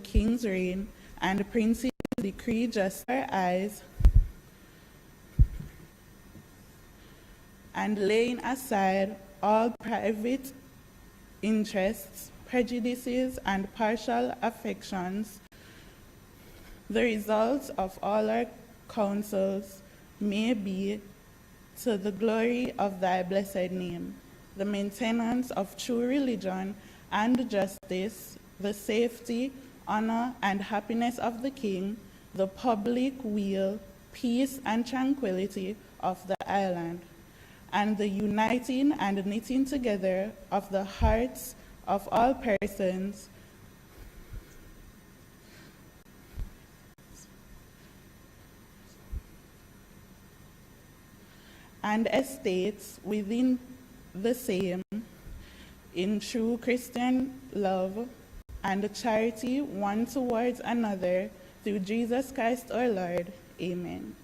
king's reign, and the princes decree just our eyes, and laying aside all private interests, prejudices, and partial affections, the results of all our counsels may be to the glory of thy blessed name, the maintenance of true religion and justice, the safety, honor, and happiness of the king, the public weal, peace, and tranquility of the island, and the uniting and knitting together of the hearts of all persons and estates within the same in true Christian love and charity one towards another, through Jesus Christ our Lord. Amen.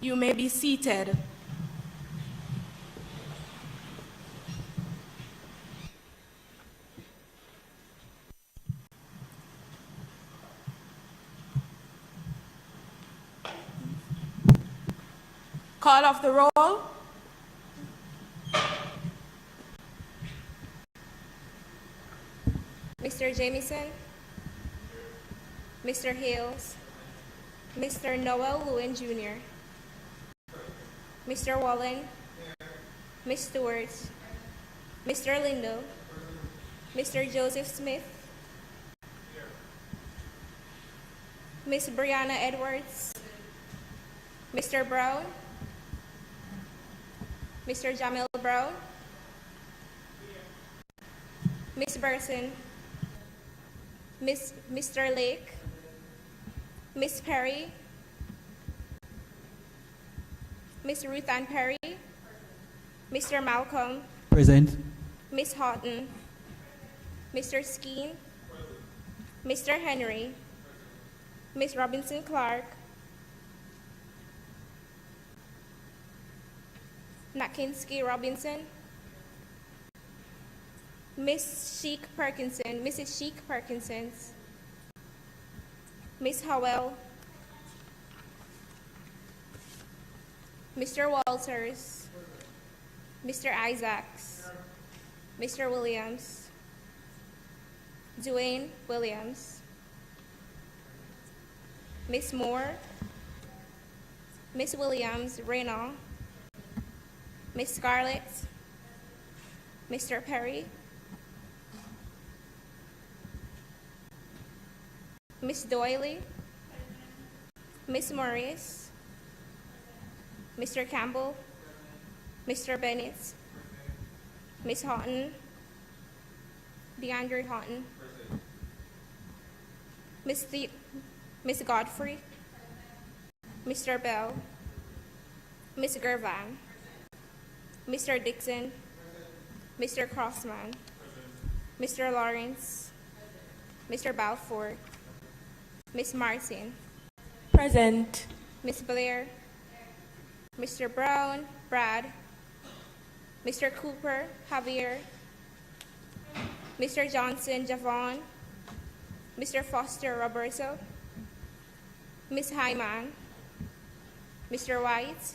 You may be seated. Call off the roll. Mr. Jamieson, Mr. Hales, Mr. Noel Lewin Jr., Mr. Wallen, Ms. Stewart, Mr. Lindo, Mr. Joseph Smith, Ms. Brianna Edwards, Mr. Brown, Mr. Jamil Brown, Ms. Burson, Mr. Lake, Ms. Perry, Ms. Ruth Ann Perry, Mr. Malcolm, Present. Ms. Houghton, Mr. Skeen, Mr. Henry, Ms. Robinson Clark, Nakinsky Robinson, Ms. Sheik Perkinson, Mrs. Sheik Perkinsons, Ms. Howell, Mr. Walters, Mr. Isaacs, Mr. Williams, Dwayne Williams, Ms. Moore, Ms. Williams Reynolds, Ms. Scarlett, Mr. Perry, Ms. Doyley, Ms. Morris, Mr. Campbell, Mr. Bennett, Ms. Houghton, DeAndre Houghton, Ms. Godfrey, Mr. Bell, Ms. Gervan, Mr. Dixon, Mr. Crossman, Mr. Lawrence, Mr. Balfour, Ms. Martin, Present. Ms. Blair, Mr. Brown, Brad, Mr. Cooper, Javier, Mr. Johnson, Javon, Mr. Foster, Roberto, Ms. Hyman, Mr. White,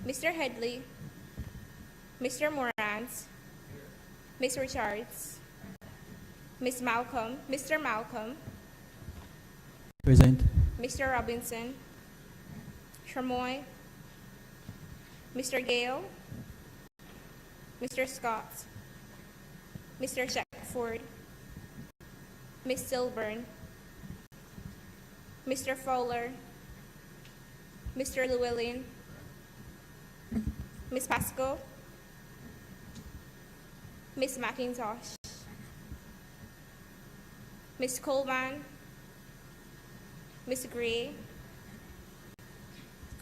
Mr. Headley, Mr. Morans, Ms. Richards, Ms. Malcolm, Mr. Malcolm, Present. Mr. Robinson, Tremoy, Mr. Gale, Mr. Scott, Mr. Shackford, Ms. Silburn, Mr. Fowler, Mr. Llewellyn, Ms. Pasco, Ms. McIntosh, Ms. Coleman, Ms. Gray,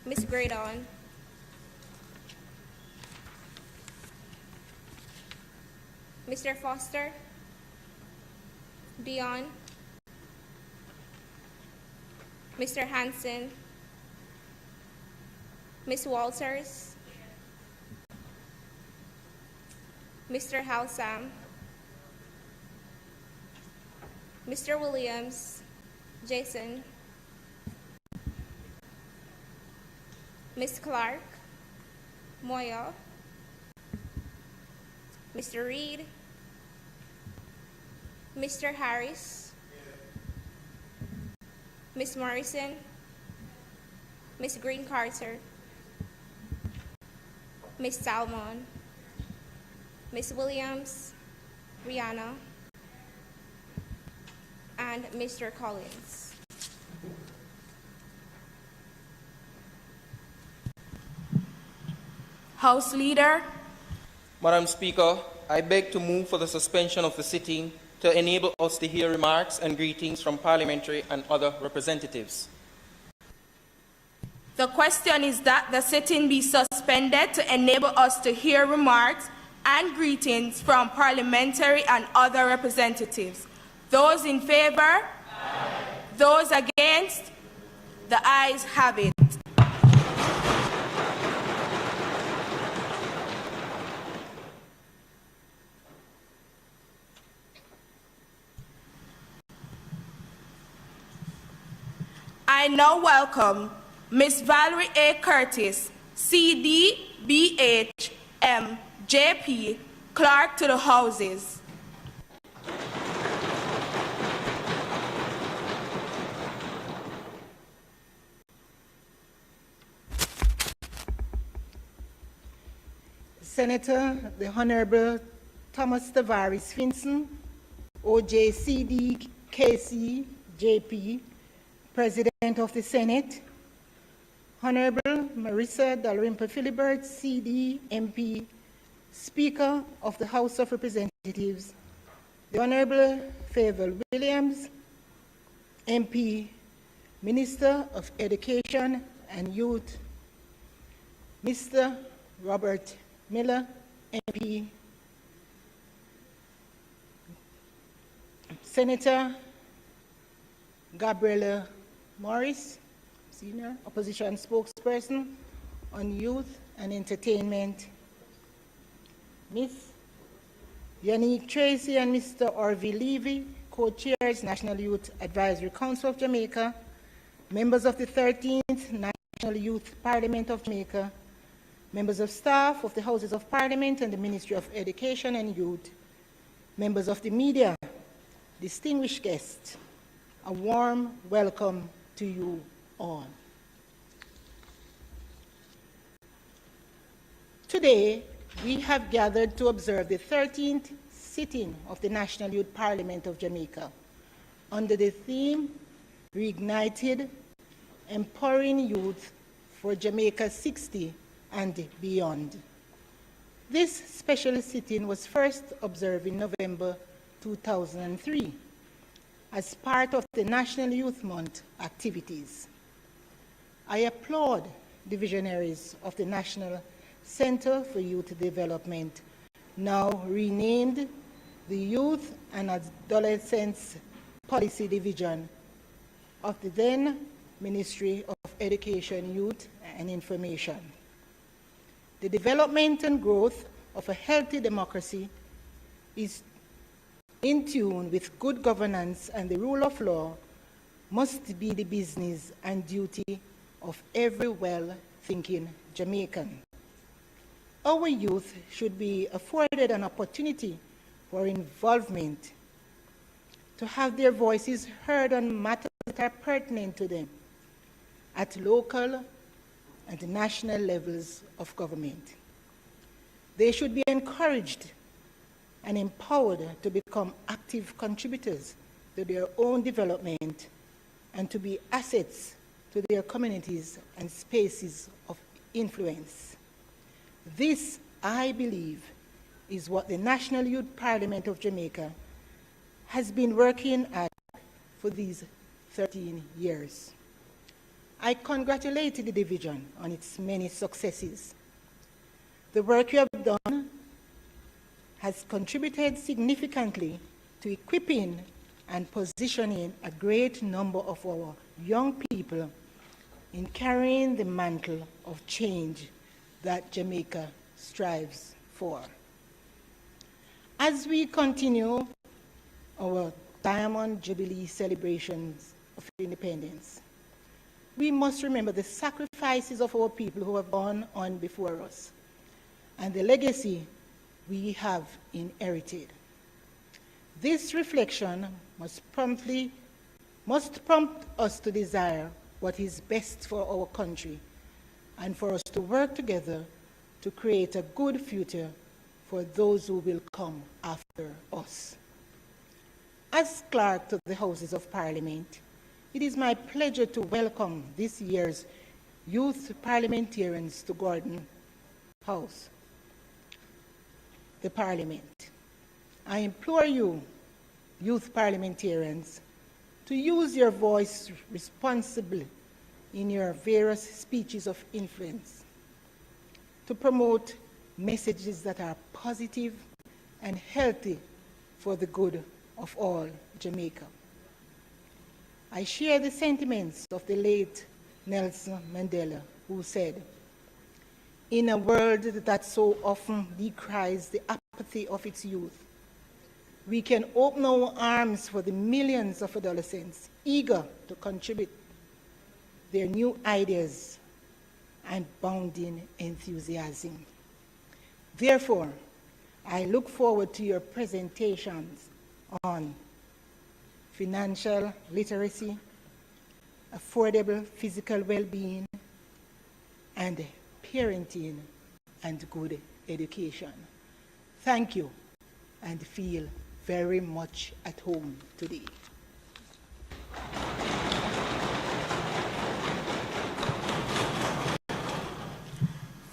Ms. Graydon, Mr. Foster, Dion, Mr. Hanson, Ms. Walters, Mr. Halsam, Mr. Williams, Jason, Ms. Clark, Moya, Mr. Reed, Mr. Harris, Ms. Morrison, Ms. Green Carter, Ms. Salmon, Ms. Williams, Rihanna, and Mr. Collins. House Leader, Madam Speaker, I beg to move for the suspension of the sitting to enable us to hear remarks and greetings from parliamentary and other representatives. the question is that the sitting be suspended to enable us to hear remarks and greetings from parliamentary and other representatives. Those in favor? Aye. Those against? The ayes have it. I now welcome Ms. Valerie A. Curtis, CD, BH, M, JP, Clerk to the Houses. Senator, the Honorable Thomas Tavares Finson, OJCD, KC, JP, President of the Senate, Honorable Marissa Dalrymple Philibert, CD, MP, Speaker of the House of Representatives, the Honorable Favour Williams, MP, Minister of Education and Youth, Mr. Robert Miller, MP, Senator Gabriela Morris, Senior Opposition Spokesperson on Youth and Entertainment, Ms. Yannick Tracy and Mr. Orville Levy, Co-Chairs, National Youth Advisory Council of Jamaica, members of the 13th National Youth Parliament of Jamaica, members of staff of the Houses of Parliament and the Ministry of Education and Youth, members of the media, distinguished guests, a warm welcome to you all. Today, we have gathered to observe the 13th sitting of the National Youth Parliament of Jamaica under the theme, Reignited, Empowering Youth for Jamaica 60 and beyond. This special sitting was first observed in November 2003 as part of the National Youth Month activities. I applaud the visionaries of the National Center for Youth Development, now renamed the Youth and Adolescents Policy Division of the then Ministry of Education, Youth and Information. The development and growth of a healthy democracy is in tune with good governance, and the rule of law must be the business and duty of every well-thinking Jamaican. Our youth should be afforded an opportunity for involvement, to have their voices heard on matters that are pertinent to them at local and national levels of government. They should be encouraged and empowered to become active contributors to their own development and to be assets to their communities and spaces of influence. This, I believe, is what the National Youth Parliament of Jamaica has been working at for these 13 years. I congratulate the division on its many successes. The work you have done has contributed significantly to equipping and positioning a great number of our young people in carrying the mantle of change that Jamaica strives for. As we continue our Diamond Jubilee celebrations of independence, we must remember the sacrifices of our people who have gone on before us and the legacy we have inherited. This reflection must prompt us to desire what is best for our country and for us to work together to create a good future for those who will come after us. As Clerk to the Houses of Parliament, it is my pleasure to welcome this year's youth parliamentarians to Gordon House, the Parliament. I implore you, youth parliamentarians, to use your voice responsibly in your various speeches of influence, to promote messages that are positive and healthy for the good of all Jamaica. I share the sentiments of the late Nelson Mandela, who said, "In a world that so often decries the apathy of its youth, we can open our arms for the millions of adolescents eager to contribute their new ideas and bounding enthusiasm." Therefore, I look forward to your presentations on financial literacy, affordable physical well-being, and parenting and good education. Thank you, and feel very much at home today.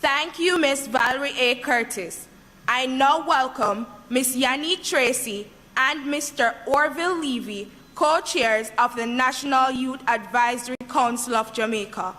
Thank you, Ms. Valerie A. Curtis. I now welcome Ms. Yanni Tracy and Mr. Orville Levy, co-chairs of the National Youth Advisory Council of Jamaica.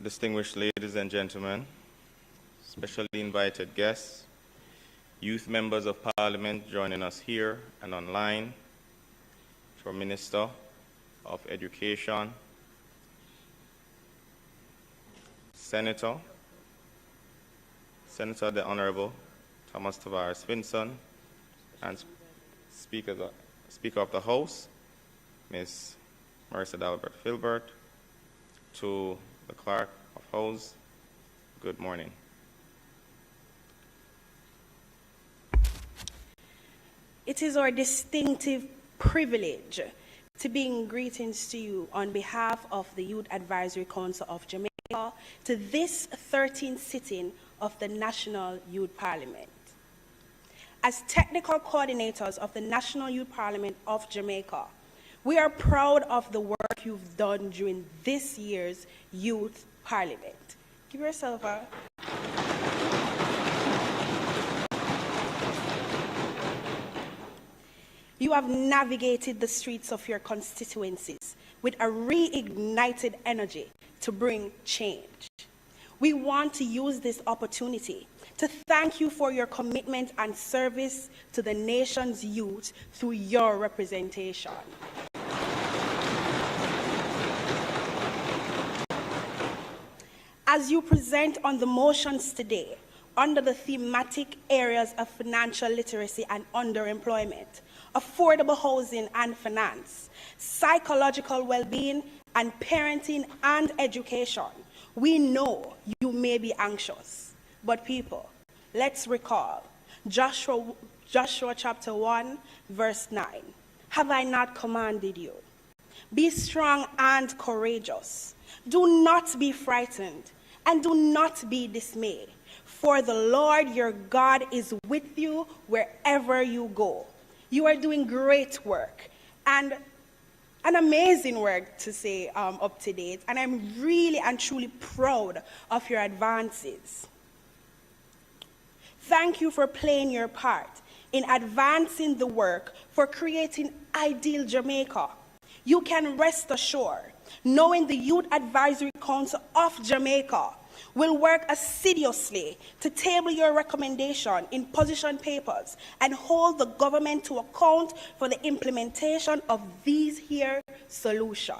Distinguished ladies and gentlemen, specially invited guests, youth members of Parliament joining us here and online, to our Minister of Education, Senator the Honorable Thomas Tavares Finson, and Speaker of the House, Ms. Marissa Dalbert Filbert, to the Clerk of House, good morning. It is our distinctive privilege to bring greetings to you on behalf of the Youth Advisory Council of Jamaica to this 13th sitting of the National Youth Parliament. As technical coordinators of the National Youth Parliament of Jamaica, we are proud of the work you've done during this year's Youth Parliament. Give yourself a... You have navigated the streets of your constituencies with a reignited energy to bring change. We want to use this opportunity to thank you for your commitment and service to the nation's youth through your representation. As you present on the motions today, under the thematic areas of financial literacy and underemployment, affordable housing and finance, psychological well-being, and parenting and education. We know you may be anxious, but people, let's recall Joshua chapter 1, verse 9. Have I not commanded you? Be strong and courageous. Do not be frightened, and do not be dismayed, for the Lord your God is with you wherever you go. You are doing great work, and an amazing work to say up to date, and I'm really and truly proud of your advances. Thank you for playing your part in advancing the work for creating ideal Jamaica. You can rest assured, knowing the Youth Advisory Council of Jamaica will work assiduously to table your recommendation in position papers and hold the government to account for the implementation of these here solutions.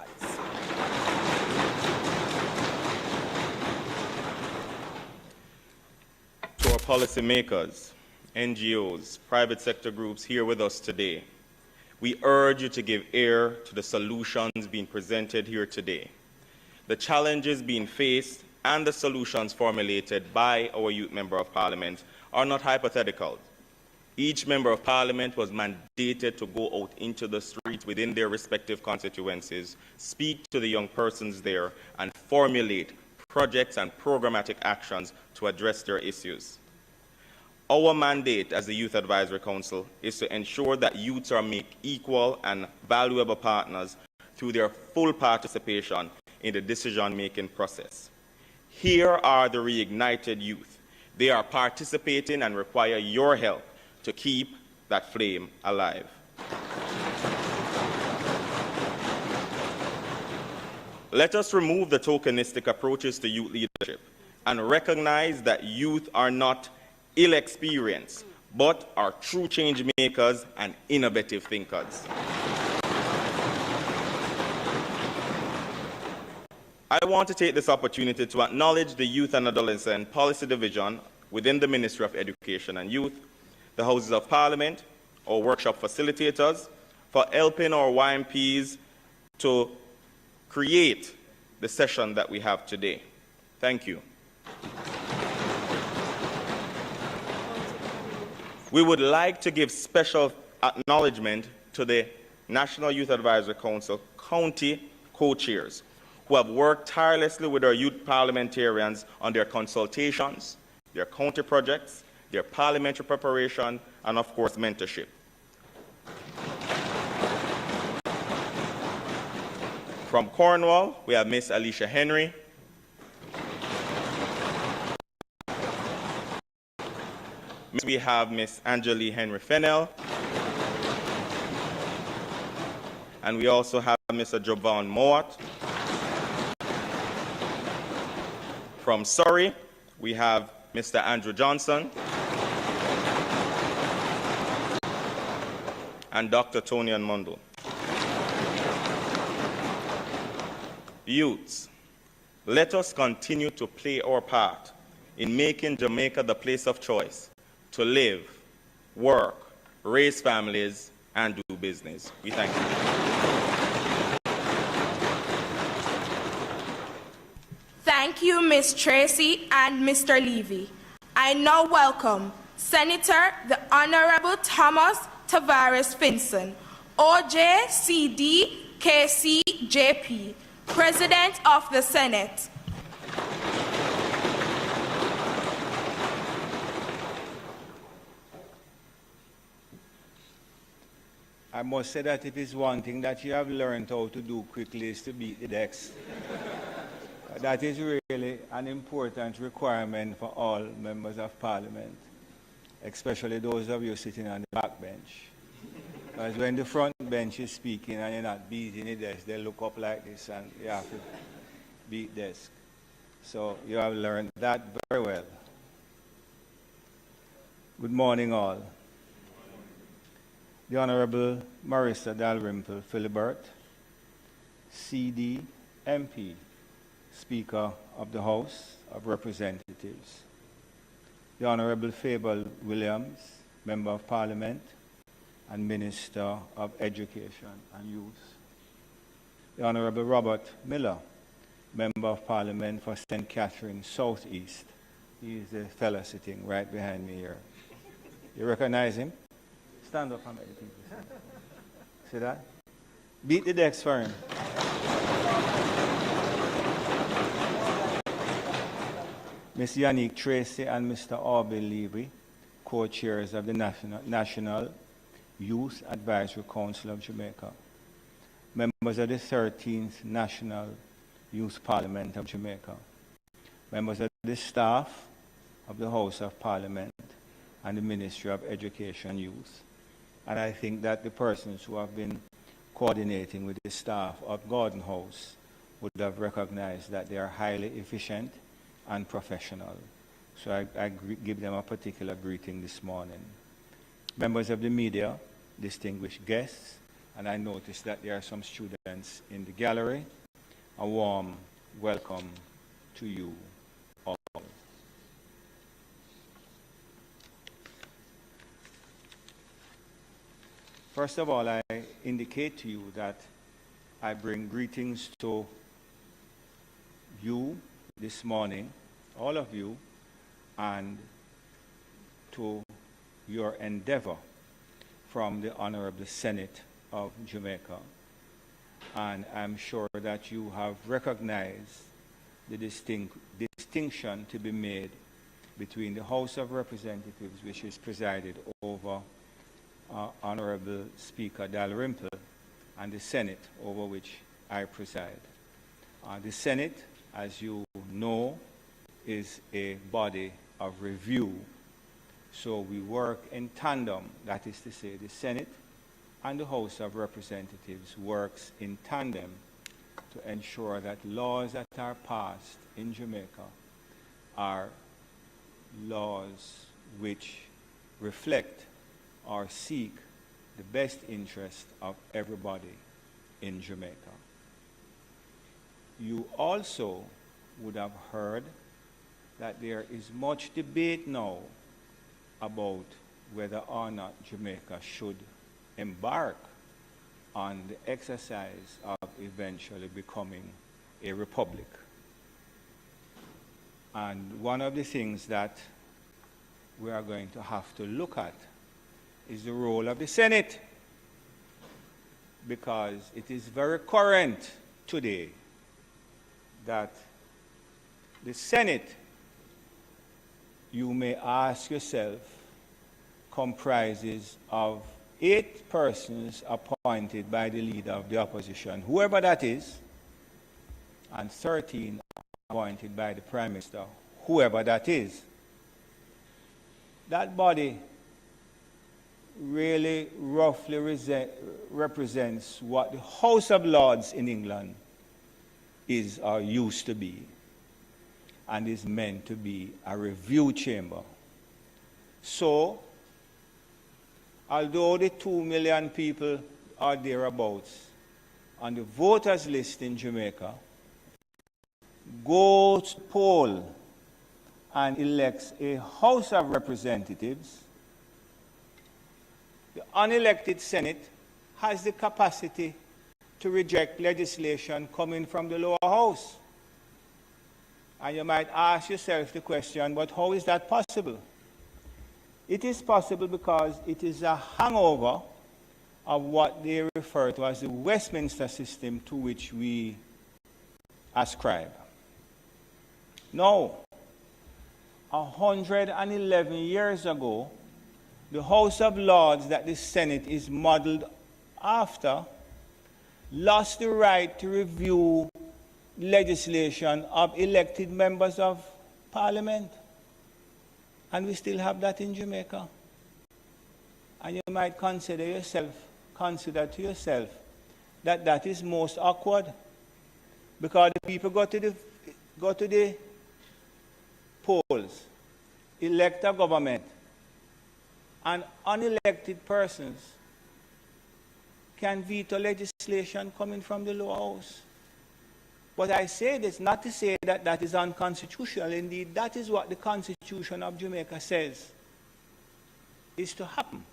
To our policymakers, NGOs, private sector groups here with us today, we urge you to give ear to the solutions being presented here today. The challenges being faced and the solutions formulated by our Youth Member of Parliament are not hypothetical. Each Member of Parliament was mandated to go out into the streets within their respective constituencies, speak to the young persons there, and formulate projects and programmatic actions to address their issues. Our mandate as the Youth Advisory Council is to ensure that youths are made equal and valuable partners through their full participation in the decision-making process. Here are the reignited youth. They are participating and require your help to keep that flame alive. Let us remove the tokenistic approaches to youth leadership and recognize that youth are not ill-experienced, but are true change makers and innovative thinkers. I want to take this opportunity to acknowledge the Youth and Adolescent Policy Division within the Ministry of Education and Youth, the Houses of Parliament, our workshop facilitators, for helping our YMPs to create the session that we have today. Thank you. We would like to give special acknowledgement to the National Youth Advisory Council county co-chairs who have worked tirelessly with our youth parliamentarians on their consultations, their county projects, their parliamentary preparation, and of course, mentorship. From Cornwall, we have Miss Alicia Henry. We have Miss Angeli Henry Fennell. And we also have Mr. Jovan Mowat. From Surrey, we have Mr. Andrew Johnson and Dr. Tony Anmondo. Youths, let us continue to play our part in making Jamaica the place of choice to live, work, raise families, and do business. We thank you. Thank you, Ms. Tracy and Mr. Levy. I now welcome Senator the Honorable Thomas Tavares Finson, OJCD KCJP, President of the Senate. I must say that if it's one thing that you have learned how to do quickly is to beat the decks. That is really an important requirement for all members of Parliament, especially those of you sitting on the back bench. Because when the front bench is speaking and you're not beating the desk, they look up like this and you have to beat desk. So you have learned that very well. Good morning, all. The Honorable Marissa Dalrymple Philibert, CD, MP, Speaker of the House of Representatives. The Honorable Fable Williams, Member of Parliament, and Minister of Education and Youth. The Honorable Robert Miller, Member of Parliament for St. Catherine South East. He is the fellow sitting right behind me here. You recognize him? Stand up and make the people see. See that? Beat the decks for him. Ms. Yannick Tracy and Mr. Aubrey Levy, co-chairs of the National Youth Advisory Council of Jamaica, members of the 13th National Youth Parliament of Jamaica, members of the staff of the House of Parliament and the Ministry of Education and Youth. And I think that the persons who have been coordinating with the staff of Gordon House would have recognized that they are highly efficient and professional. So I give them a particular greeting this morning. Members of the media, distinguished guests, and I noticed that there are some students in the gallery. A warm welcome to you all. First of all, I indicate to you that I bring greetings to you this morning, all of you, and to your endeavor from the Honorable Senate of Jamaica. And I'm sure that you have recognized the distinction to be made between the House of Representatives, which is presided over Honorable Speaker Dalrymple, and the Senate, over which I preside. The Senate, as you know, is a body of review. So we work in tandem, that is to say, the Senate and the House of Representatives works in tandem to ensure that laws that are passed in Jamaica are laws which reflect or seek the best interest of everybody in Jamaica. You also would have heard that there is much debate now about whether or not Jamaica should embark on the exercise of eventually becoming a republic. And one of the things that we are going to have to look at is the role of the Senate, because it is very current today that the Senate, you may ask yourself, comprises of 8 persons appointed by the leader of the opposition, whoever that is, and 13 appointed by the Prime Minister, whoever that is. That body really roughly represents what the House of Lords in England is or used to be, and is meant to be a review chamber. So, although the 2 million people are thereabouts on the voters list in Jamaica, goes to poll and elects a House of Representatives, the unelected Senate has the capacity to reject legislation coming from the lower house. And you might ask yourself the question, but how is that possible? It is possible because it is a hangover of what they refer to as the Westminster system, to which we ascribe. Now, 111 years ago, the House of Lords that the Senate is modeled after lost the right to review legislation of elected members of Parliament. And we still have that in Jamaica. And you might consider to yourself that that is most awkward, because the people go to the polls, elect a government, and unelected persons can veto legislation coming from the lower house. But I say this not to say that that is unconstitutional. Indeed, that is what the Constitution of Jamaica says is to happen.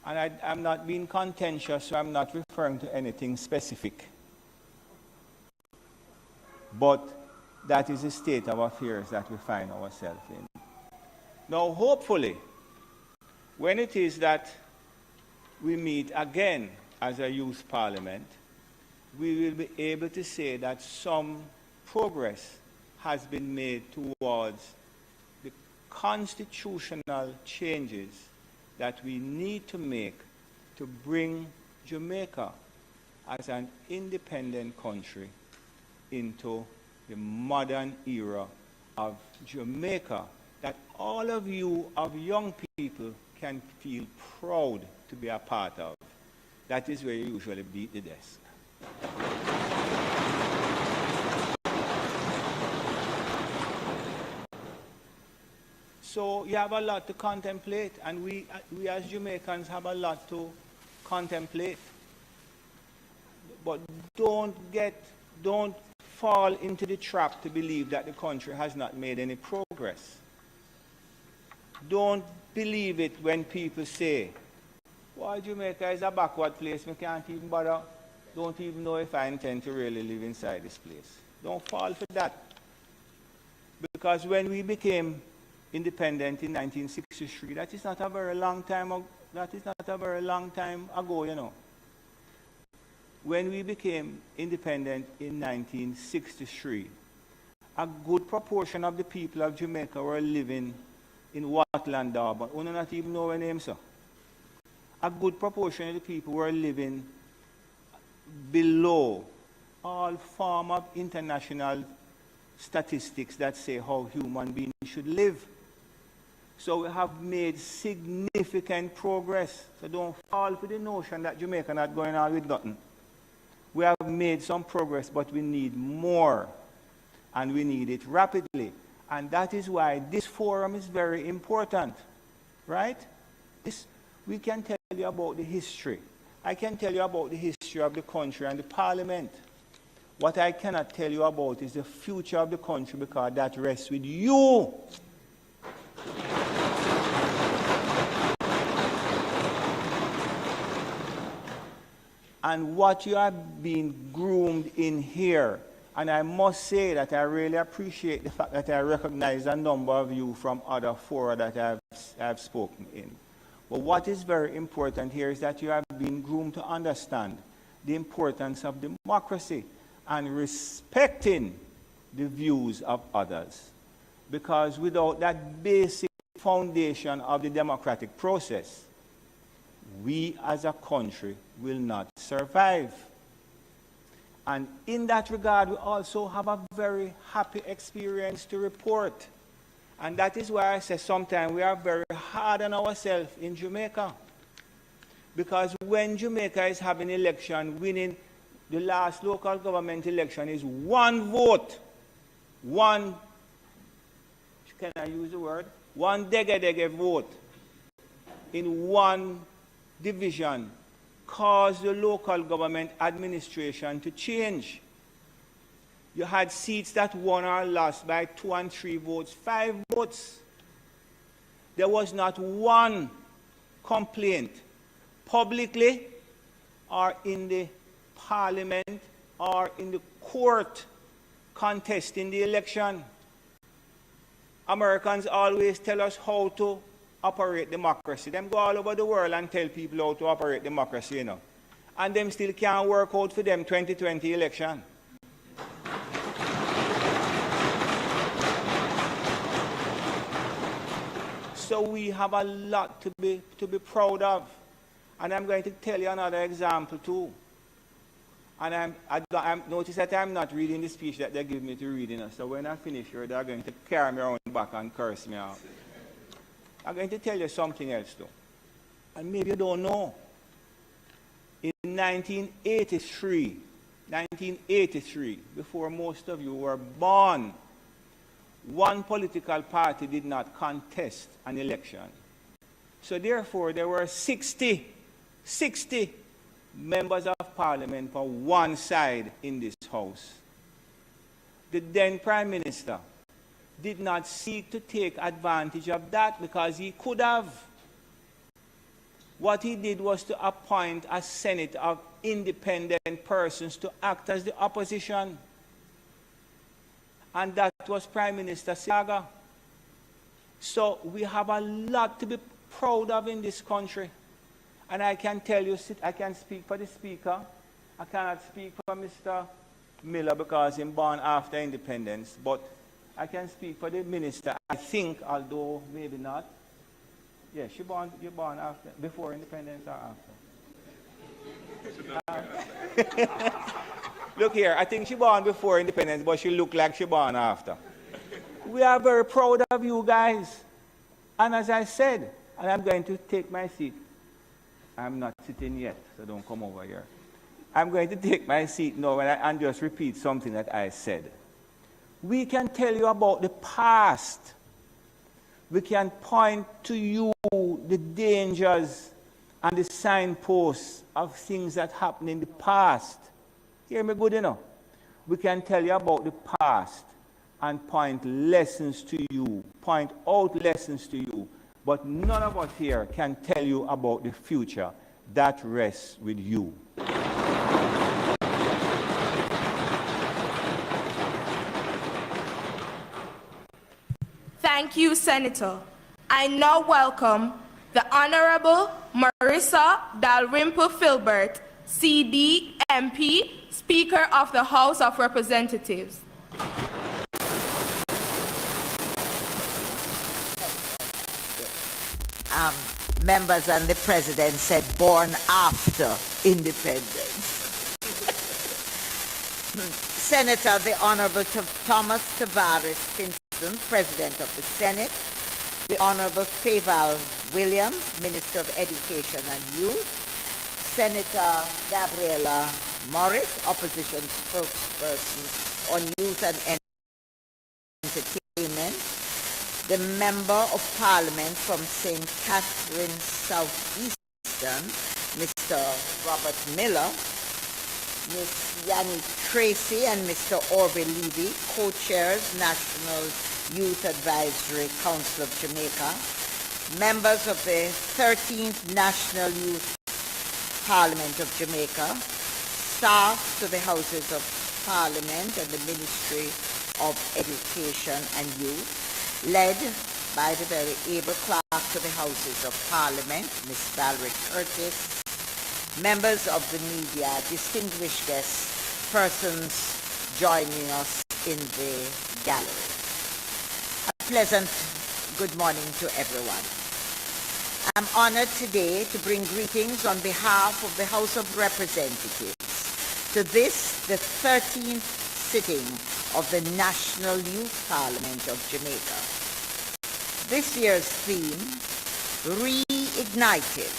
And I'm not being contentious, so I'm not referring to anything specific. But that is the state of affairs that we find ourselves in. Now, hopefully, when it is that we meet again as a youth parliament, we will be able to say that some progress has been made towards the constitutional changes that we need to make to bring Jamaica as an independent country into the modern era of Jamaica that all of you, of young people, can feel proud to be a part of. That is where you usually beat the desk. So you have a lot to contemplate, and we as Jamaicans have a lot to contemplate. But don't fall into the trap to believe that the country has not made any progress. Don't believe it when people say, "Why Jamaica is a backward place, we can't even bother. Don't even know if I intend to really live inside this place." Don't fall for that. Because when we became independent in 1963, that is not a very long time ago, you know. When we became independent in 1963, a good proportion of the people of Jamaica were living in Watland, Durban. We do not even know our names, sir. A good proportion of the people were living below all form of international statistics that say how human beings should live. So we have made significant progress. So don't fall for the notion that Jamaica not going on with nothing. We have made some progress, but we need more. And we need it rapidly. And that is why this forum is very important. Right? We can tell you about the history. I can tell you about the history of the country and the parliament. What I cannot tell you about is the future of the country, because that rests with you. And what you have been groomed in here, and I must say that I really appreciate the fact that I recognize a number of you from other fora that I have spoken in. But what is very important here is that you have been groomed to understand the importance of democracy and respecting the views of others. Because without that basic foundation of the democratic process, we as a country will not survive. And in that regard, we also have a very happy experience to report. And that is why I say sometimes we are very hard on ourselves in Jamaica. Because when Jamaica is having election, winning the last local government election is one vote. One, can I use the word? One dege vote in one division caused the local government administration to change. You had seats that won or lost by 2 and 3 votes, 5 votes. There was not one complaint publicly or in the parliament or in the court contesting the election. Americans always tell us how to operate democracy. Them go all over the world and tell people how to operate democracy, you know. And them still can't work out for them 2020 election. So we have a lot to be proud of. And I'm going to tell you another example too. And I notice that I'm not reading the speech that they give me to read, you know. So when I finish here, they're going to carry me around back and curse me out. I'm going to tell you something else too. And maybe you don't know. In 1983, before most of you were born, one political party did not contest an election. So therefore, there were 60 members of parliament for one side in this house. The then Prime Minister did not seek to take advantage of that because he could have. What he did was to appoint a Senate of independent persons to act as the opposition. And that was Prime Minister Siaga. So we have a lot to be proud of in this country. And I can tell you, I can speak for the Speaker. I cannot speak for Mr. Miller because he's born after independence. But I can speak for the Minister. I think, although maybe not. Yeah, you're born after, before independence or after? Look here, I think she born before independence, but she look like she born after. We are very proud of you guys. And as I said, and I'm going to take my seat. I'm not sitting yet, so don't come over here. I'm going to take my seat now and just repeat something that I said. We can tell you about the past. We can point to you the dangers and the signposts of things that happened in the past. Hear me good enough. We can tell you about the past and point lessons to you, point out lessons to you, but none of us here can tell you about the future. That rests with you. Thank you, Senator. I now welcome the Honorable Marissa Dalrymple Filbert, CD, MP, Speaker of the House of Representatives. Members and the President said born after independence. Senator, the Honorable Thomas Tavares Pinson, President of the Senate, the Honorable Faval Williams, Minister of Education and Youth, Senator Gabriela Morris, Opposition Spokesperson on Youth and Entertainment, the Member of Parliament from St. Catherine Southeastern, Mr. Robert Miller, Ms. Yanni Tracy and Mr. Orby Levy, co-chairs, National Youth Advisory Council of Jamaica, members of the 13th National Youth Parliament of Jamaica, staff to the Houses of Parliament and the Ministry of Education and Youth, led by the very able clerk to the Houses of Parliament, Ms. Valerie Curtis, members of the media, distinguished guests, persons joining us in the gallery. A pleasant good morning to everyone. I'm honored today to bring greetings on behalf of the House of Representatives to this, the 13th sitting of the National Youth Parliament of Jamaica. This year's theme, Reignited,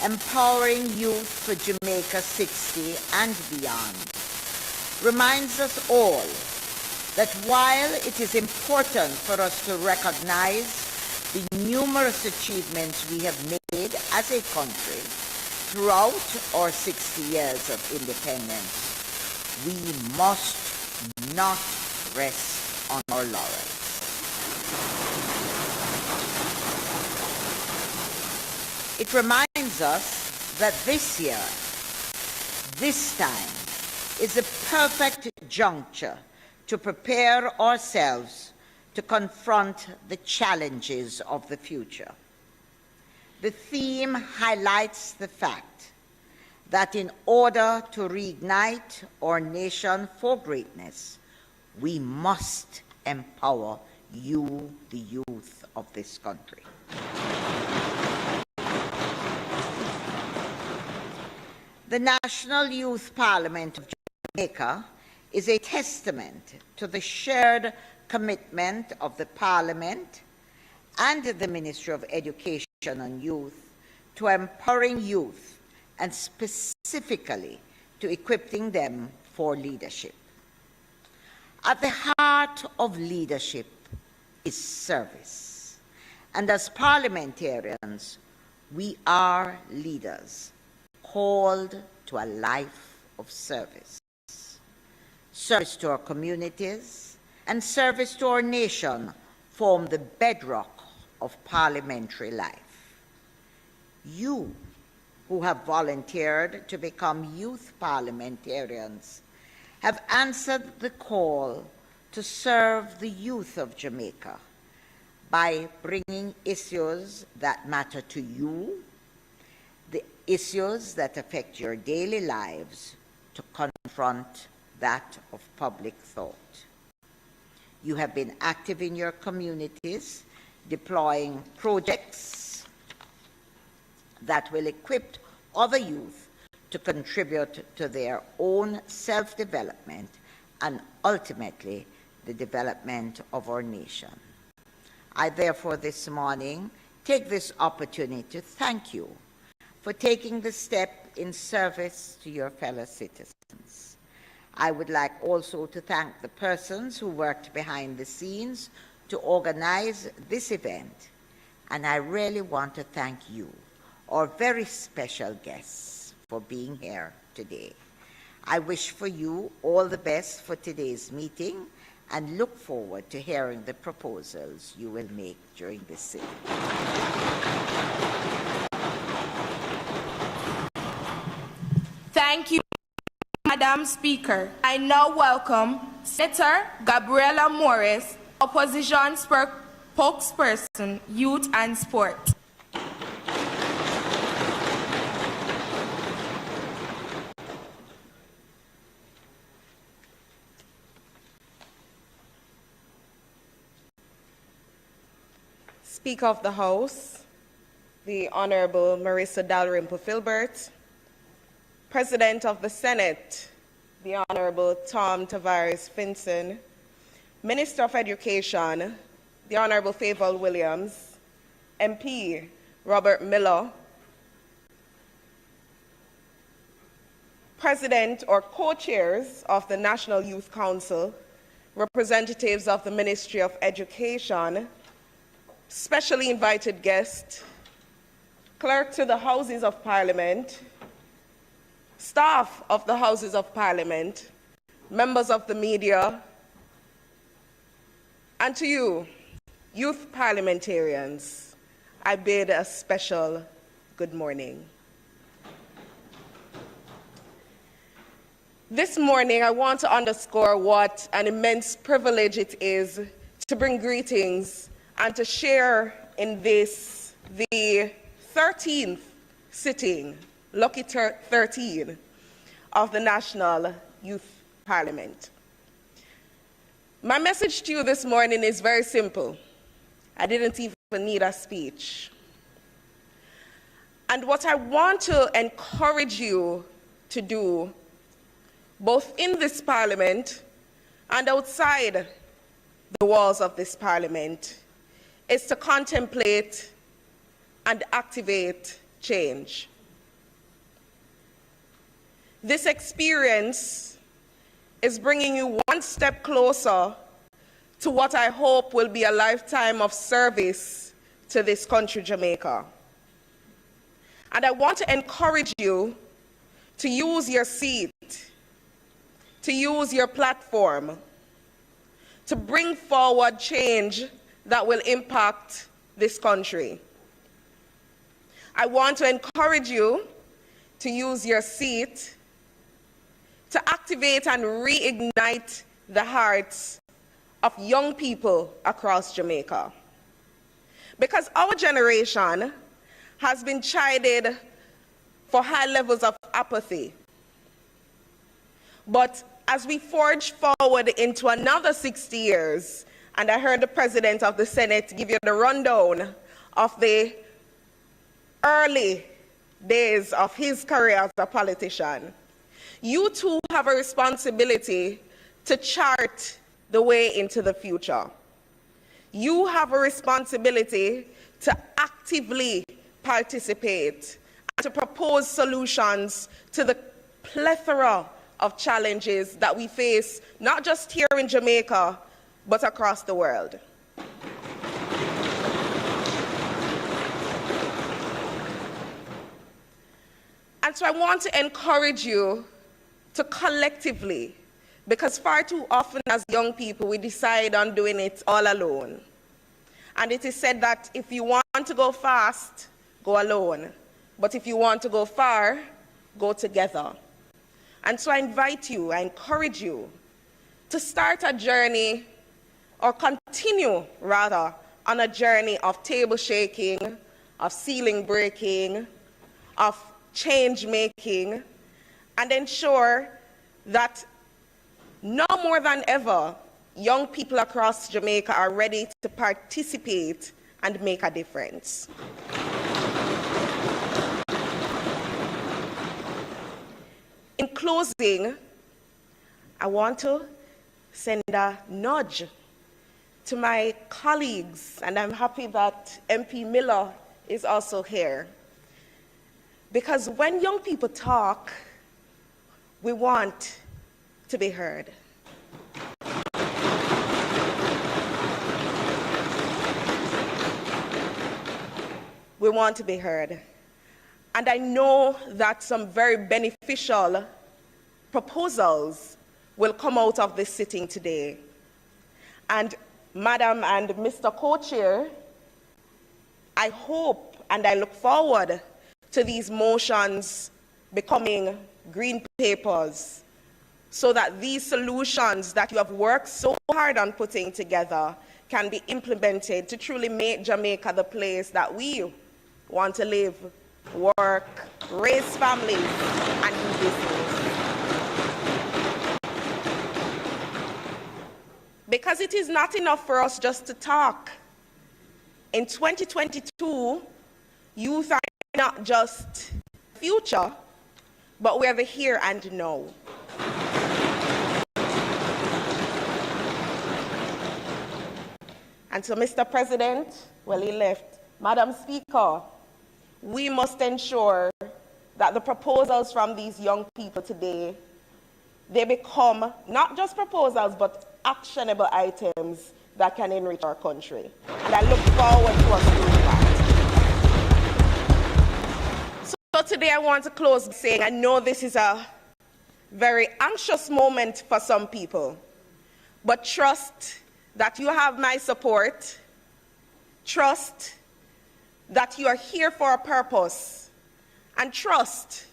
Empowering Youth for Jamaica 60 and Beyond, reminds us all that while it is important for us to recognize the numerous achievements we have made as a country throughout our 60 years of independence, we must not rest on our laurels. It reminds us that this year, this time, is a perfect juncture to prepare ourselves to confront the challenges of the future. The theme highlights the fact that in order to reignite our nation for greatness, we must empower you, the youth of this country. The National Youth Parliament of Jamaica is a testament to the shared commitment of the Parliament and the Ministry of Education and Youth to empowering youth and specifically to equipping them for leadership. At the heart of leadership is service. And as parliamentarians, we are leaders called to a life of service. Service to our communities and service to our nation form the bedrock of parliamentary life. You, who have volunteered to become youth parliamentarians, have answered the call to serve the youth of Jamaica by bringing issues that matter to you, the issues that affect your daily lives, to confront that of public thought. You have been active in your communities, deploying projects that will equip other youth to contribute to their own self-development and ultimately the development of our nation. I therefore this morning take this opportunity to thank you for taking the step in service to your fellow citizens. I would like also to thank the persons who worked behind the scenes to organize this event, and I really want to thank you, our very special guests, for being here today. I wish for you all the best for today's meeting and look forward to hearing the proposals you will make during this sitting. Thank you, Madam Speaker. I now welcome Senator Gabriela Morris, Opposition Spokesperson, Youth and Sport. Speaker of the House, the Honorable Marissa Dalrymple-Filbert, President of the Senate, the Honorable Tom Tavares Finson, Minister of Education, the Honorable Favour Williams, MP Robert Miller, President or co-chairs of the National Youth Council, representatives of the Ministry of Education, specially invited guests, clerk to the Houses of Parliament, staff of the Houses of Parliament, members of the media, and to you, youth parliamentarians, I bid a special good morning. This morning, I want to underscore what an immense privilege it is to bring greetings and to share in this, the 13th sitting, lucky 13, of the National Youth Parliament. My message to you this morning is very simple. I didn't even need a speech. And what I want to encourage you to do, both in this Parliament and outside the walls of this Parliament, is to contemplate and activate change. This experience is bringing you one step closer to what I hope will be a lifetime of service to this country, Jamaica. And I want to encourage you to use your seat, to use your platform, to bring forward change that will impact this country. I want to encourage you to use your seat to activate and reignite the hearts of young people across Jamaica. Because our generation has been chided for high levels of apathy. But as we forge forward into another 60 years, and I heard the President of the Senate give you the rundown of the early days of his career as a politician, you too have a responsibility to chart the way into the future. You have a responsibility to actively participate and to propose solutions to the plethora of challenges that we face, not just here in Jamaica, but across the world. And so I want to encourage you to collectively, because far too often as young people, we decide on doing it all alone. And it is said that if you want to go fast, go alone. but if you want to go far, go together. And so I invite you, I encourage you to start a journey, or continue rather, on a journey of table shaking, of ceiling breaking, of change making, and ensure that no more than ever, young people across Jamaica are ready to participate and make a difference. In closing, I want to send a nudge to my colleagues, and I'm happy that MP Miller is also here. Because when young people talk, we want to be heard. We want to be heard. And I know that some very beneficial proposals will come out of this sitting today. And Madam and Mr. Co-Chair, I hope and I look forward to these motions becoming green papers, so that these solutions that you have worked so hard on putting together can be implemented to truly make Jamaica the place that we want to live, work, raise families, and do business. Because it is not enough for us just to talk. In 2022, youth are not just future, but we're the here and now. And so, Mr. President, well, he left. Madam Speaker, we must ensure that the proposals from these young people today, they become not just proposals, but actionable items that can enrich our country. And I look forward to us doing that. So today I want to close by saying I know this is a very anxious moment for some people, but trust that you have my support. Trust that you are here for a purpose, and trust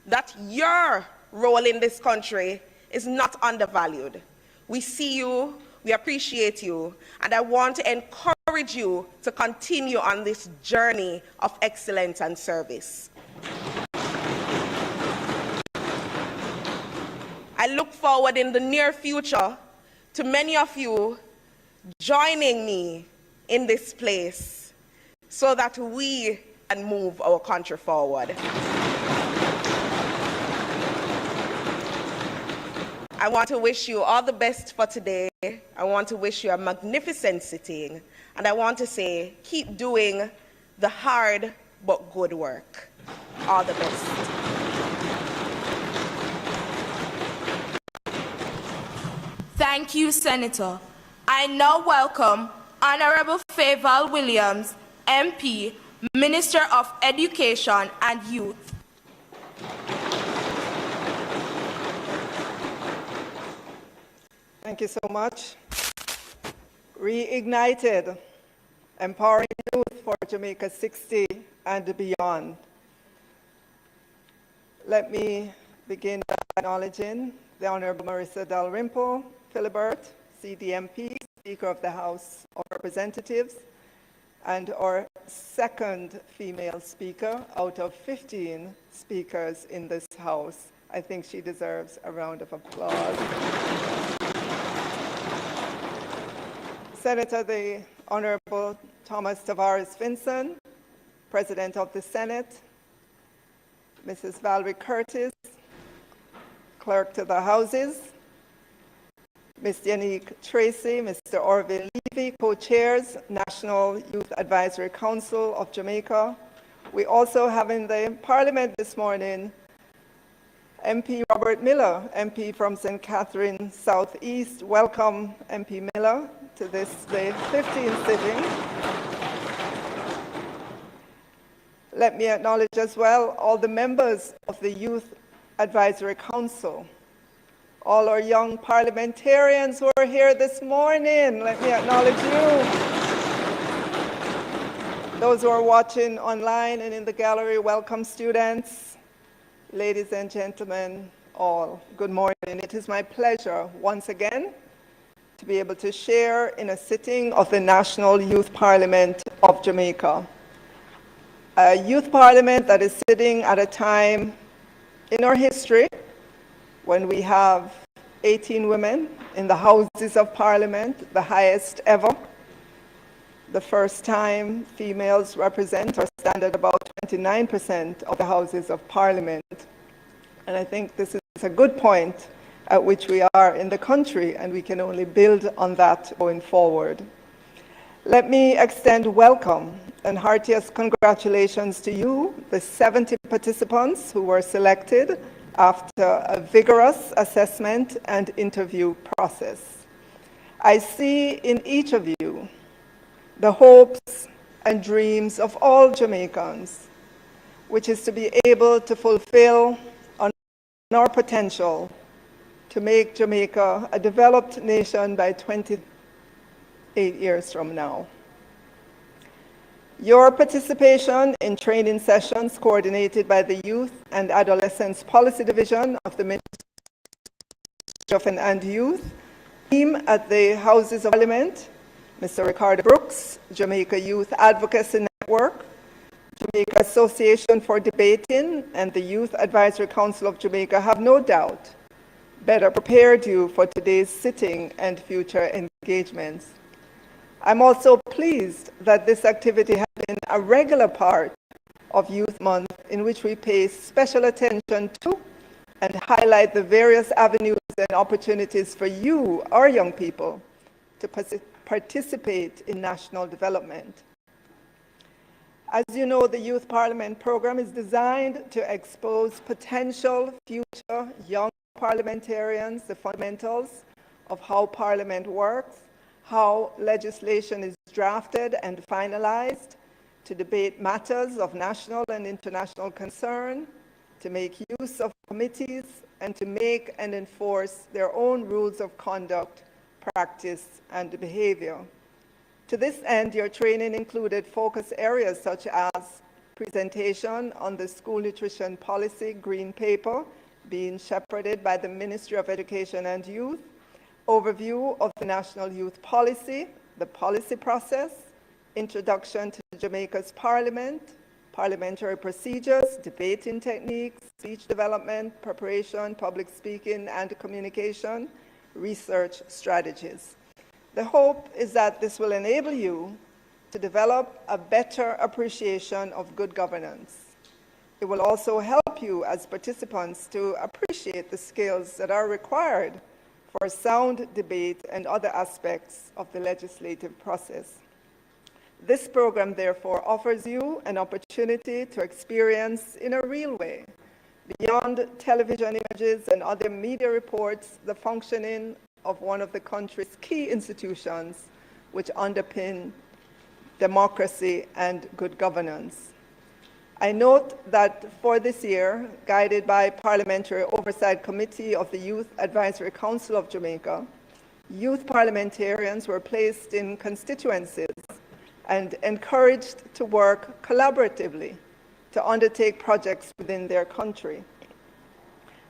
that your role in this country is not undervalued. We see you, we appreciate you, and I want to encourage you to continue on this journey of excellence and service. I look forward in the near future to many of you joining me in this place so that we can move our country forward. I want to wish you all the best for today. I want to wish you a magnificent sitting. And I want to say, keep doing the hard but good work. All the best. Thank you, Senator. I now welcome Honorable Favour Williams, MP, Minister of Education and Youth. Thank you so much. Reignited, empowering youth for Jamaica 60 and beyond. Let me begin by acknowledging the Honorable Marissa Dalrymple Philibert, CDMP, Speaker of the House of Representatives, and our second female speaker out of 15 speakers in this House. I think she deserves a round of applause. Senator the Honorable Thomas Tavares Finson, President of the Senate, Mrs. Valerie Curtis, Clerk to the Houses, Ms. Yannick Tracy, Mr. Orville Levy, co-chairs, National Youth Advisory Council of Jamaica. We also have in the Parliament this morning MP Robert Miller, MP from St. Catherine Southeast. Welcome, MP Miller, to this, the 15th sitting. Let me acknowledge as well all the members of the Youth Advisory Council, all our young parliamentarians who are here this morning. Let me acknowledge you. Those who are watching online and in the gallery, welcome students, ladies and gentlemen, all. Good morning. It is my pleasure once again to be able to share in a sitting of the National Youth Parliament of Jamaica. A youth parliament that is sitting at a time in our history when we have 18 women in the Houses of Parliament, the highest ever. The first time females represent or stand at about 29% of the Houses of Parliament. And I think this is a good point at which we are in the country, and we can only build on that going forward. Let me extend welcome and heartiest congratulations to you, the 70 participants who were selected after a vigorous assessment and interview process. I see in each of you the hopes and dreams of all Jamaicans, which is to be able to fulfill on our potential to make Jamaica a developed nation by 28 years from now. Your participation in training sessions coordinated by the Youth and Adolescents Policy Division of the Ministry of Women and Youth, team at the Houses of Parliament, Mr. Ricardo Brooks, Jamaica Youth Advocacy Network, Jamaica Association for Debating, and the Youth Advisory Council of Jamaica have no doubt better prepared you for today's sitting and future engagements. I'm also pleased that this activity has been a regular part of Youth Month, in which we pay special attention to and highlight the various avenues and opportunities for you, our young people, to participate in national development. As you know, the Youth Parliament program is designed to expose potential future young parliamentarians the fundamentals of how Parliament works, how legislation is drafted and finalized, to debate matters of national and international concern, to make use of committees, and to make and enforce their own rules of conduct, practice, and behavior. To this end, your training included focus areas such as presentation on the school nutrition policy green paper being shepherded by the Ministry of Education and Youth, overview of the National Youth Policy, the policy process, introduction to Jamaica's Parliament, parliamentary procedures, debating techniques, speech development, preparation, public speaking and communication, research strategies. The hope is that this will enable you to develop a better appreciation of good governance. It will also help you as participants to appreciate the skills that are required for sound debate and other aspects of the legislative process. This program, therefore, offers you an opportunity to experience in a real way, beyond television images and other media reports, the functioning of one of the country's key institutions which underpin democracy and good governance. I note that for this year, guided by Parliamentary Oversight Committee of the Youth Advisory Council of Jamaica, youth parliamentarians were placed in constituencies and encouraged to work collaboratively to undertake projects within their country.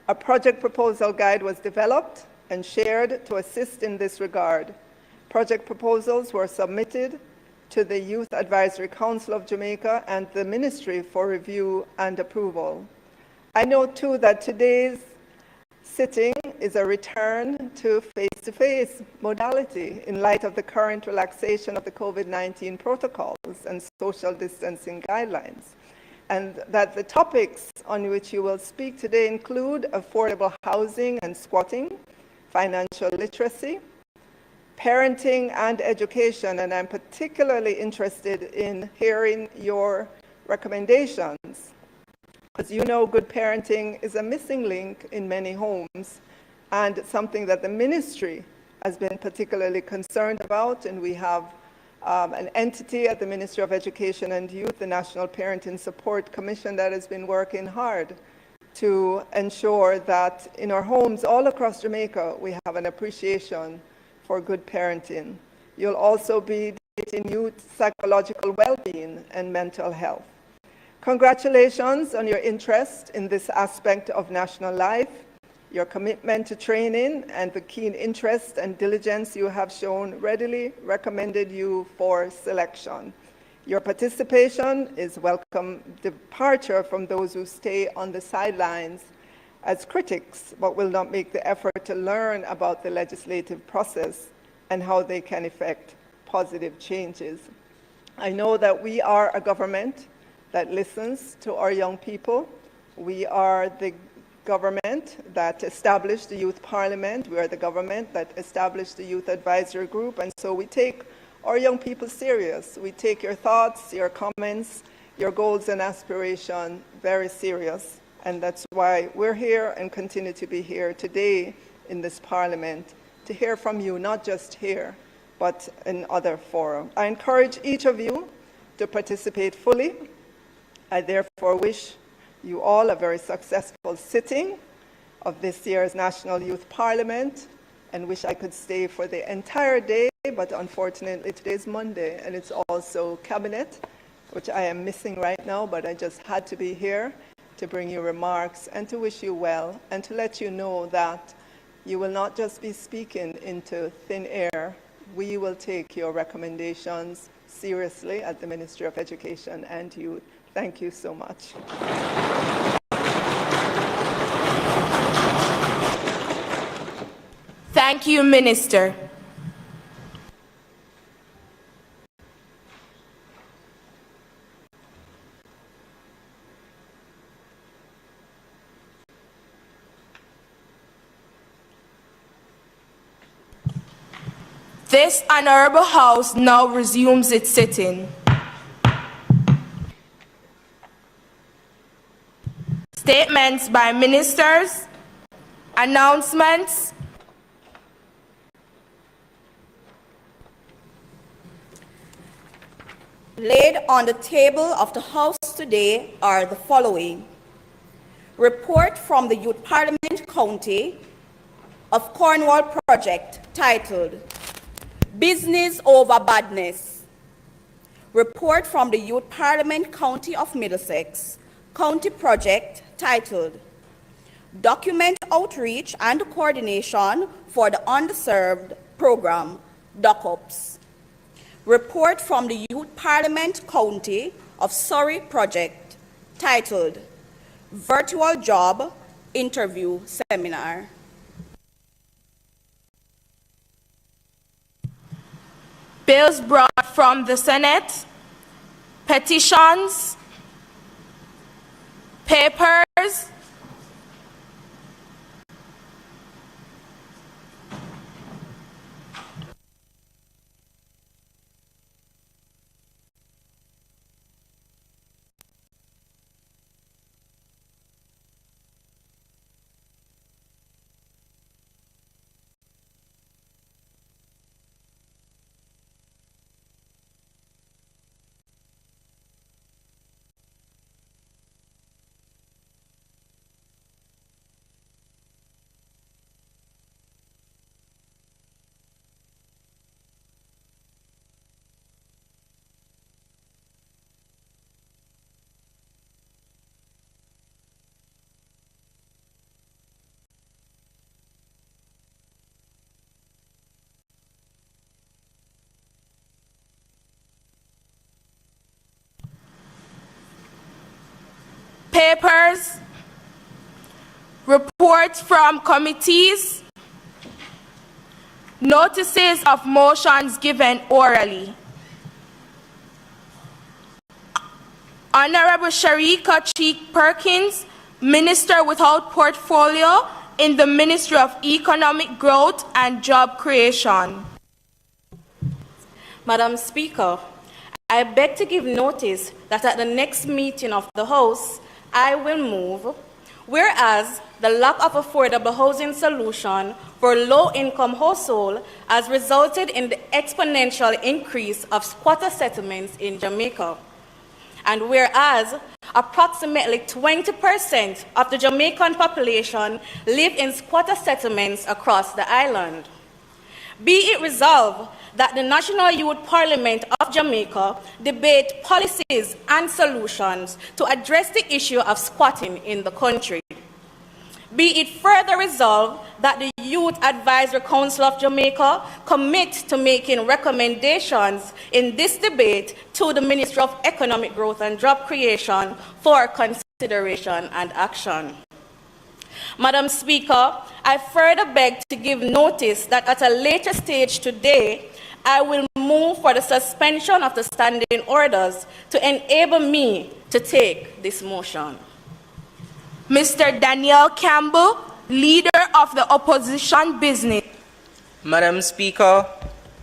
A project proposal guide was developed and shared to assist in this regard. Project proposals were submitted to the Youth Advisory Council of Jamaica and the Ministry for review and approval. I note too that today's sitting is a return to face-to-face modality in light of the current relaxation of the COVID-19 protocols and social distancing guidelines, and that the topics on which you will speak today include affordable housing and squatting, financial literacy, parenting and education, and I'm particularly interested in hearing your recommendations, because you know good parenting is a missing link in many homes and something that the ministry has been particularly concerned about, and we have an entity at the Ministry of Education and Youth, the National Parenting Support Commission, that has been working hard to ensure that in our homes all across Jamaica we have an appreciation for good parenting. You'll also be in youth psychological well-being and mental health. Congratulations on your interest in this aspect of national life, your commitment to training, and the keen interest and diligence you have shown readily recommended you for selection. Your participation is welcome departure from those who stay on the sidelines as critics, but will not make the effort to learn about the legislative process and how they can effect positive changes. I know that we are a government that listens to our young people. We are the government that established the Youth Parliament. We are the government that established the Youth Advisory Group, and so we take our young people serious. We take your thoughts, your comments, your goals and aspirations very serious, and that's why we're here and continue to be here today in this Parliament to hear from you, not just here, but in other forums. I encourage each of you to participate fully. I therefore wish you all a very successful sitting of this year's National Youth Parliament, and wish I could stay for the entire day, but unfortunately today's Monday, and it's also Cabinet, which I am missing right now, but I just had to be here to bring you remarks and to wish you well, and to let you know that you will not just be speaking into thin air. We will take your recommendations seriously at the Ministry of Education and Youth. Thank you so much. Thank you, Minister. This Honorable House now resumes its sitting. Statements by ministers, announcements. Laid on the table of the House today are the following. Report from the Youth Parliament County of Cornwall project titled Business Over Badness. Report from the Youth Parliament County of Middlesex County project titled Document Outreach and Coordination for the Underserved Program, DOCOPS. Report from the Youth Parliament County of Surrey project titled Virtual Job Interview Seminar. Bills brought from the Senate, petitions, papers, papers, reports from committees, notices of motions given orally. Honorable Sharika Cheek Perkins, Minister without portfolio in the Ministry of Economic Growth and Job Creation. Madam Speaker, I beg to give notice that at the next meeting of the House, I will move, whereas the lack of affordable housing solution for low-income households has resulted in the exponential increase of squatter settlements in Jamaica, and whereas approximately 20% of the Jamaican population live in squatter settlements across the island. Be it resolved that the National Youth Parliament of Jamaica debate policies and solutions to address the issue of squatting in the country. Be it further resolved that the Youth Advisory Council of Jamaica commit to making recommendations in this debate to the Ministry of Economic Growth and Job Creation for consideration and action. Madam Speaker, I further beg to give notice that at a later stage today, I will move for the suspension of the standing orders to enable me to take this motion. Mr. Daniel Campbell, Leader of the Opposition Business. Madam Speaker,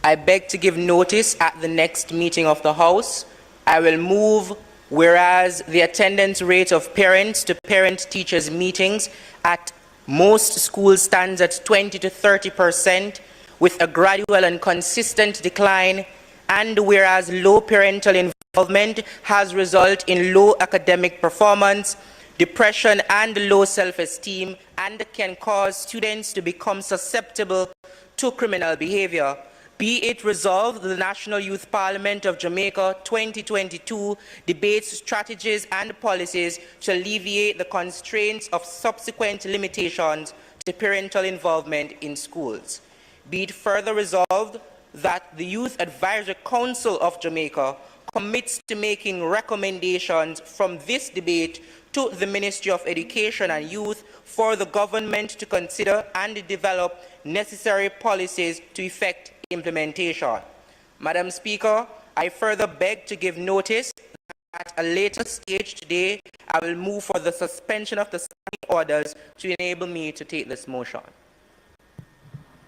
I beg to give notice at the next meeting of the House. I will move, whereas the attendance rate of parents to parent-teachers meetings at most schools stands at 20 to 30%, with a gradual and consistent decline, and whereas low parental involvement has resulted in low academic performance, depression, and low self-esteem, and can cause students to become susceptible to criminal behavior. Be it resolved, the National Youth Parliament of Jamaica 2022 debates strategies and policies to alleviate the constraints of subsequent limitations to parental involvement in schools. Be it further resolved that the Youth Advisory Council of Jamaica commits to making recommendations from this debate to the Ministry of Education and Youth for the government to consider and develop necessary policies to effect implementation. Madam Speaker, I further beg to give notice that at a later stage today, I will move for the suspension of the standing orders to enable me to take this motion.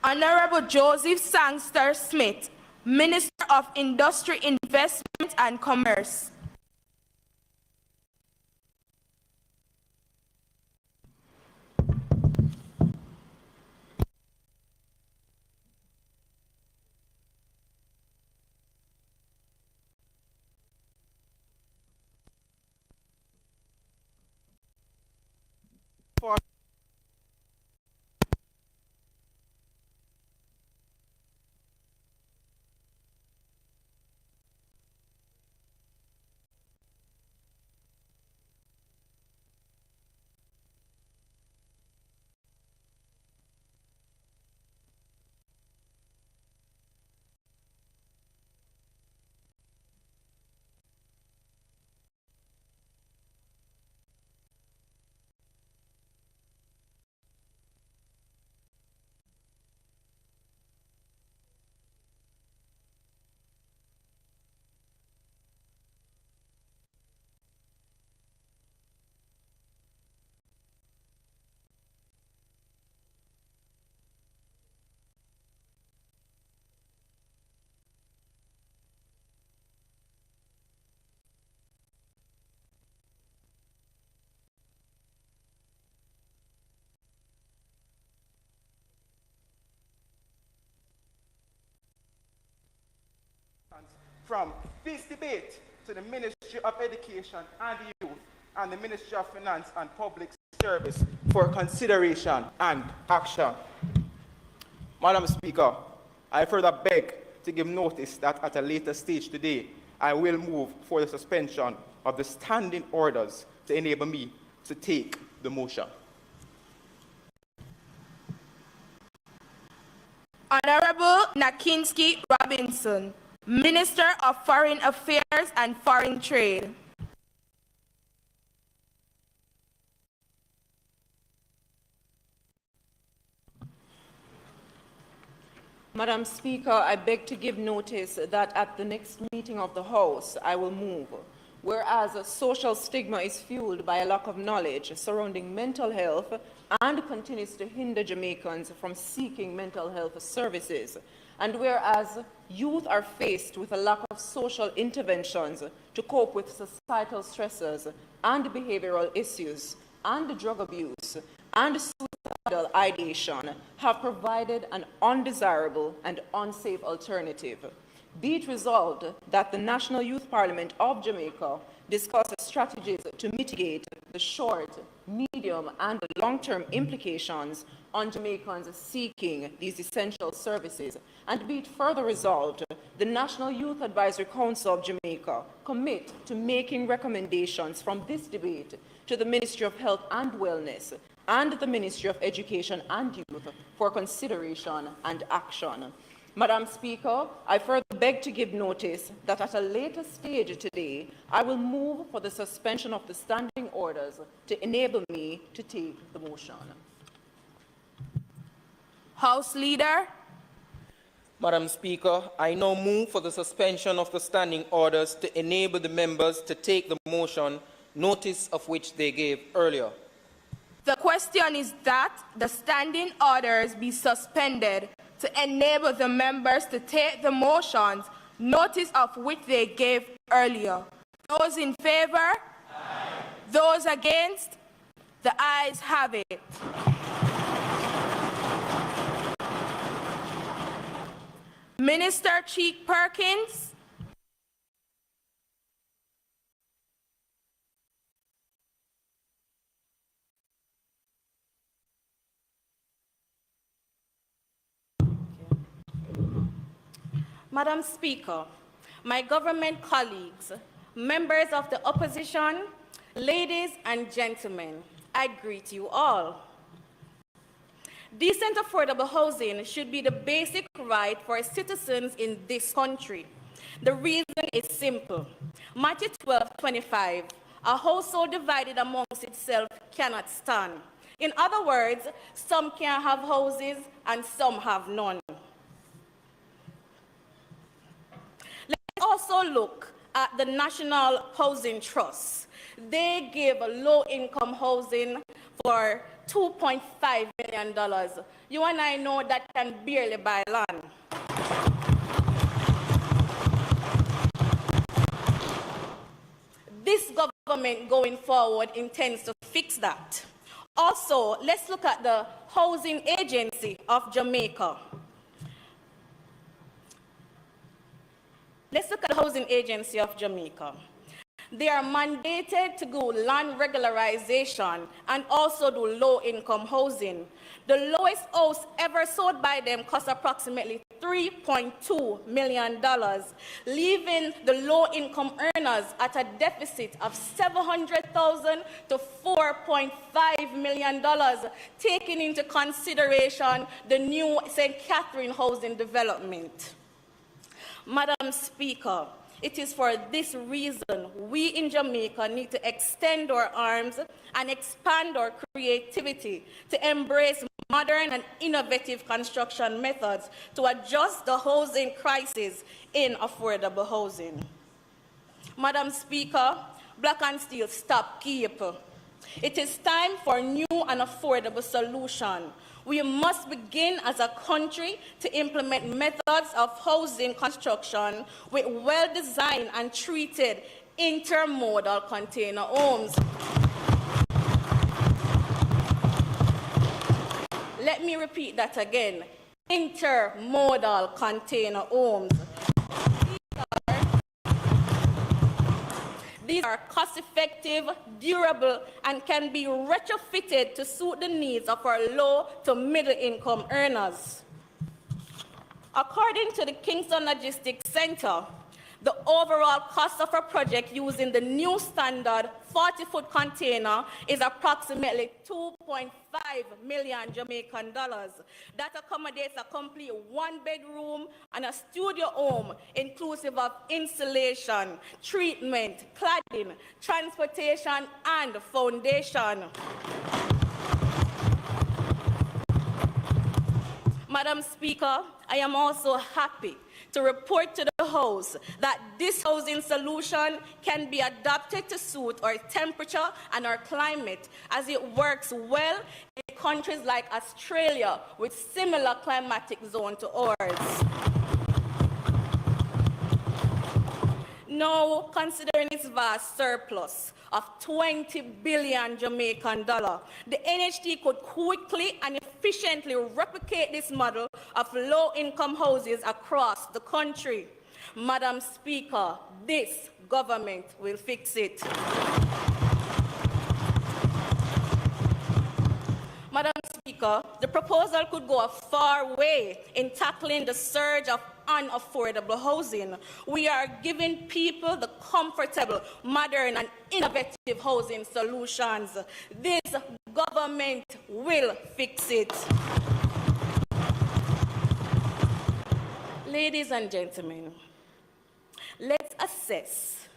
Honorable Joseph Sangster Smith, Minister of Industry, Investment and Commerce. From this debate to the Ministry of Education and Youth and the Ministry of Finance and Public Service for consideration and action. Madam Speaker, I further beg to give notice that at a later stage today, I will move for the suspension of the standing orders to enable me to take the motion. Honorable Nakinsky Robinson, Minister of Foreign Affairs and Foreign Trade. Madam Speaker, I beg to give notice that at the next meeting of the House, I will move. Whereas social stigma is fueled by a lack of knowledge surrounding mental health and continues to hinder Jamaicans from seeking mental health services, and whereas youth are faced with a lack of social interventions to cope with societal stressors and behavioral issues, and drug abuse and suicidal ideation have provided an undesirable and unsafe alternative. Be it resolved that the National Youth Parliament of Jamaica discusses strategies to mitigate the short, medium, medium, and long-term implications on Jamaicans seeking these essential services. And be it further resolved, the National Youth Advisory Council of Jamaica commit to making recommendations from this debate to the Ministry of Health and Wellness and the Ministry of Education and Youth for consideration and action. Madam Speaker, I further beg to give notice that at a later stage today, I will move for the suspension of the standing orders to enable me to take the motion. House Leader. Madam Speaker, I now move for the suspension of the standing orders to enable the members to take the motion, notice of which they gave earlier. The question is that the standing orders be suspended to enable the members to take the motions, notice of which they gave earlier. Those in favor? Aye. Those against? The ayes have it. Minister Cheek Perkins. Madam Speaker, my government colleagues, members of the opposition, ladies and gentlemen, I greet you all. Decent affordable housing should be the basic right for citizens in this country. The reason is simple. Matthew 12:25, a household divided amongst itself cannot stand. In other words, some can have houses and some have none. Let's also look at the National Housing Trust. They give low-income housing for $2.5 million. You and I know that can barely buy land. This government going forward intends to fix that. Also, let's look at the Housing Agency of Jamaica. Let's look at the Housing Agency of Jamaica. They are mandated to do land regularization and also do low-income housing. The lowest house ever sold by them cost approximately $3.2 million, leaving the low-income earners at a deficit of $700,000 to $4.5 million, taking into consideration the new St. Catherine housing development. Madam Speaker, it is for this reason we in Jamaica need to extend our arms and expand our creativity to embrace modern and innovative construction methods to adjust the housing crisis in affordable housing. Madam Speaker, Black and Steel stop keep. It is time for new and affordable solution. We must begin as a country to implement methods of housing construction with well-designed and treated intermodal container homes. Let me repeat that again. Intermodal container homes. These are cost-effective, durable, and can be retrofitted to suit the needs of our low to middle-income earners. According to the Kingston Logistics Center, the overall cost of a project using the new standard 40-foot container is approximately $2.5 million Jamaican dollars. That accommodates a complete one-bedroom and a studio home, inclusive of insulation, treatment, cladding, transportation, and foundation. Madam Speaker, I am also happy to report to the House that this housing solution can be adapted to suit our temperature and our climate, as it works well in countries like Australia with similar climatic zone to ours. Now, considering its vast surplus of 20 billion Jamaican dollar, the NHT could quickly and efficiently replicate this model of low-income houses across the country. Madam Speaker, this government will fix it. Speaker, the proposal could go a far way in tackling the surge of unaffordable housing. We are giving people the comfortable, modern, and innovative housing solutions. This government will fix it. Ladies and gentlemen, let's assess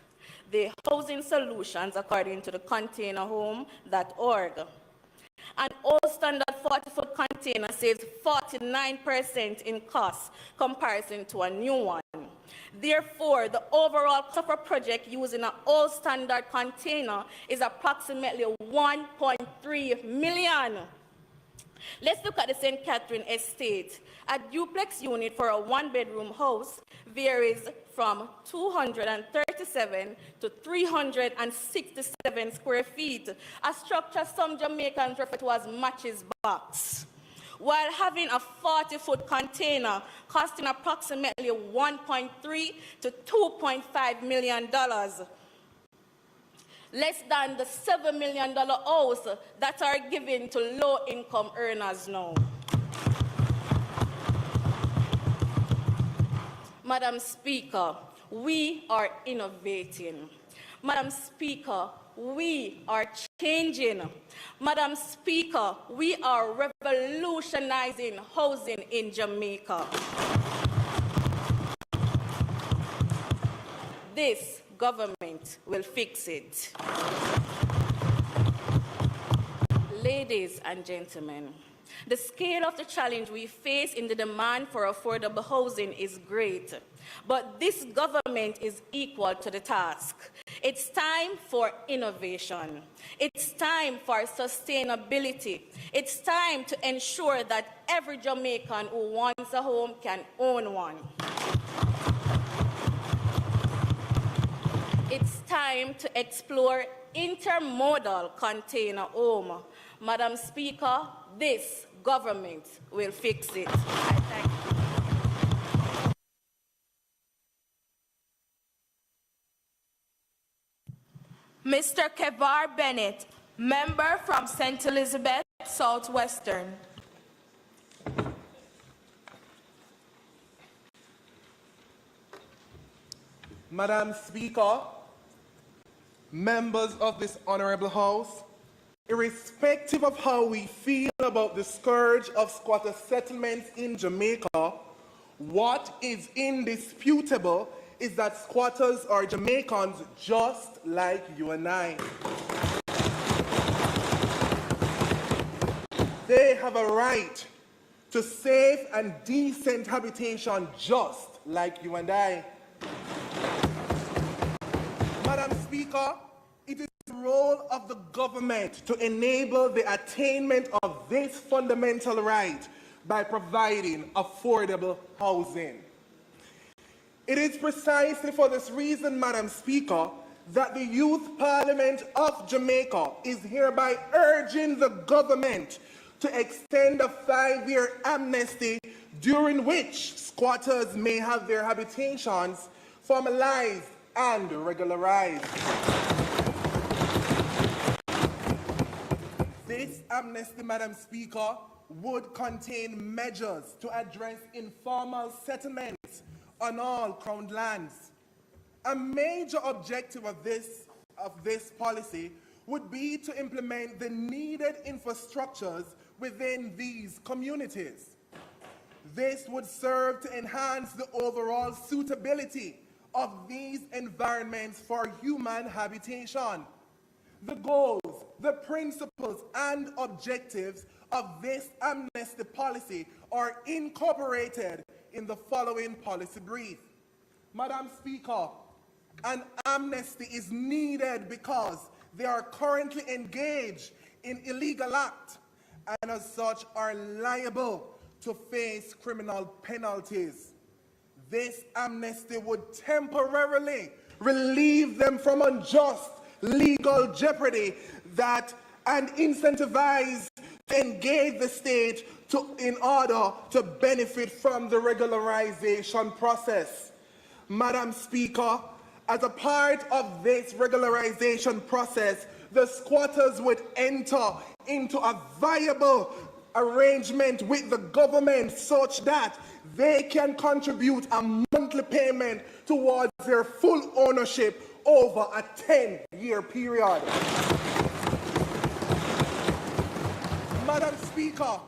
the housing solutions according to the containerhome.org. An old standard 40-foot container saves 49% in cost comparison to a new one. Therefore, the overall cost of a project using an old standard container is approximately $1.3 million. Let's look at the St. Catherine Estate. A duplex unit for a one-bedroom house varies from 237 to 367 square feet, a structure some Jamaicans refer to as matches box, while having a 40-foot container costing approximately $1.3 to $2.5 million. Less than the $7 million house that are given to low-income earners now. Madam Speaker, we are innovating. Madam Speaker, we are changing. Madam Speaker, we are revolutionizing housing in Jamaica. This government will fix it. Ladies and gentlemen, the scale of the challenge we face in the demand for affordable housing is great, but this government is equal to the task. It's time for innovation. It's time for sustainability. It's time to ensure that every Jamaican who wants a home can own one. It's time to explore intermodal container home. Madam Speaker, this government will fix it. I thank you. Mr. Kevar Bennett, member from St. Elizabeth, Southwestern. Madam Speaker, members of this honorable House, irrespective of how we feel about the scourge of squatter settlements in Jamaica, what is indisputable is that squatters are Jamaicans just like you and I. They have a right to safe and decent habitation just like you and I. Madam Speaker, it is the role of the government to enable the attainment of this fundamental right by providing affordable housing. It is precisely for this reason, Madam Speaker, that the Youth Parliament of Jamaica is hereby urging the government to extend a 5-year amnesty during which squatters may have their habitations formalized and regularized. This amnesty, Madam Speaker, would contain measures to address informal settlements on all crown lands. A major objective of this policy would be to implement the needed infrastructures within these communities. This would serve to enhance the overall suitability of these environments for human habitation. The goals, the principles, and objectives of this amnesty policy are incorporated in the following policy brief. Madam Speaker, an amnesty is needed because they are currently engaged in illegal act and as such are liable to face criminal penalties. This amnesty would temporarily relieve them from unjust legal jeopardy and incentivize to engage the state in order to benefit from the regularization process. Madam Speaker, as a part of this regularization process, the squatters would enter into a viable arrangement with the government such that they can contribute a monthly payment towards their full ownership over a 10-year period. Madam Speaker,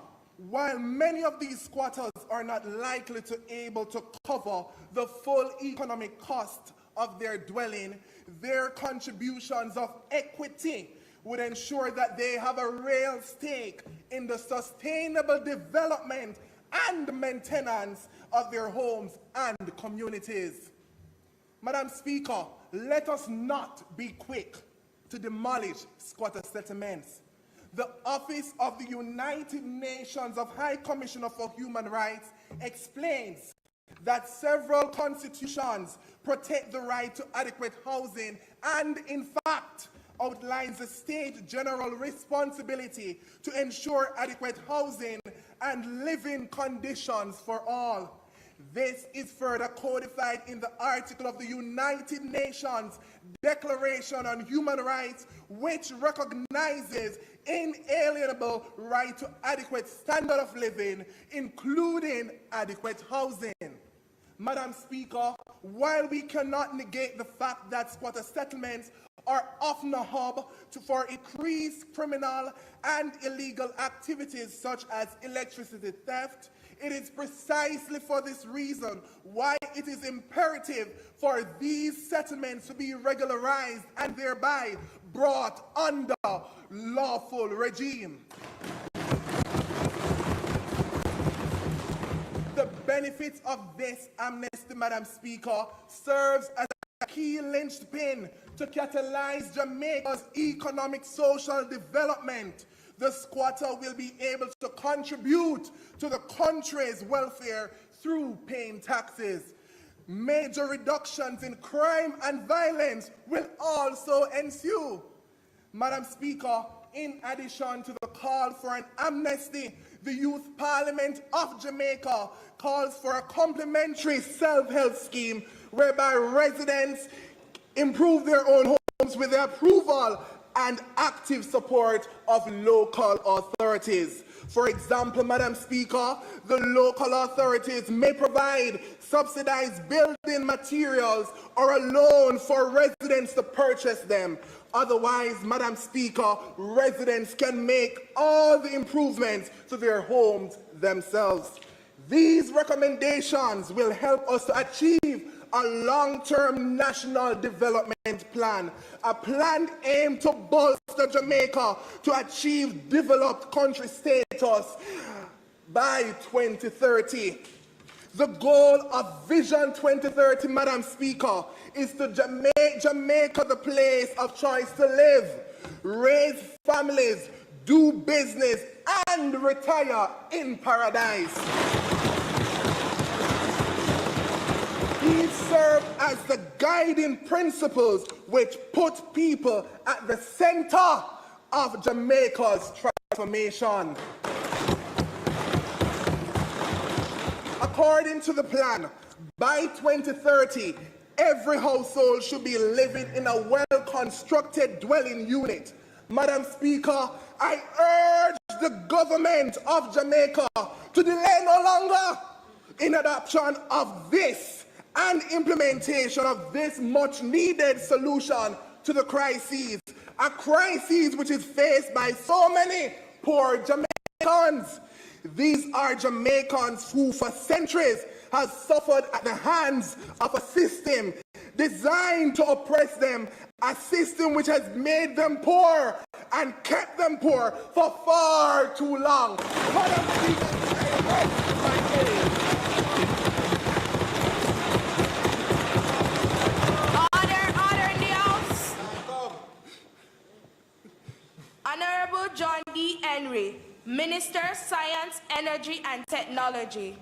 while many of these squatters are not likely to be able to cover the full economic cost of their dwelling, their contributions of equity would ensure that they have a real stake in the sustainable development and maintenance of their homes and communities. Madam Speaker, let us not be quick to demolish squatter settlements. The Office of the United Nations of High Commissioner for Human Rights explains that several constitutions protect the right to adequate housing and, in fact, outlines the state general responsibility to ensure adequate housing and living conditions for all. This is further codified in the article of the United Nations Declaration on Human Rights, which recognizes inalienable right to adequate standard of living, including adequate housing. Madam Speaker, while we cannot negate the fact that squatter settlements are often a hub for increased criminal and illegal activities such as electricity theft, it is precisely for this reason why it is imperative for these settlements to be regularized and thereby brought under lawful regime. The benefits of this amnesty, Madam Speaker, serves as a key linchpin to catalyze Jamaica's economic social development. The squatter will be able to contribute to the country's welfare through paying taxes. Major reductions in crime and violence will also ensue. Madam Speaker, in addition to the call for an amnesty, the Youth Parliament of Jamaica calls for a complementary self-help scheme whereby residents improve their own homes with the approval and active support of local authorities. For example, Madam Speaker, the local authorities may provide subsidized building materials or a loan for residents to purchase them. Otherwise, Madam Speaker, residents can make all the improvements to their homes themselves. These recommendations will help us to achieve a long-term national development plan, a plan aimed to bolster Jamaica to achieve developed country status by 2030. The goal of Vision 2030, Madam Speaker, is to make Jamaica the place of choice to live, raise families, do business, and retire in paradise. These serve as the guiding principles which put people at the center of Jamaica's transformation. According to the plan, by 2030, every household should be living in a well-constructed dwelling unit. Madam Speaker, I urge the government of Jamaica to delay no longer in adoption of this and implementation of this much-needed solution to the crisis, a crisis which is faced by so many poor Jamaicans. These are Jamaicans who for centuries have suffered at the hands of a system designed to oppress them, a system which has made them poor and kept them poor for far too long. Madam Speaker, Honorable John D. Henry, Minister, Science, Energy and Technology.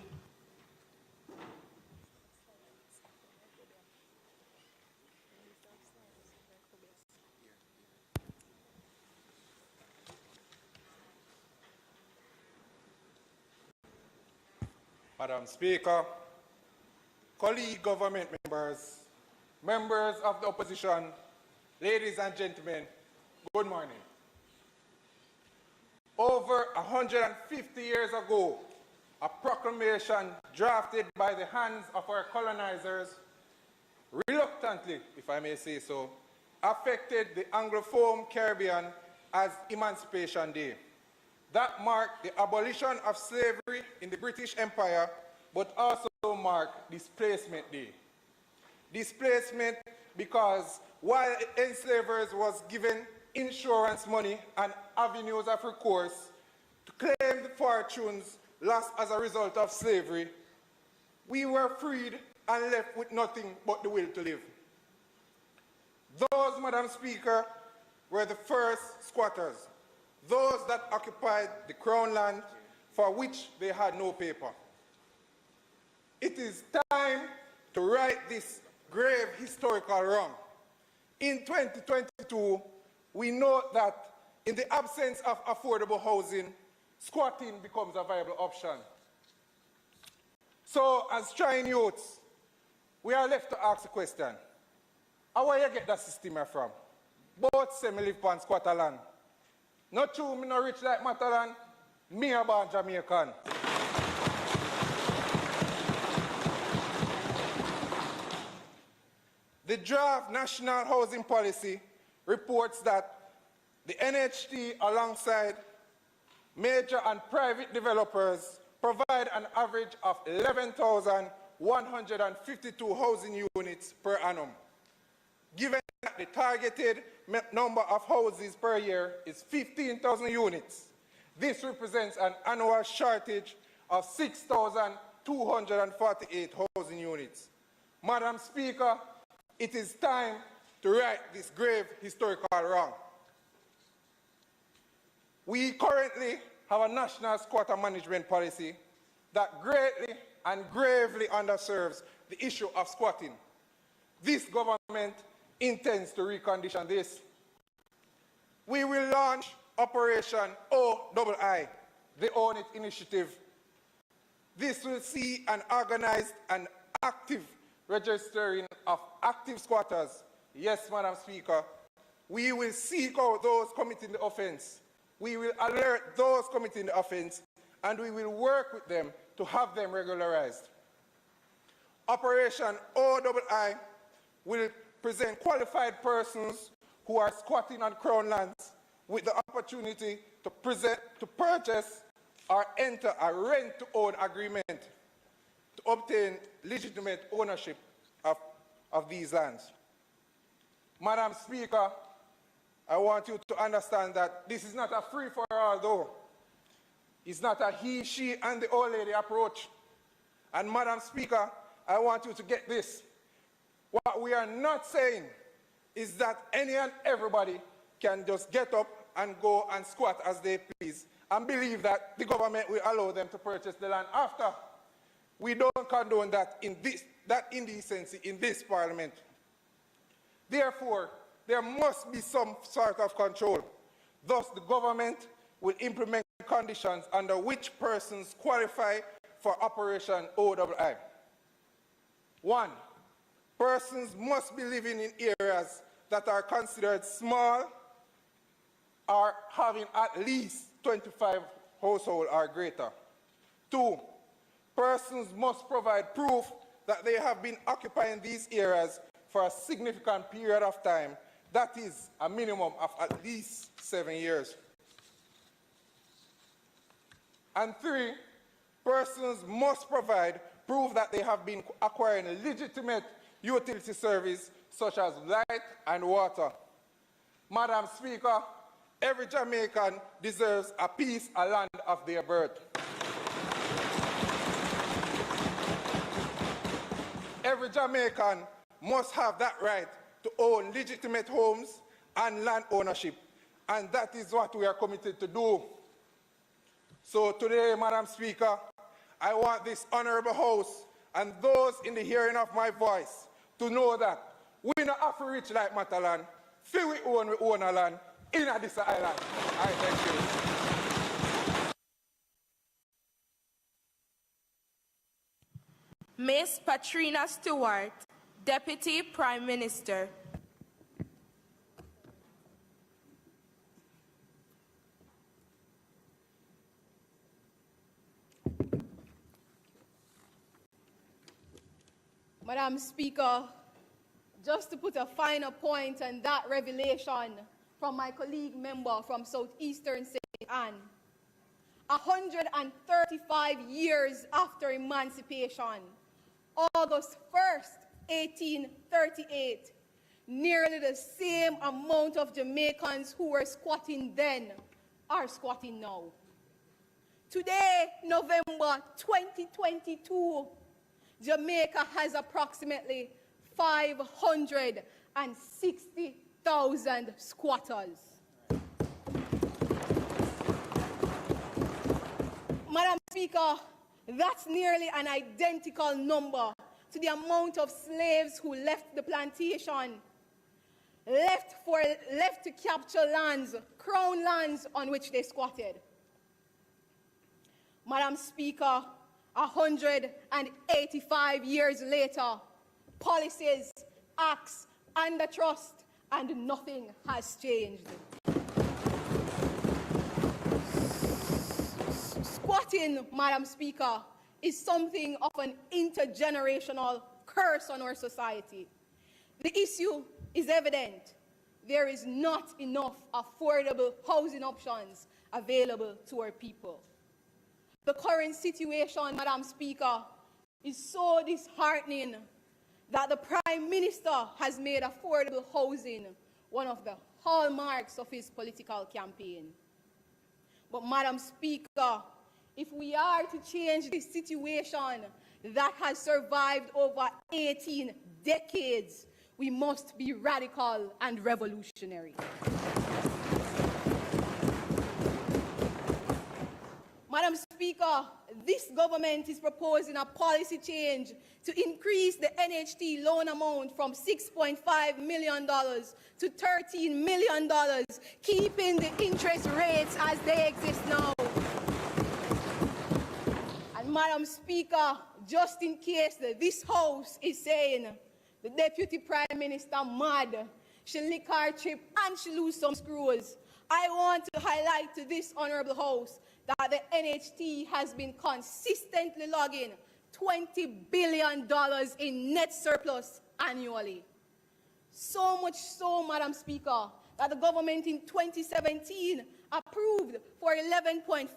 Madam Speaker, colleague government members, members of the opposition, ladies and gentlemen, good morning. Over 150 years ago, a proclamation drafted by the hands of our colonizers, reluctantly, if I may say so, affected the Anglophone Caribbean as Emancipation Day. That marked the abolition of slavery in the British Empire, but also marked Displacement Day. Displacement because while enslavers was given insurance money and avenues of recourse to claim the fortunes lost as a result of slavery, we were freed and left with nothing but the will to live. Those, Madam Speaker, were the first squatters, those that occupied the Crown land for which they had no paper. It is time to right this grave historical wrong. In 2022, we note that in the absence of affordable housing, squatting becomes a viable option. So, as trying youths, we are left to ask the question, how will you get that system here from? Both say me live on squatter land. Not true, me not rich like Matalan, me a born Jamaican. The draft National Housing Policy reports that the NHT, alongside major and private developers, provide an average of 11,152 housing units per annum. Given that the targeted number of houses per year is 15,000 units, this represents an annual shortage of 6,248 housing units. Madam Speaker, it is time to right this grave historical wrong. We currently have a national squatter management policy that greatly and gravely underserves the issue of squatting. This government intends to recondition this. We will launch Operation OII, the Own It initiative. This will see an organized and active registering of active squatters. Yes, Madam Speaker, we will seek out those committing the offense. We will alert those committing the offense, and we will work with them to have them regularized. Operation OII will present qualified persons who are squatting on Crown lands with the opportunity to purchase or enter a rent-to-own agreement to obtain legitimate ownership of these lands. Madam Speaker, I want you to understand that this is not a free-for-all, though. It's not a he, she, and the old lady approach. And Madam Speaker, I want you to get this. What we are not saying is that any and everybody can just get up and go and squat as they please and believe that the government will allow them to purchase the land after. We don't condone that indecency in this parliament. Therefore, there must be some sort of control. Thus, the government will implement conditions under which persons qualify for Operation OII. 1. Persons must be living in areas that are considered small or having at least 25 households or greater. 2. Persons must provide proof that they have been occupying these areas for a significant period of time, that is, a minimum of at least 7 years. And 3, persons must provide proof that they have been acquiring legitimate utility service such as light and water. Madam Speaker, every Jamaican deserves a piece of land of their birth. Every Jamaican must have that right to own legitimate homes and land ownership, and that is what we are committed to do. So today, Madam Speaker, I want this honorable House and those in the hearing of my voice to know that we not have to rich like Matalan, feel we own a land in this island. I thank you. Ms. Patrina Stewart, Deputy Prime Minister. Madam Speaker, just to put a finer point on that revelation from my colleague member from Southeastern St. Anne, 135 years after emancipation, August 1st, 1838, nearly the same amount of Jamaicans who were squatting then are squatting now. Today, November 2022, Jamaica has approximately 560,000 squatters. Madam Speaker, that's nearly an identical number to the amount of slaves who left the plantation, left to capture lands, crown lands on which they squatted. Madam Speaker, 185 years later, policies, acts, and the trust, and nothing has changed. Squatting, Madam Speaker, is something of an intergenerational curse on our society. The issue is evident. There is not enough affordable housing options available to our people. The current situation, Madam Speaker, is so disheartening that the Prime Minister has made affordable housing one of the hallmarks of his political campaign. But, Madam Speaker, if we are to change this situation that has survived over 18 decades, we must be radical and revolutionary. Madam Speaker, this government is proposing a policy change to increase the NHT loan amount from $6.5 million to $13 million, keeping the interest rates as they exist now. And Madam Speaker, just in case this House is saying the Deputy Prime Minister mad, she lick her chip and she lose some screws, I want to highlight to this Honourable House that the NHT has been consistently logging $20 billion in net surplus annually. So much so, Madam Speaker, that the government in 2017 approved for $11.4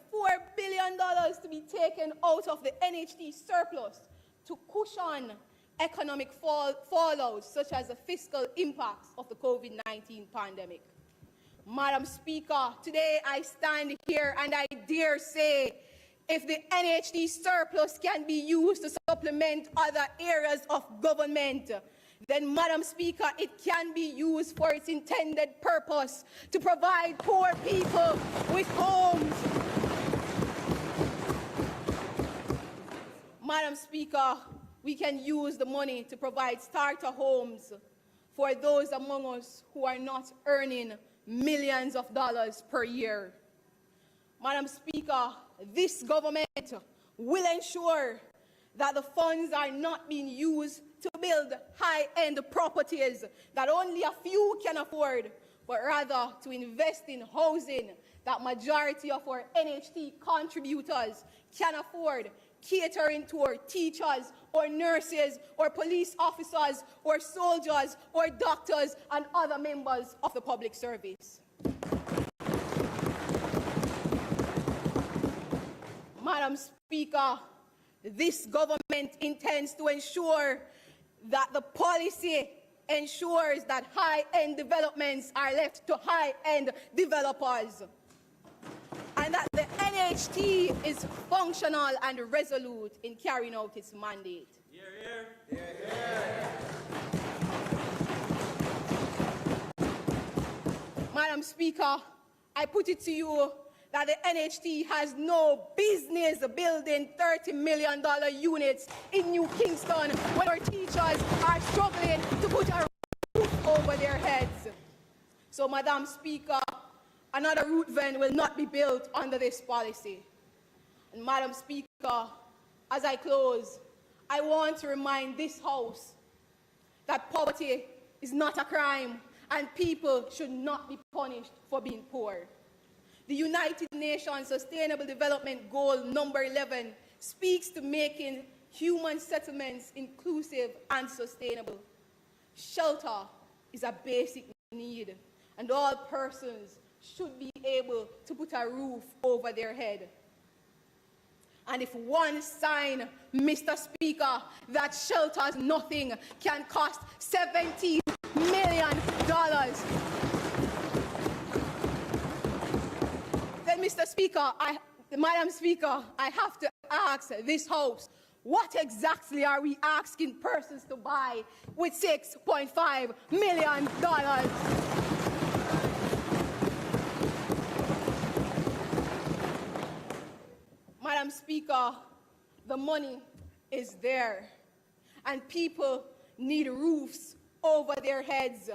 billion to be taken out of the NHT surplus to cushion economic fallout, such as the fiscal impacts of the COVID-19 pandemic. Madam Speaker, today I stand here and I dare say, if the NHT surplus can be used to supplement other areas of government, then, Madam Speaker, it can be used for its intended purpose to provide poor people with homes. Madam Speaker, we can use the money to provide starter homes for those among us who are not earning millions of dollars per year. Madam Speaker, this government will ensure that the funds are not being used to build high-end properties that only a few can afford, but rather to invest in housing that majority of our NHT contributors can afford, catering to our teachers, or nurses, or police officers, or soldiers, or doctors, and other members of the public service. Madam Speaker, this government intends to ensure that the policy ensures that high-end developments are left to high-end developers, and that the NHT is functional and resolute in carrying out its mandate. Hear, hear. Hear, hear. Madam Speaker, I put it to you that the NHT has no business building $30 million units in New Kingston when our teachers are struggling to put a roof over their heads. So, Madam Speaker, another root van will not be built under this policy. And Madam Speaker, as I close, I want to remind this House that poverty is not a crime and people should not be punished for being poor. The United Nations Sustainable Development Goal number 11 speaks to making human settlements inclusive and sustainable. Shelter is a basic need, and all persons should be able to put a roof over their head. And if one sign, Mr. Speaker, that shelters nothing can cost $17 million, then, Mr. Speaker, Madam Speaker, I have to ask this House, what exactly are we asking persons to buy with $6.5 million? Madam Speaker, the money is there, and people need roofs over their heads.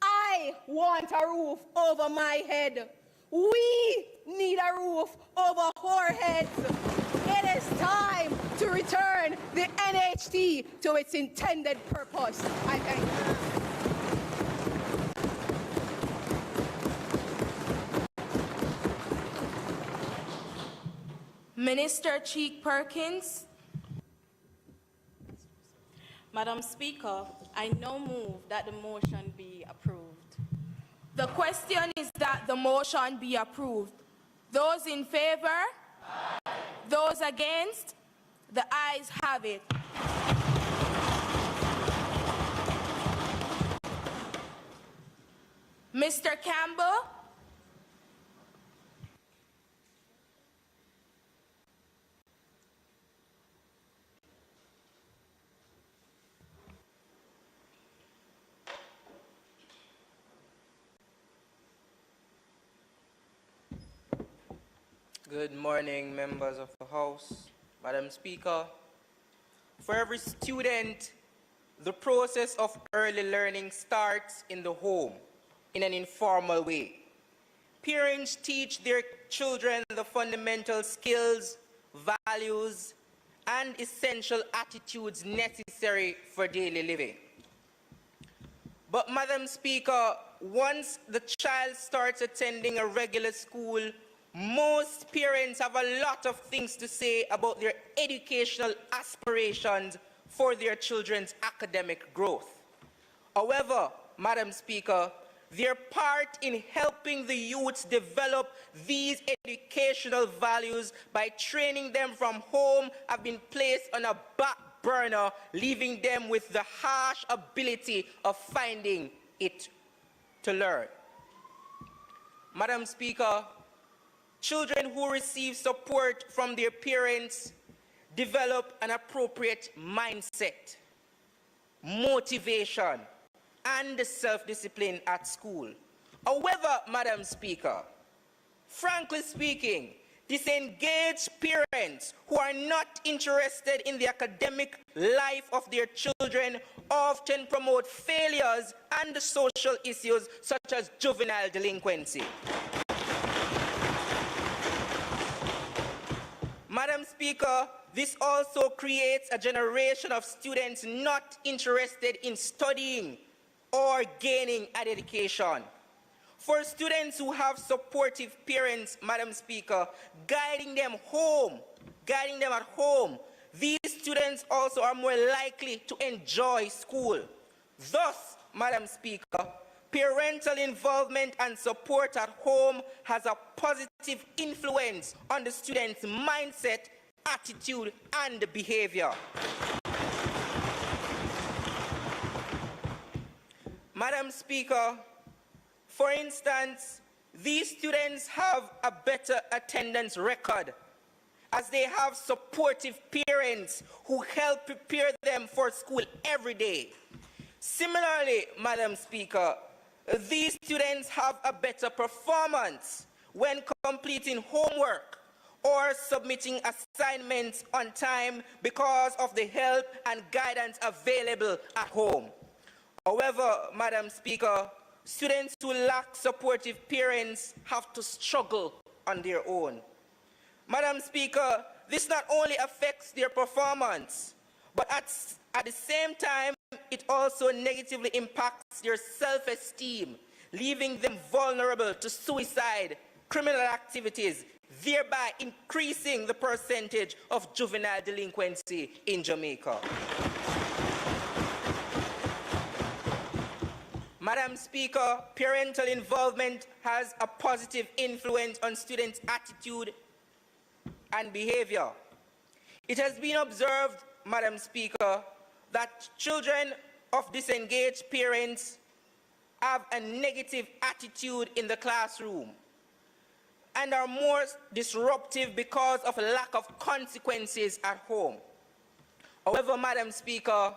I want a roof over my head. We need a roof over our heads. It is time to return the NHT to its intended purpose. I thank you. Minister Cheek Perkins. Madam Speaker, I now move that the motion be approved. The question is that the motion be approved. Those in favor? Aye. Those against? The ayes have it. Mr. Campbell? Good morning, members of the House. Madam Speaker, for every student, the process of early learning starts in the home in an informal way. Parents teach their children the fundamental skills, values, and essential attitudes necessary for daily living. But, Madam Speaker, once the child starts attending a regular school, most parents have a lot of things to say about their educational aspirations for their children's academic growth. However, Madam Speaker, their part in helping the youths develop these educational values by training them from home have been placed on a back burner, leaving them with the harsh ability of finding it to learn. Madam Speaker, children who receive support from their parents develop an appropriate mindset, motivation, and self-discipline at school. However, Madam Speaker, frankly speaking, disengaged parents who are not interested in the academic life of their children often promote failures and social issues such as juvenile delinquency. Madam Speaker, this also creates a generation of students not interested in studying or gaining an education. For students who have supportive parents, Madam Speaker, guiding them at home, these students also are more likely to enjoy school. Thus, Madam Speaker, parental involvement and support at home has a positive influence on the student's mindset, attitude, and behavior. Madam Speaker, for instance, these students have a better attendance record as they have supportive parents who help prepare them for school every day. Similarly, Madam Speaker, these students have a better performance when completing homework or submitting assignments on time because of the help and guidance available at home. However, Madam Speaker, students who lack supportive parents have to struggle on their own. Madam Speaker, this not only affects their performance, but at the same time, it also negatively impacts their self-esteem, leaving them vulnerable to suicide, criminal activities, thereby increasing the percentage of juvenile delinquency in Jamaica. Madam Speaker, parental involvement has a positive influence on students' attitude and behavior. It has been observed, Madam Speaker, that children of disengaged parents have a negative attitude in the classroom and are more disruptive because of a lack of consequences at home. However, Madam Speaker,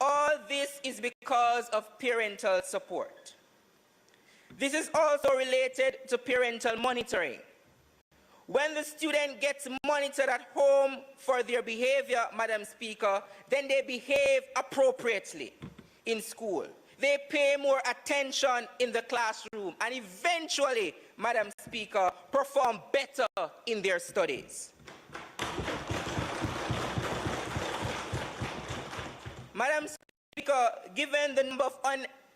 all this is because of parental support. This is also related to parental monitoring. When the student gets monitored at home for their behavior, Madam Speaker, then they behave appropriately in school. They pay more attention in the classroom and eventually, Madam Speaker, perform better in their studies. Madam Speaker, given the number of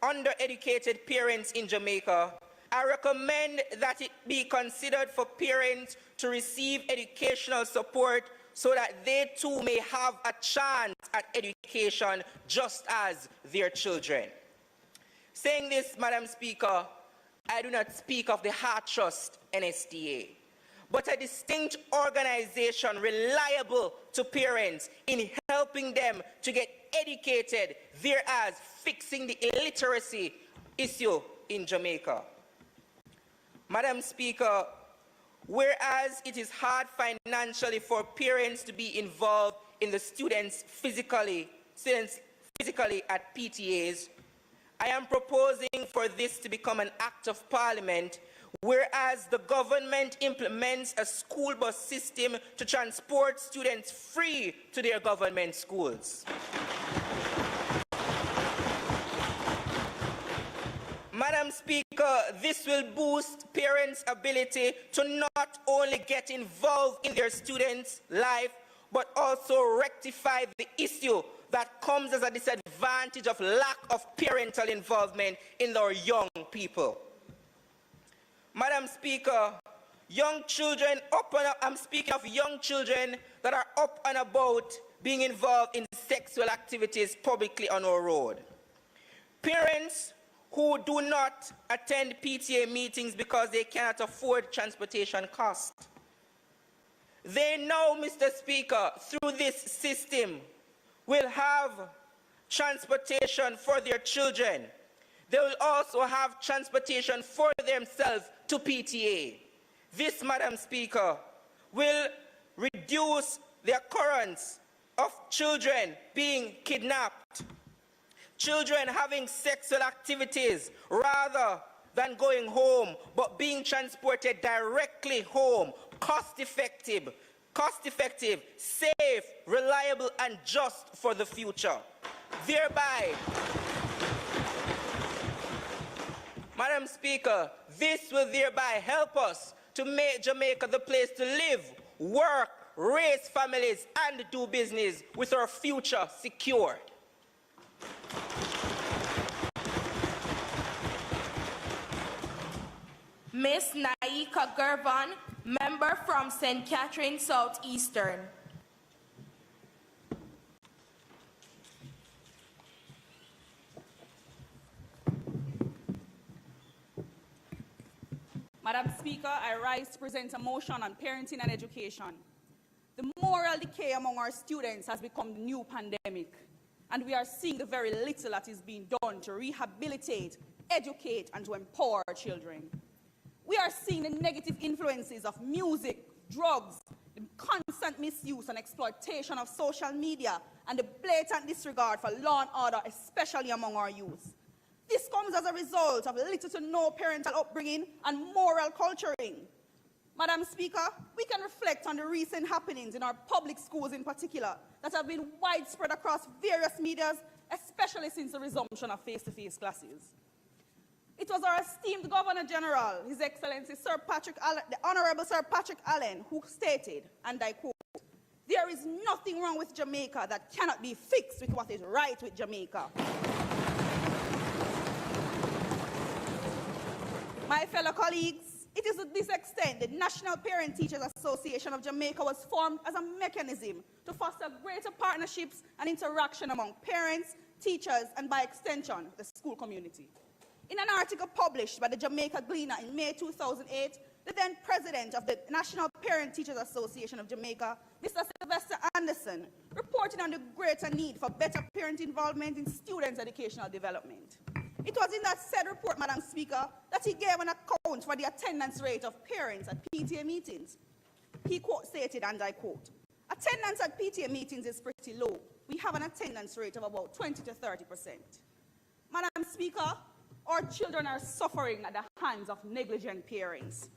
undereducated parents in Jamaica, I recommend that it be considered for parents to receive educational support so that they too may have a chance at education just as their children. Saying this, Madam Speaker, I do not speak of the Heart Trust NSTA, but a distinct organization reliable to parents in helping them to get educated, whereas fixing the illiteracy issue in Jamaica. Madam Speaker, whereas it is hard financially for parents to be involved in the students physically at PTAs, I am proposing for this to become an act of parliament, whereas the government implements a school bus system to transport students free to their government schools. Madam Speaker, this will boost parents' ability to not only get involved in their students' life, but also rectify the issue that comes as a disadvantage of lack of parental involvement in our young people. Madam Speaker, young children I'm speaking of young children that are up and about being involved in sexual activities publicly on our road. Parents who do not attend PTA meetings because they cannot afford transportation costs. They know, Mr. Speaker, through this system will have transportation for their children. They will also have transportation for themselves to PTA. This, Madam Speaker, will reduce the occurrence of children being kidnapped, children having sexual activities rather than going home, but being transported directly home, cost-effective, safe, reliable, and just for the future. Thereby, Madam Speaker, this will thereby help us to make Jamaica the place to live, work, raise families, and do business with our future secured. Ms. Naika Gervan, member from St. Catherine Southeastern. Madam Speaker, I rise to present a motion on parenting and education. The moral decay among our students has become the new pandemic, and we are seeing the very little that is being done to rehabilitate, educate, and to empower our children. We are seeing the negative influences of music, drugs, the constant misuse and exploitation of social media, and the blatant disregard for law and order, especially among our youth. This comes as a result of little to no parental upbringing and moral culturing. Madam Speaker, we can reflect on the recent happenings in our public schools in particular that have been widespread across various medias, especially since the resumption of face-to-face classes. It was our esteemed Governor General, His Excellency the Honorable Sir Patrick Allen, who stated, and I quote, "There is nothing wrong with Jamaica that cannot be fixed with what is right with Jamaica." My fellow colleagues, It is to this extent the National Parent Teachers Association of Jamaica was formed as a mechanism to foster greater partnerships and interaction among parents, teachers, and by extension, the school community. In an article published by the Jamaica Gleaner in May 2008, the then president of the National Parent Teachers Association of Jamaica, Mr. Sylvester Anderson, reported on the greater need for better parent involvement in students' educational development. It was in that said report, Madam Speaker, that he gave an account for the attendance rate of parents at PTA meetings. He stated, and I quote, "Attendance at PTA meetings is pretty low. We have an attendance rate of about 20 to 30%. Madam Speaker, our children are suffering at the hands of negligent parents.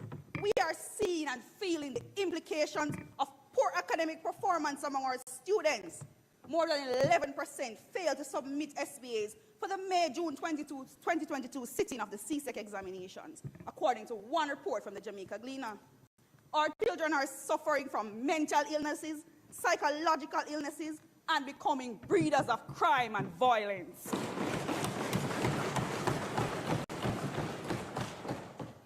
We are seeing and feeling the implications of poor academic performance among our students. More than 11% failed to submit SBAs for the May-June 2022 sitting of the CSEC examinations, according to one report from the Jamaica Gleaner. Our children are suffering from mental illnesses, psychological illnesses, and becoming breeders of crime and violence."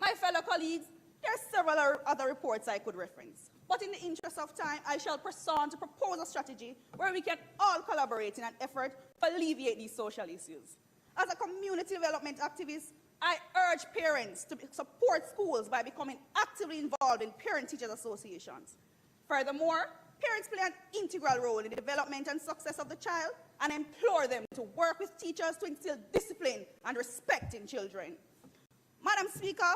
My fellow colleagues, there are several other reports I could reference, but in the interest of time, I shall press on to propose a strategy where we can all collaborate in an effort to alleviate these social issues. As a community development activist, I urge parents to support schools by becoming actively involved in parent-teachers associations. Furthermore, parents play an integral role in the development and success of the child, and implore them to work with teachers to instill discipline and respect in children. Madam Speaker,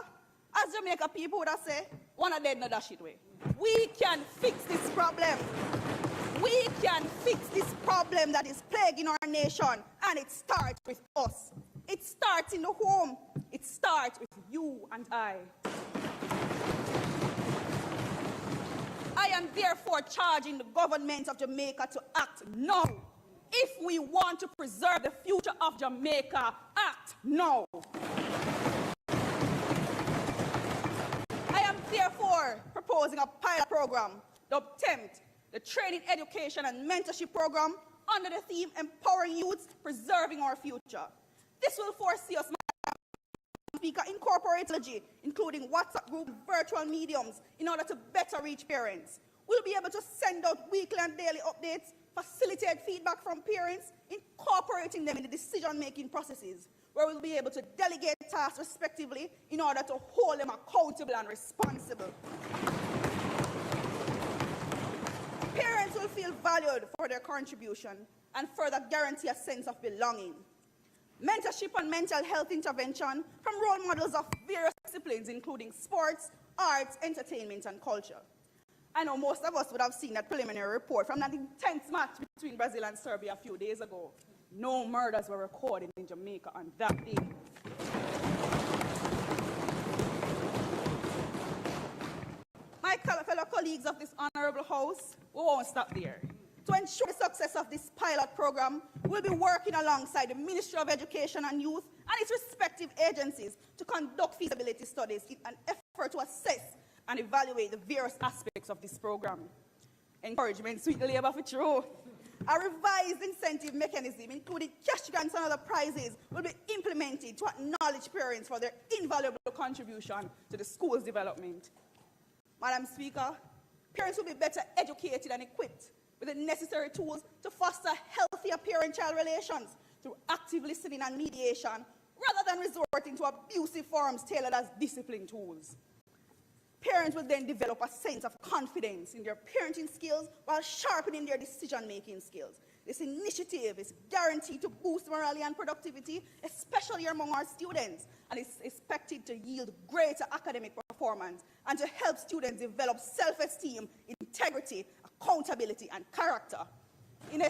as Jamaica people would have said, one of them no dash it way. We can fix this problem. We can fix this problem that is plaguing our nation, and it starts with us. It starts in the home. It starts with you and I. I am therefore charging the government of Jamaica to act now. If we want to preserve the future of Jamaica, act now. I am therefore proposing a pilot program to attempt the training, education, and mentorship program under the theme Empowering Youths, Preserving Our Future. This will foresee us, Madam Speaker, incorporate technology, including WhatsApp group, virtual mediums, in order to better reach parents. We'll be able to send out weekly and daily updates, facilitate feedback from parents, incorporating them in the decision-making processes, where we'll be able to delegate tasks respectively in order to hold them accountable and responsible. Parents will feel valued for their contribution and further guarantee a sense of belonging. Mentorship and mental health intervention from role models of various disciplines, including sports, arts, entertainment, and culture. I know most of us would have seen that preliminary report from that intense match between Brazil and Serbia a few days ago. No murders were recorded in Jamaica on that day. My fellow colleagues of this honorable House, we won't stop there. To ensure the success of this pilot program, we'll be working alongside the Ministry of Education and Youth and its respective agencies to conduct feasibility studies in an effort to assess and evaluate the various aspects of this program. Encouragement, sweet labor for true. A revised incentive mechanism, including cash grants and other prizes, will be implemented to acknowledge parents for their invaluable contribution to the school's development. Madam Speaker, parents will be better educated and equipped with the necessary tools to foster healthier parent-child relations through active listening and mediation, rather than resorting to abusive forms tailored as discipline tools. Parents will then develop a sense of confidence in their parenting skills while sharpening their decision-making skills. This initiative is guaranteed to boost morale and productivity, especially among our students, and is expected to yield greater academic performance and to help students develop self-esteem, integrity, accountability, and character. In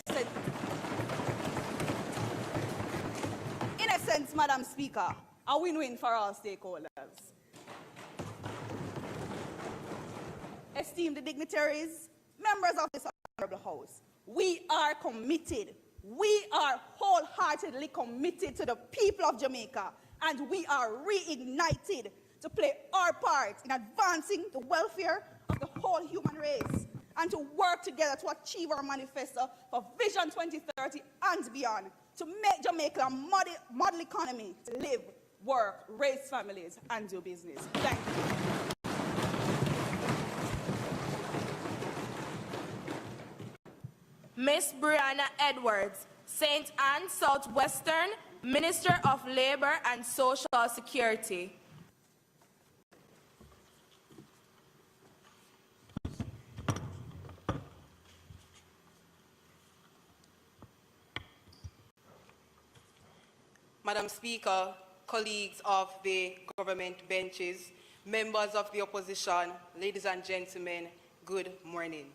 essence, Madam Speaker, a win-win for all stakeholders. Esteemed dignitaries, members of this honorable House, we are committed. We are wholeheartedly committed to the people of Jamaica, and we are reignited to play our part in advancing the welfare of the whole human race and to work together to achieve our manifesto for Vision 2030 and beyond, to make Jamaica a model economy to live, work, raise families, and do business. Thank you. Ms. Brianna Edwards, St. Anne Southwestern, Minister of Labor and Social Security. Madam Speaker, colleagues of the government benches, members of the opposition, ladies and gentlemen, good morning.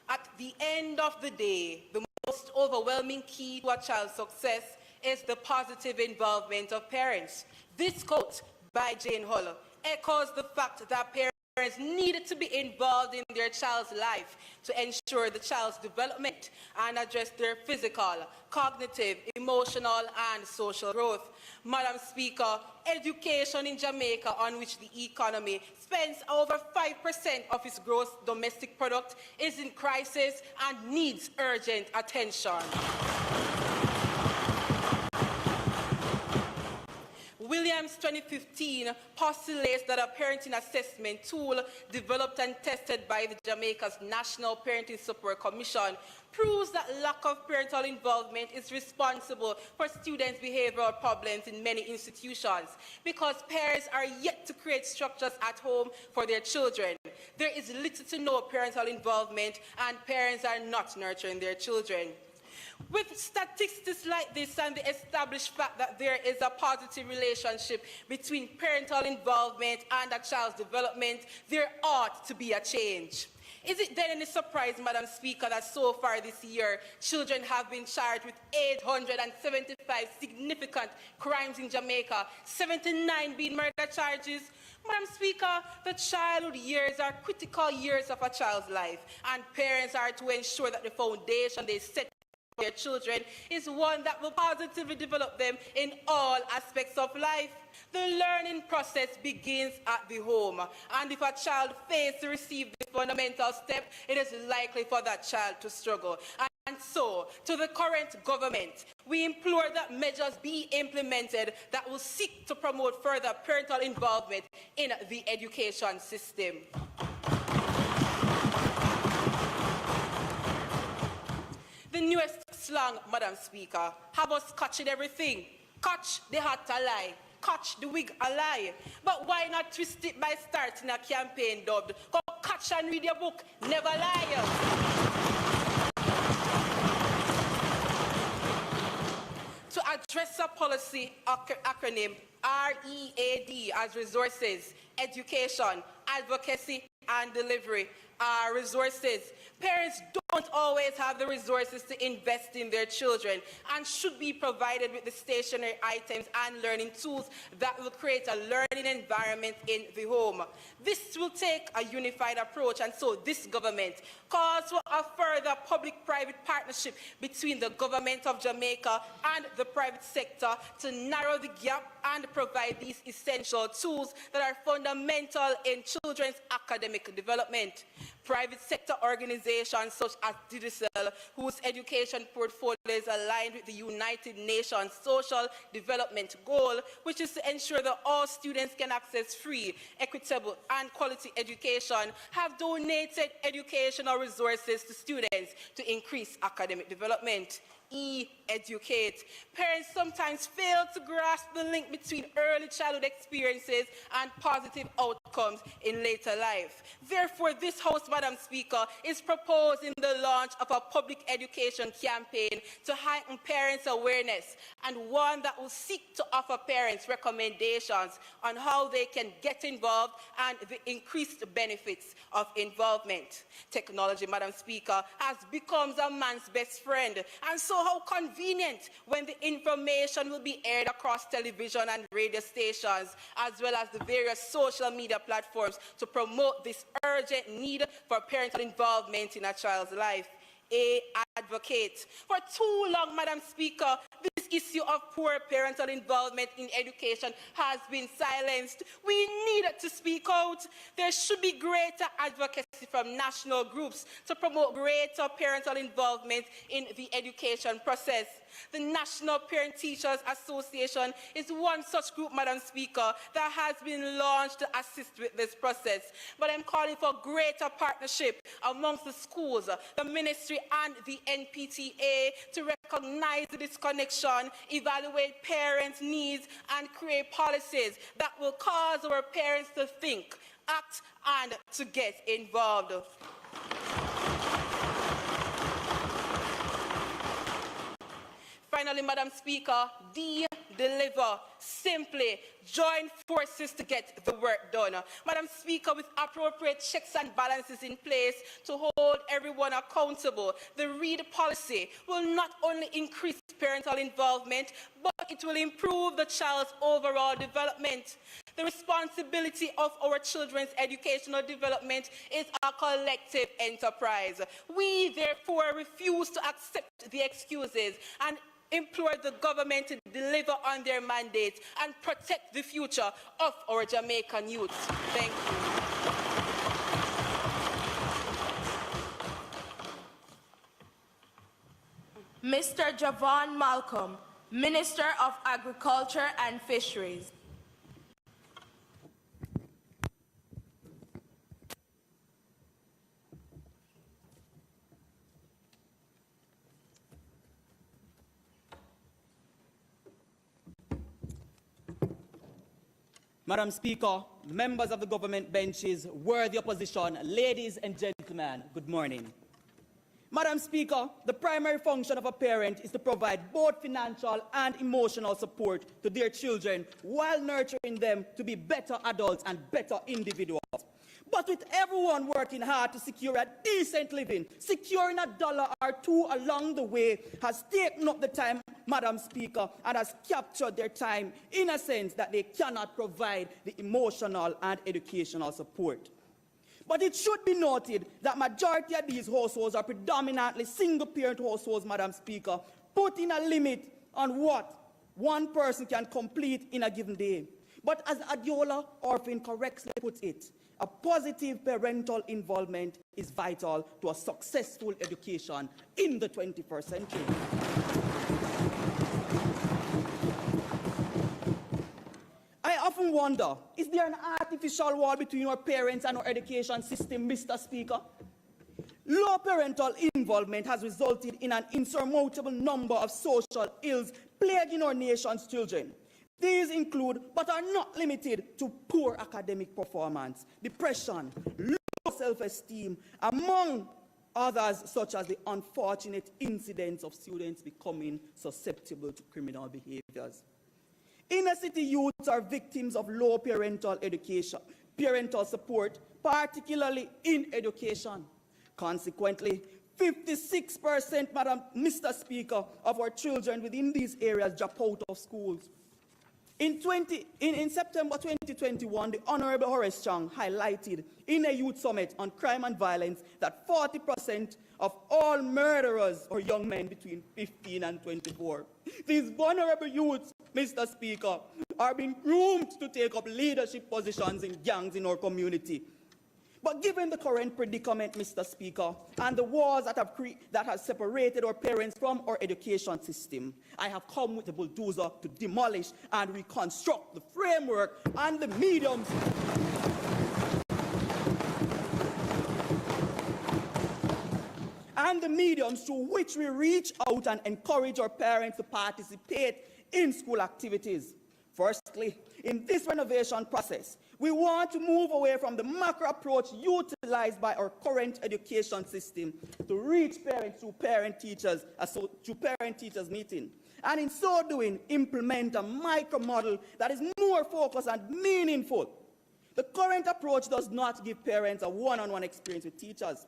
At the end of the day, the most overwhelming key to a child's success is the positive involvement of parents. This quote by Jane Hull echoes the fact that parents needed to be involved in their child's life to ensure the child's development and address their physical, cognitive, emotional, and social growth. Madam Speaker, education in Jamaica, on which the economy spends over 5% of its gross domestic product, is in crisis and needs urgent attention. Williams 2015 postulates that a parenting assessment tool developed and tested by the Jamaica's National Parenting Support Commission proves that lack of parental involvement is responsible for students' behavioral problems in many institutions because parents are yet to create structures at home for their children. There is little to no parental involvement and parents are not nurturing their children. With statistics like this and the established fact that there is a positive relationship between parental involvement and a child's development, there ought to be a change. Is it then any surprise, Madam Speaker, that so far this year, children have been charged with 875 significant crimes in Jamaica, 79 being murder charges? Madam Speaker, the childhood years are critical years of a child's life, and parents are to ensure that the foundation they set for their children is one that will positively develop them in all aspects of life. The learning process begins at the home, and if a child fails to receive this fundamental step, it is likely for that child to struggle. And so, to the current government, we implore that measures be implemented that will seek to promote further parental involvement in the education system. The newest slang, Madam Speaker, have us catching everything. Catch the hat a lie. Catch the wig a lie. But why not twist it by starting a campaign dubbed "Go catch and read your book, never lie." To address a policy acronym READ as resources, education, advocacy, and delivery are resources. Parents don't always have the resources to invest in their children and should be provided with the stationary items and learning tools that will create a learning environment in the home. This will take a unified approach, and so this government calls for a further public-private partnership between the government of Jamaica and the private sector to narrow the gap and provide these essential tools that are fundamental in children's academic development. Private sector organizations such as Digicel, whose education portfolio is aligned with the United Nations Social Development Goal, which is to ensure that all students can access free, equitable, and quality education, have donated educational resources to students to increase academic development. E-educate. Parents sometimes fail to grasp the link between early childhood experiences and positive outcomes in later life. Therefore, this House, Madam Speaker, is proposing the launch of a public education campaign to heighten parents' awareness, and one that will seek to offer parents recommendations on how they can get involved and the increased benefits of involvement. Technology, Madam Speaker, has become a man's best friend, and so how convenient when the information will be aired across television and radio stations, as well as the various social media platforms to promote this urgent need for parental involvement in a child's life. Advocate. For too long, Madam Speaker, this issue of poor parental involvement in education has been silenced. We need to speak out. There should be greater advocacy from national groups to promote greater parental involvement in the education process. The National Parent Teachers Association is one such group, Madam Speaker, that has been launched to assist with this process. But I'm calling for greater partnership amongst the schools, the ministry, and the the NPTA to recognize the disconnection, evaluate parents' needs, and create policies that will cause our parents to think, act, and to get involved. Finally, Madam Speaker, deliver. Simply join forces to get the work done. Madam Speaker, with appropriate checks and balances in place to hold everyone accountable, the READ policy will not only increase parental involvement, but it will improve the child's overall development. The responsibility of our children's educational development is a collective enterprise. We, therefore, refuse to accept the excuses and implore the government to deliver on their mandate and protect the future of our Jamaican youth. Thank you. Mr. Javon Malcolm, Minister of Agriculture and Fisheries. Madam Speaker, members of the government benches, worthy opposition, ladies and gentlemen, good morning. Madam Speaker, the primary function of a parent is to provide both financial and emotional support to their children while nurturing them to be better adults and better individuals. But with everyone working hard to secure a decent living, securing $1 or $2 along the way has taken up the time, Madam Speaker, and has captured their time in a sense that they cannot provide the emotional and educational support. But it should be noted that majority of these households are predominantly single-parent households, Madam Speaker, putting a limit on what one person can complete in a given day. But as Adiola Orphan correctly puts it, a positive parental involvement is vital to a successful education in the 21st century. I often wonder, is there an artificial wall between our parents and our education system, Mr. Speaker? Low parental involvement has resulted in an insurmountable number of social ills plaguing our nation's children. These include, but are not limited to, poor academic performance, depression, low self-esteem, among others, such as the unfortunate incidents of students becoming susceptible to criminal behaviors. Inner-city youths are victims of low parental support, particularly in education. Consequently, 56%, Mr. Speaker, of our children within these areas drop out of schools. In September 2021, the Honorable Horace Chang highlighted in a youth summit on crime and violence that 40% of all murderers are young men between 15 and 24. These vulnerable youths, Mr. Speaker, are being groomed to take up leadership positions in gangs in our community. But given the current predicament, Mr. Speaker, and the wars that have separated our parents from our education system, I have come with the bulldozer to demolish and reconstruct the framework and the mediums through which we reach out and encourage our parents to participate in school activities. Firstly, in this renovation process, we want to move away from the macro approach utilized by our current education system to reach parents through parent-teachers meeting. And in so doing, implement a micro model that is more focused and meaningful. The current approach does not give parents a one-on-one experience with teachers.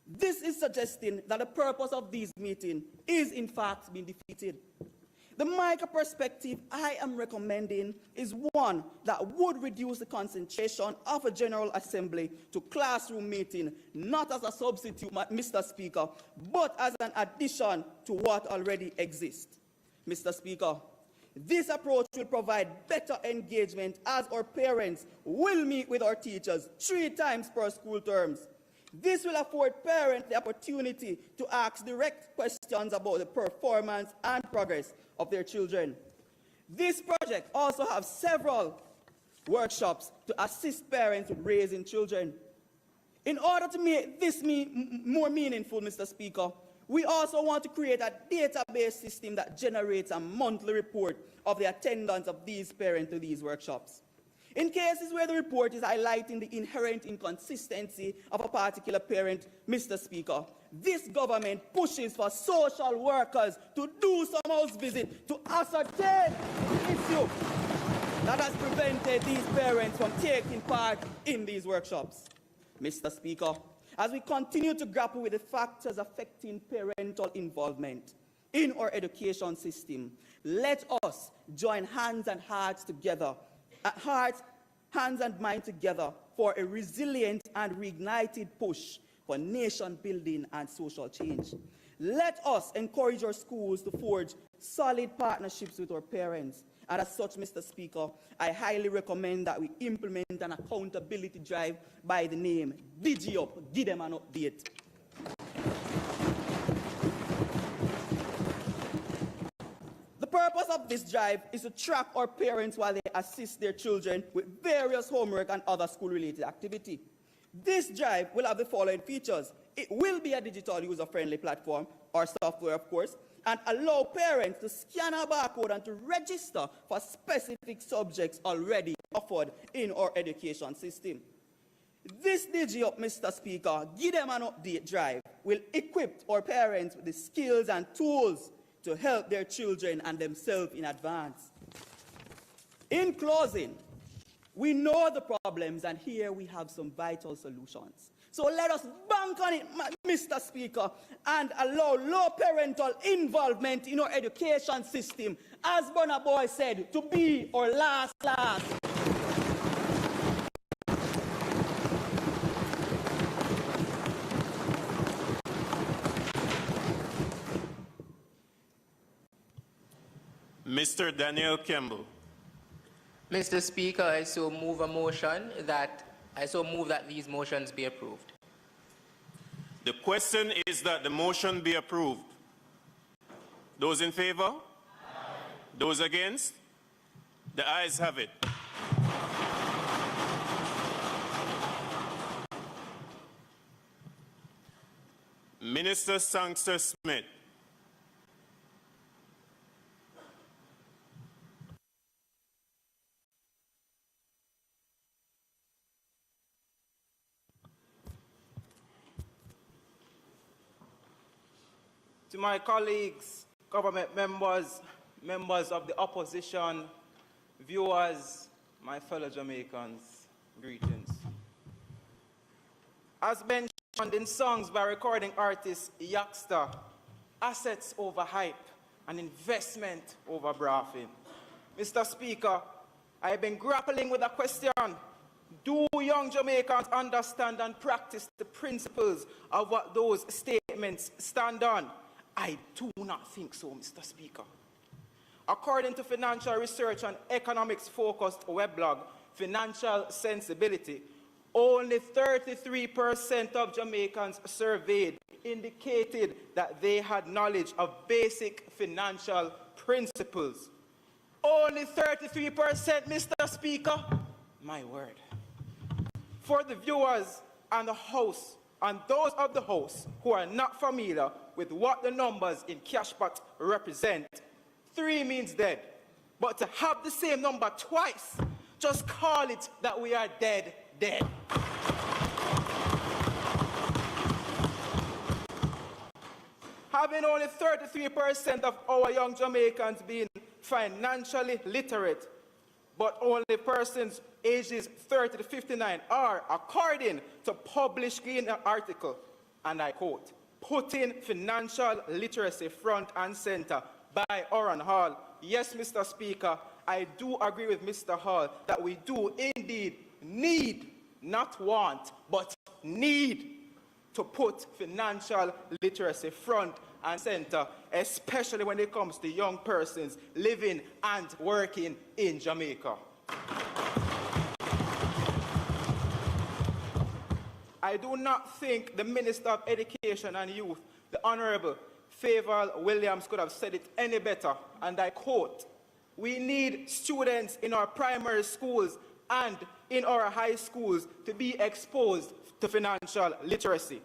This is suggesting that the purpose of these meetings is in fact being defeated. The micro perspective I am recommending is one that would reduce the concentration of a General Assembly to classroom meeting, not as a substitute, Mr. Speaker, but as an addition to what already exists. Mr. Speaker, this approach will provide better engagement as our parents will meet with our teachers 3 times per school terms. This will afford parents the opportunity to ask direct questions about the performance and progress of their children. This project also has several workshops to assist parents with raising children. In order to make this more meaningful, Mr. Speaker, we also want to create a database system that generates a monthly report of the attendance of these parents to these workshops. In cases where the report is highlighting the inherent inconsistency of a particular parent, Mr. Speaker, this government pushes for social workers to do some house visit to ascertain the issue that has prevented these parents from taking part in these workshops. Mr. Speaker, as we continue to grapple with the factors affecting parental involvement in our education system, let us join hands and hearts together, hands and mind together for a resilient and reignited push for nation building and social change. Let us encourage our schools to forge solid partnerships with our parents. And as such, Mr. Speaker, I highly recommend that we implement an accountability drive by the name DigiUp, give them an update. The purpose of this drive is to track our parents while they assist their children with various homework and other school-related activity. This drive will have the following features. It will be a digital user-friendly platform, or software of course, and allow parents to scan a barcode and to register for specific subjects already offered in our education system. This DigiUp, Mr. Speaker, give them an update drive, will equip our parents with the skills and tools to help their children and themselves in advance. In closing, we know the problems, and here we have some vital solutions. So let us bank on it, Mr. Speaker, and allow low parental involvement in our education system, as Burna Boy said, to be our last. Mr. Daniel Campbell. Mr. Speaker, I so move that these motions be approved. The question is that the motion be approved. Those in favor? Aye. Those against? The ayes have it. Minister Sangster Smith. To my colleagues, government members, members of the opposition, viewers, my fellow Jamaicans, greetings. As mentioned in songs by recording artist Yakster, assets over hype and investment over braffing. Mr. Speaker, I have been grappling with a question. Do young Jamaicans understand and practice the principles of what those statements stand on? I do not think so, Mr. Speaker. According to financial research and economics-focused weblog, Financial Sensibility, only 33% of Jamaicans surveyed indicated that they had knowledge of basic financial principles. Only 33%, Mr. Speaker? My word. For the viewers and the host, and those of the house who are not familiar with what the numbers in Cashpot represent, 3 means dead. But to have the same number twice, just call it that we are dead. Having only 33% of our young Jamaicans being financially literate, but only persons ages 30 to 59 are, according to published in an article, and I quote, putting financial literacy front and center by Oran Hall. Yes, Mr. Speaker, I do agree with Mr. Hall that we do indeed need, not want, but need to put financial literacy front and center, especially when it comes to young persons living and working in Jamaica. I do not think the Minister of Education and Youth, the Honorable Favour Williams, could have said it any better, and I quote, "We need students in our primary schools and in our high schools to be exposed to financial literacy.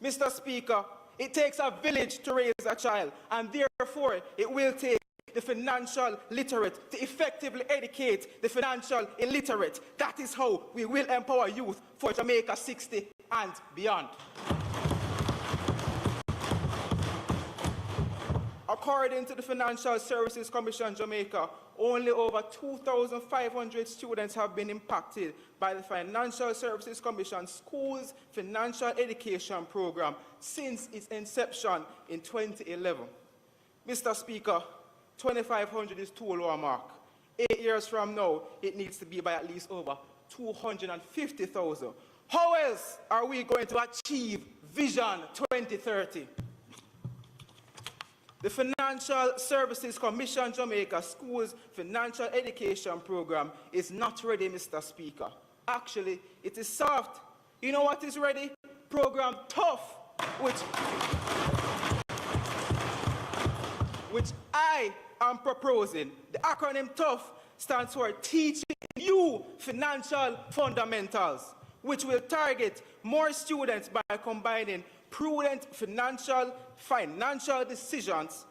Mr. Speaker, it takes a village to raise a child, and therefore it will take the financial literate to effectively educate the financial illiterate. That is how we will empower youth for Jamaica 60 and beyond. According to the Financial Services Commission Jamaica, only over 2,500 students have been impacted by the Financial Services Commission Schools Financial Education Program since its inception in 2011. Mr. Speaker, 2,500 is too low a mark. 8 years from now, it needs to be by at least over 250,000. How else are we going to achieve Vision 2030? The Financial Services Commission Jamaica Schools Financial Education Program is not ready, Mr. Speaker. Actually, it is soft. You know what is ready? Program Tough, which I am proposing. The acronym Tough stands for Teaching You Financial Fundamentals, which will target more students by combining prudent financial decisions,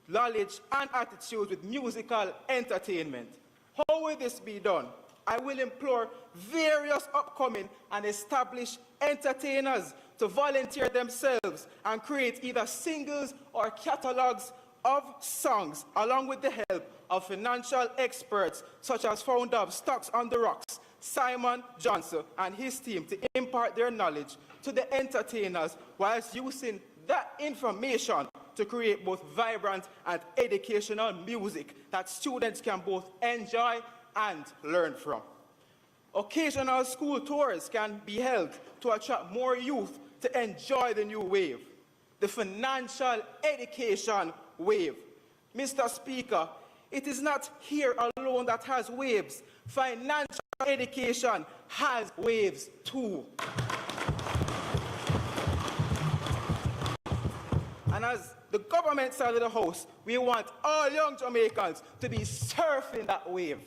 knowledge, and attitudes with musical entertainment. How will this be done? I will implore various upcoming and established entertainers to volunteer themselves and create either singles or catalogs of songs, along with the help of financial experts such as founder of Stocks on the Rocks, Simon Johnson, and his team to impart their knowledge to the entertainers whilst using that information to create both vibrant and educational music that students can both enjoy and learn from. Occasional school tours can be held to attract more youth to enjoy the new wave, the financial education wave. Mr. Speaker, it is not here alone that has waves. Financial education has waves too. And as the government side of the house, we want all young Jamaicans to be surfing that wave.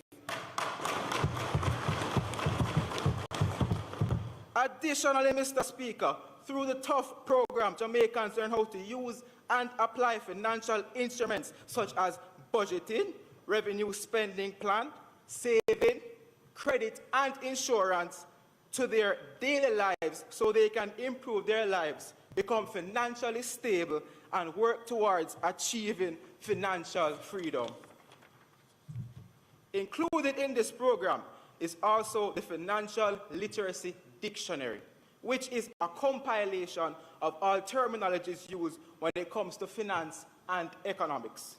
Additionally, Mr. Speaker, through the Tough program, Jamaicans learn how to use and apply financial instruments such as budgeting, revenue spending plan, saving, credit, and insurance to their daily lives so they can improve their lives, become financially stable, and work towards achieving financial freedom. Included in this program is also the Financial Literacy Dictionary, which is a compilation of all terminologies used when it comes to finance and economics.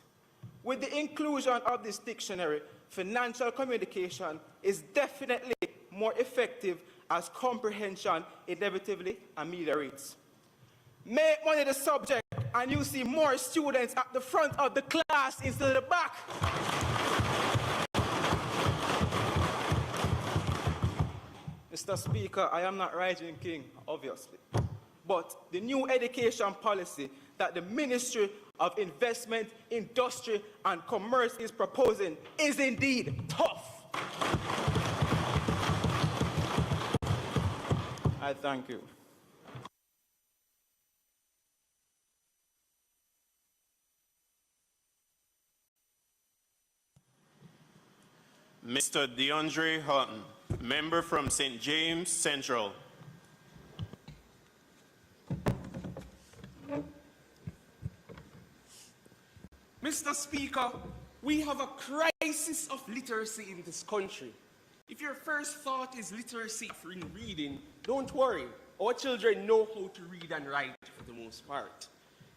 With the inclusion of this dictionary, financial communication is definitely more effective as comprehension inevitably ameliorates. Make money the subject and you see more students at the front of the class instead of the back. Mr. Speaker, I am not Rising King, obviously. But the new education policy that the Ministry of Investment, Industry, and Commerce is proposing is indeed tough. I thank you. Mr. DeAndre Houghton, member from St. James Central. Mr. Speaker, we have a crisis of literacy in this country. If your first thought is literacy in reading, don't worry. Our children know how to read and write for the most part.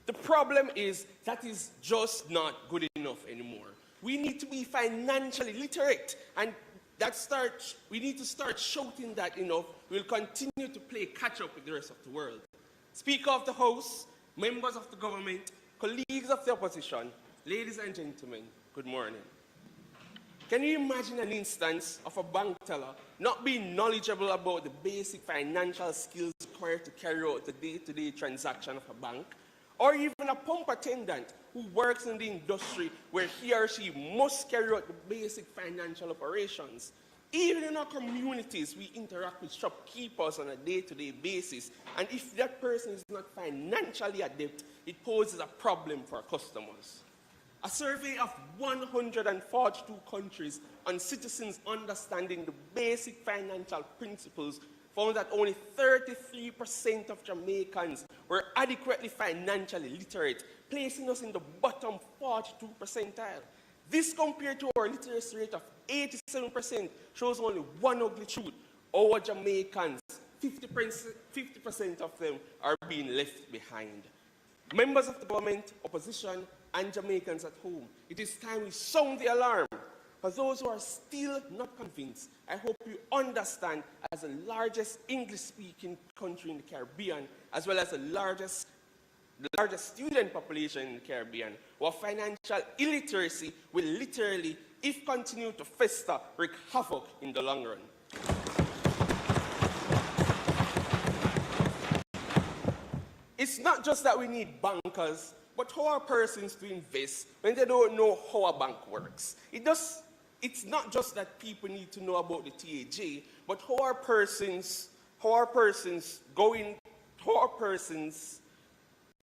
The problem is that is just not good enough anymore. We need to be financially literate, and we need to start shouting that enough. We'll continue to play catch-up with the rest of the world. Speaker of the House, members of the government, colleagues of the opposition, ladies and gentlemen, good morning. Can you imagine an instance of a bank teller not being knowledgeable about the basic financial skills required to carry out the day-to-day transaction of a bank? Or even a pump attendant who works in the industry where he or she must carry out the basic financial operations. Even in our communities, we interact with shopkeepers on a day-to-day basis, and if that person is not financially adept, it poses a problem for our customers. A survey of 142 countries on citizens understanding the basic financial principles found that only 33% of Jamaicans were adequately financially literate, placing us in the bottom 42 percentile. This compared to our literacy rate of 87% shows only one ugly truth. Our Jamaicans, 50% of them are being left behind. Members of the government, opposition, and Jamaicans at home, it is time we sound the alarm. For those who are still not convinced, I hope you understand, as the largest English-speaking country in the Caribbean, as well as the largest student population in the Caribbean, where financial illiteracy will literally, if continued to fester, wreak havoc in the long run. It's not just that we need bankers, but how are persons to invest when they don't know how a bank works? It's not just that people need to know about the TAJ, but how are persons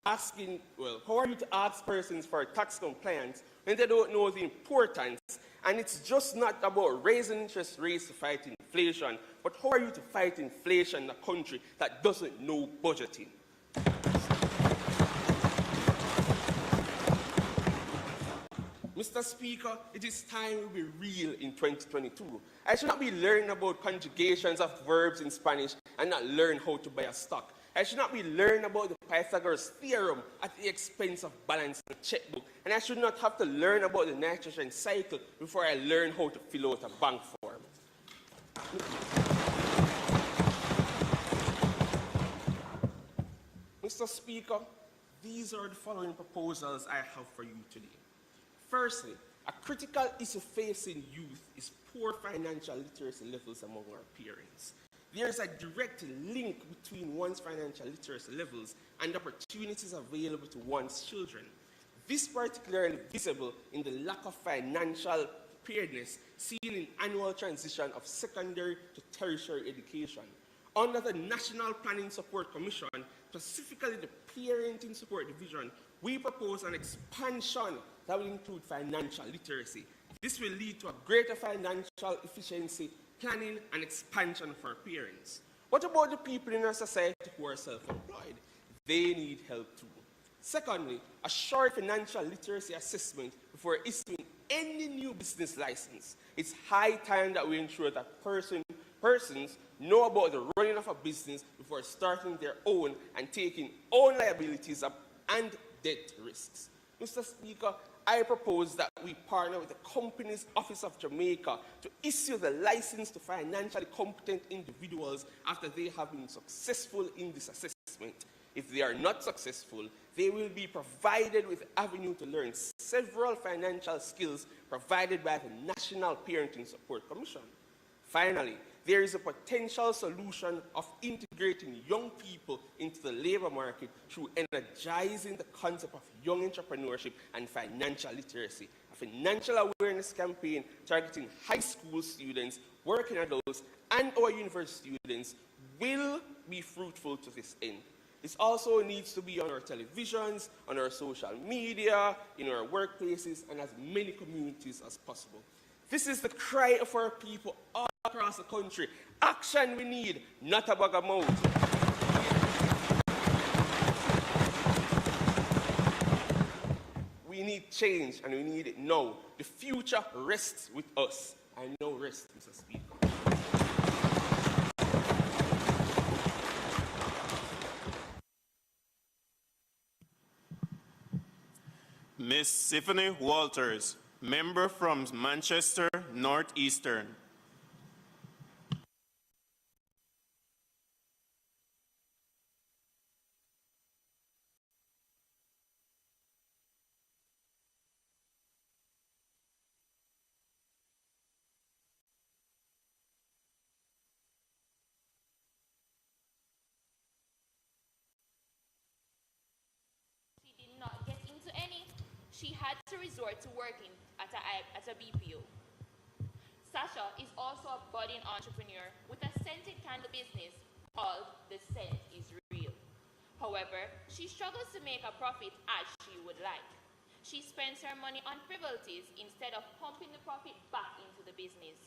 asking, well, how are you to ask persons for tax compliance when they don't know the importance? And it's just not about raising interest rates to fight inflation, but how are you to fight inflation in a country that doesn't know budgeting? Mr. Speaker, it is time we be real in 2022. I should not be learning about conjugations of verbs in Spanish and not learn how to buy a stock. I should not be learning about the Pythagoras theorem at the expense of balancing a checkbook. And I should not have to learn about the nitrogen cycle before I learn how to fill out a bank form. Mr. Speaker, these are the following proposals I have for you today. Firstly, a critical issue facing youth is poor financial literacy levels among our parents. There is a direct link between one's financial literacy levels and opportunities available to one's children. This is particularly visible in the lack of financial preparedness seen in annual transition of secondary to tertiary education. Under the National Planning Support Commission, specifically the Parenting Support Division, we propose an expansion that will include financial literacy. This will lead to a greater financial efficiency, planning, and expansion for parents. What about the people in our society who are self-employed? They need help too. Secondly, a short financial literacy assessment before issuing any new business license. It's high time that we ensure that persons know about the running of a business before starting their own and taking own liabilities and debt risks. Mr. Speaker, I propose that we partner with the Companies Office of Jamaica to issue the license to financially competent individuals after they have been successful in this assessment. If they are not successful, they will be provided with avenue to learn several financial skills provided by the National Parenting Support Commission. Finally, there is a potential solution of integrating young people into the labor market through energizing the concept of young entrepreneurship and financial literacy. A financial awareness campaign targeting high school students, working adults, and our university students will be fruitful to this end. This also needs to be on our televisions, on our social media, in our workplaces, and as many communities as possible. This is the cry of our people all across the country. Action we need, not a bag of mouth. We need change, and we need it now. The future rests with us. I know rest, Mr. Speaker. Ms. Symphony Walters, member from Manchester Northeastern. She had to resort to working at a BPO. Sasha is also a budding entrepreneur with a scented candle business called The Scent is Real. However, she struggles to make a profit as she would like. She spends her money on frivolities instead of pumping the profit back into the business.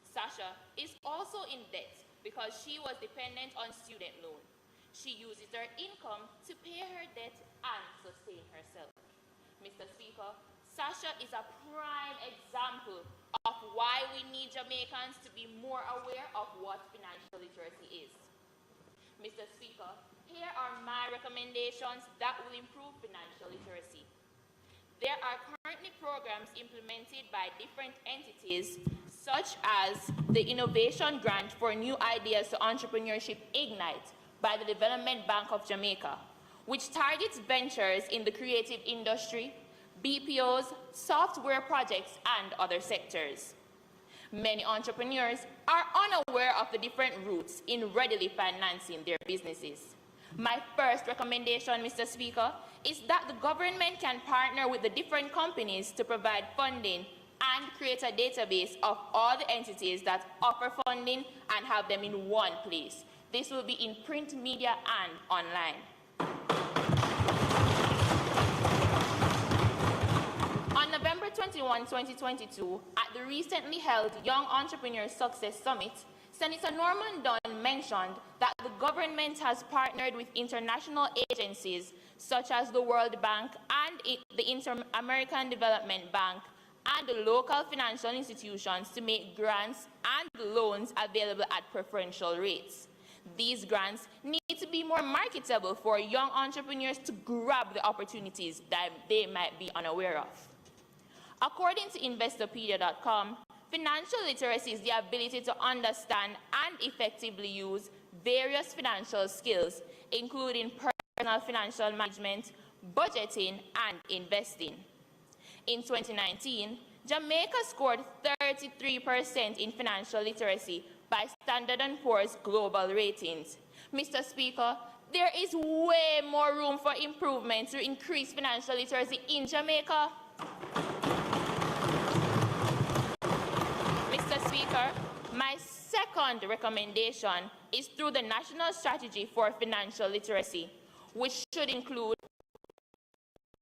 Sasha is also in debt because she was dependent on student loan. She uses her income to pay her debt and sustain herself. Mr. Speaker, Sasha is a prime example of why we need Jamaicans to be more aware of what financial literacy is. Mr. Speaker, here are my recommendations that will improve financial literacy. There are currently programs implemented by different entities, such as the Innovation Grant for New Ideas to Entrepreneurship Ignite by the Development Bank of Jamaica, which targets ventures in the creative industry, BPOs, software projects, and other sectors. Many entrepreneurs are unaware of the different routes in readily financing their businesses. My first recommendation, Mr. Speaker, is that the government can partner with the different companies to provide funding and create a database of all the entities that offer funding and have them in one place. This will be in print media and online. On November 21, 2022, at the recently held Young Entrepreneur Success Summit, Senator Norman Dunn mentioned that the government has partnered with international agencies such as the World Bank and the Inter-American Development Bank and the local financial institutions to make grants and loans available at preferential rates. These grants need to be more marketable for young entrepreneurs to grab the opportunities that they might be unaware of. According to Investopedia.com, financial literacy is the ability to understand and effectively use various financial skills, including personal financial management, budgeting, and investing. In 2019, Jamaica scored 33% in financial literacy by Standard & Poor's global ratings. Mr. Speaker, there is way more room for improvement to increase financial literacy in Jamaica. Mr. Speaker, my second recommendation is through the National Strategy for Financial Literacy, which should include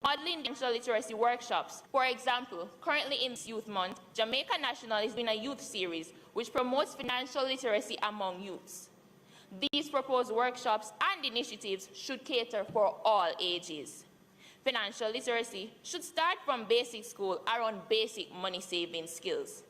modeling financial literacy workshops. For example, currently in this Youth Month, Jamaica National is doing a youth series which promotes financial literacy among youths. These proposed workshops and initiatives should cater for all ages. Financial literacy should start from basic school around basic money-saving skills.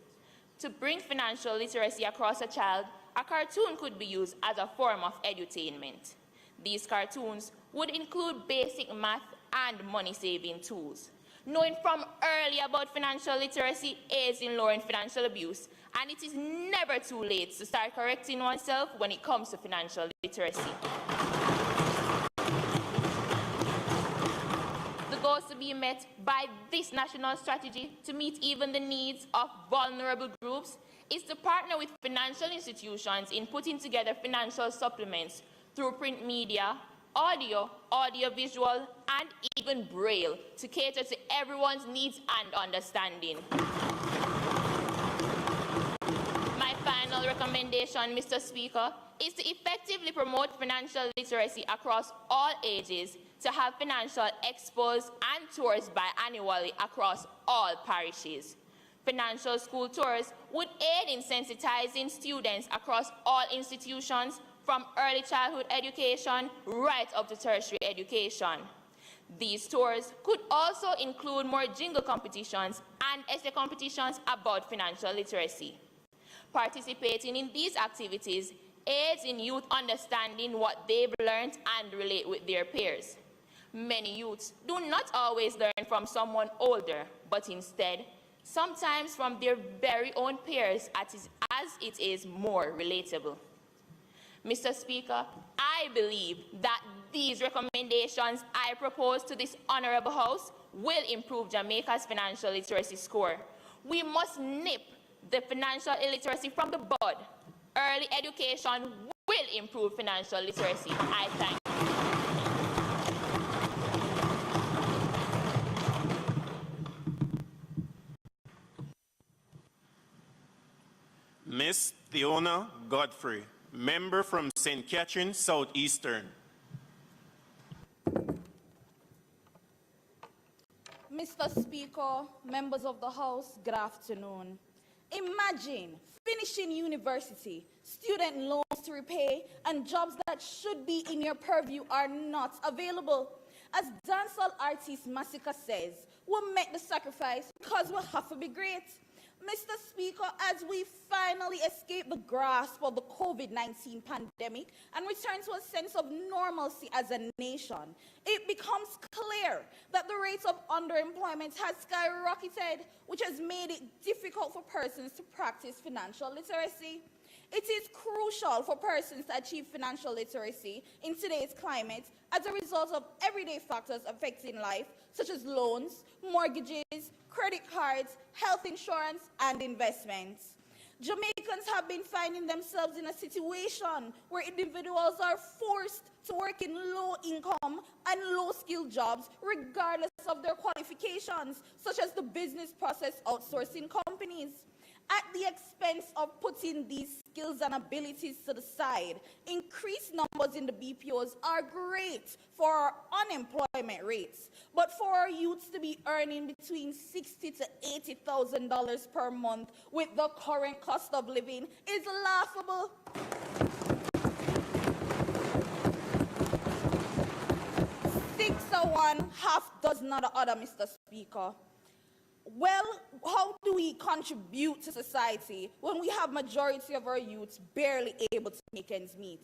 To bring financial literacy across a child, a cartoon could be used as a form of edutainment. These cartoons would include basic math and money-saving tools. Knowing from early about financial literacy aids in lowering financial abuse, and it is never too late to start correcting oneself when it comes to financial literacy. The goals to be met by this national strategy to meet even the needs of vulnerable groups is to partner with financial institutions in putting together financial supplements through print media, audio, audiovisual, and even braille to cater to everyone's needs and understanding. My final recommendation, Mr. Speaker, is to effectively promote financial literacy across all ages, to have financial expos and tours biannually across all parishes. Financial school tours would aid in sensitizing students across all institutions from early childhood education right up to tertiary education. These tours could also include more jingle competitions and essay competitions about financial literacy. Participating in these activities aids in youth understanding what they've learned and relate with their peers. Many youths do not always learn from someone older, but instead, sometimes from their very own peers as it is more relatable. Mr. Speaker, I believe that these recommendations I propose to this honorable House will improve Jamaica's financial literacy score. We must nip the financial illiteracy from the bud. Early education will improve financial literacy. I thank you. Miss Theona Godfrey, member from St. Catherine Southeastern. Mr. Speaker, members of the House, good afternoon. Imagine finishing university, student loans to repay, and jobs that should be in your purview are not available. As dancehall artist Massacre says, we'll make the sacrifice because we'll have to be great. Mr. Speaker, as we finally escape the grasp of the COVID-19 pandemic and return to a sense of normalcy as a nation, it becomes clear that the rate of underemployment has skyrocketed, which has made it difficult for persons to practice financial literacy. It is crucial for persons to achieve financial literacy in today's climate as a result of everyday factors affecting life, such as loans, mortgages, credit cards, health insurance, and investments. Jamaicans have been finding themselves in a situation where individuals are forced to work in low-income and low-skilled jobs regardless of their qualifications, such as the business process outsourcing companies. At the expense of putting these skills and abilities to the side, increased numbers in the BPOs are great for our unemployment rates, but for our youths to be earning between $60,000 to $80,000 per month with the current cost of living is laughable. 6 of one, half dozen of the other, Mr. Speaker. Well, how do we contribute to society when we have majority of our youths barely able to make ends meet?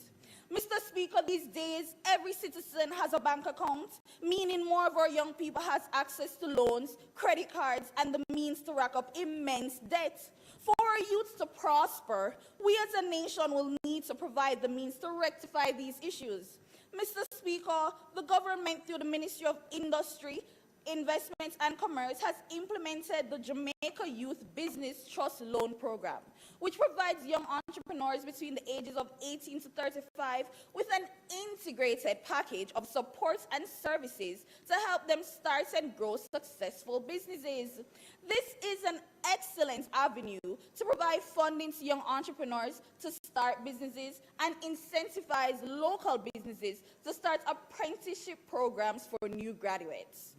Mr. Speaker, these days, every citizen has a bank account, meaning more of our young people has access to loans, credit cards, and the means to rack up immense debt. For our youths to prosper, we as a nation will need to provide the means to rectify these issues. Mr. Speaker, the government through the Ministry of Industry, Investment and Commerce has implemented the Jamaica Youth Business Trust Loan Program, which provides young entrepreneurs between the ages of 18 to 35 with an integrated package of supports and services to help them start and grow successful businesses. This is an excellent avenue to provide funding to young entrepreneurs to start businesses and incentivize local businesses to start apprenticeship programs for new graduates.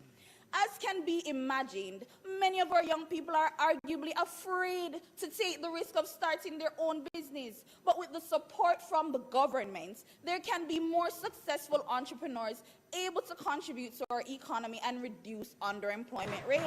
As can be imagined, many of our young people are arguably afraid to take the risk of starting their own business. But with the support from the government, there can be more successful entrepreneurs able to contribute to our economy and reduce underemployment rates.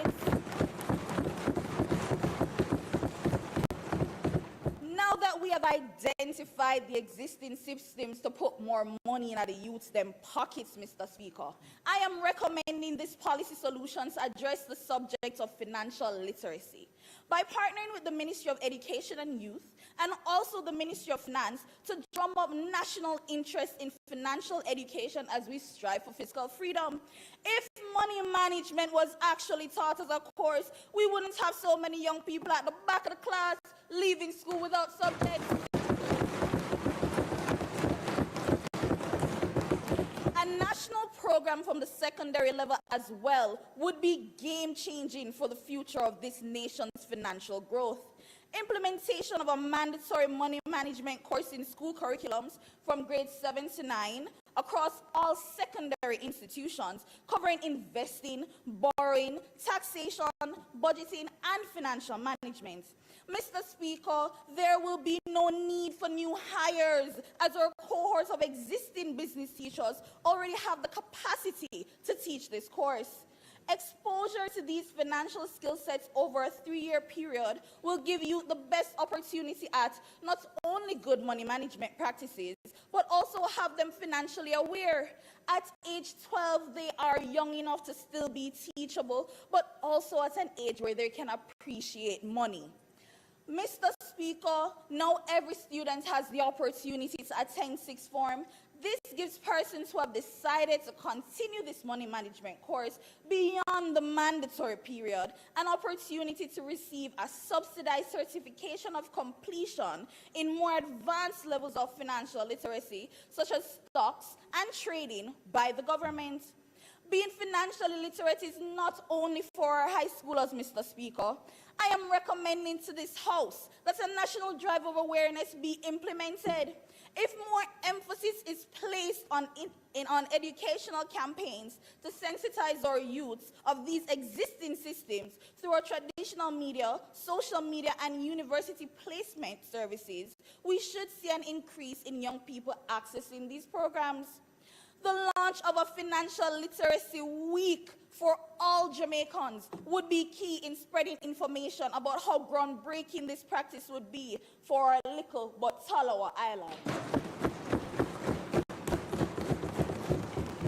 Now that we have identified the existing systems to put more money in the youth's them pockets, Mr. Speaker, I am recommending this policy solution to address the subject of financial literacy by partnering with the Ministry of Education and Youth and also the Ministry of Finance to drum up national interest in financial education as we strive for fiscal freedom. If money management was actually taught as a course, we wouldn't have so many young people at the back of the class leaving school without subjects. A national program from the secondary level as well would be game-changing for the future of this nation's financial growth. Implementation of a mandatory money management course in school curriculums from grades 7 to 9 across all secondary institutions, covering investing, borrowing, taxation, budgeting, and financial management. Mr. Speaker, there will be no need for new hires as our cohorts of existing business teachers already have the capacity to teach this course. Exposure to these financial skill sets over a 3-year period will give you the best opportunity at not only good money management practices, but also have them financially aware. At age 12, they are young enough to still be teachable, but also at an age where they can appreciate money. Mr. Speaker, now every student has the opportunity to attend sixth form. This gives persons who have decided to continue this money management course beyond the mandatory period an opportunity to receive a subsidized certification of completion in more advanced levels of financial literacy, such as stocks and trading by the government. Being financially literate is not only for our high schoolers, Mr. Speaker. I am recommending to this House that a national drive of awareness be implemented. If more emphasis is placed on educational campaigns to sensitize our youths of these existing systems through our traditional media, social media, and university placement services, we should see an increase in young people accessing these programs. The launch of a financial literacy week for all Jamaicans would be key in spreading information about how groundbreaking this practice would be for our little but Talawa island.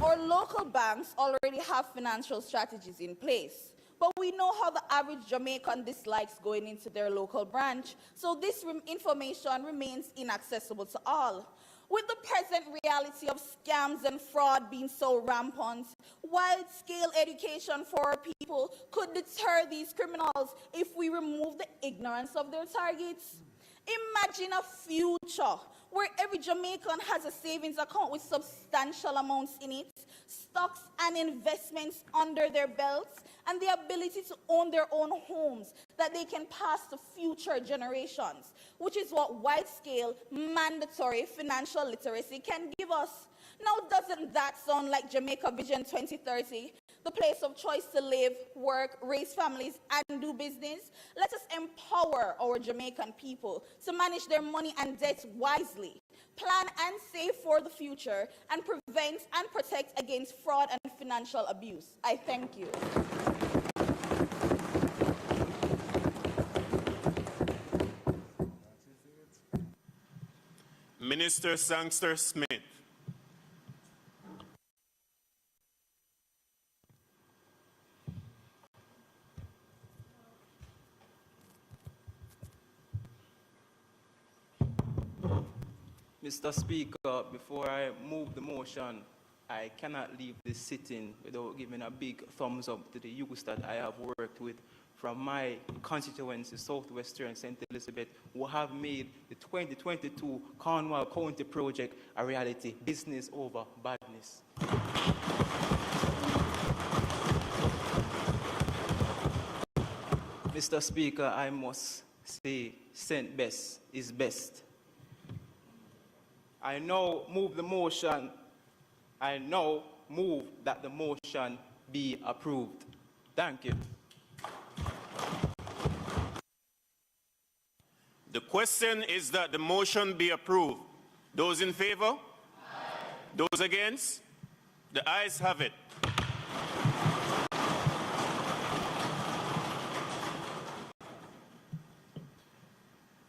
Our local banks already have financial strategies in place, but we know how the average Jamaican dislikes going into their local branch, so this information remains inaccessible to all. With the present reality of scams and fraud being so rampant, wide-scale education for our people could deter these criminals if we remove the ignorance of their targets. Imagine a future where every Jamaican has a savings account with substantial amounts in it, stocks and investments under their belts, and the ability to own their own homes that they can pass to future generations, which is what wide-scale, mandatory financial literacy can give us. Now, doesn't that sound like Jamaica Vision 2030? The place of choice to live, work, raise families, and do business? Let us empower our Jamaican people to manage their money and debt wisely, plan and save for the future, and prevent and protect against fraud and financial abuse. I thank you. Minister Sangster Smith. Mr. Speaker, before I move the motion, I cannot leave this sitting without giving a big thumbs up to the youth that I have worked with from my constituency, Southwestern St. Elizabeth, who have made the 2022 Cornwall County project a reality. Business over badness. Mr. Speaker, I must say St. Best is best. I now move the motion. I now move that the motion be approved. Thank you. The question is that the motion be approved. Those in favor? Aye. Those against? The ayes have it.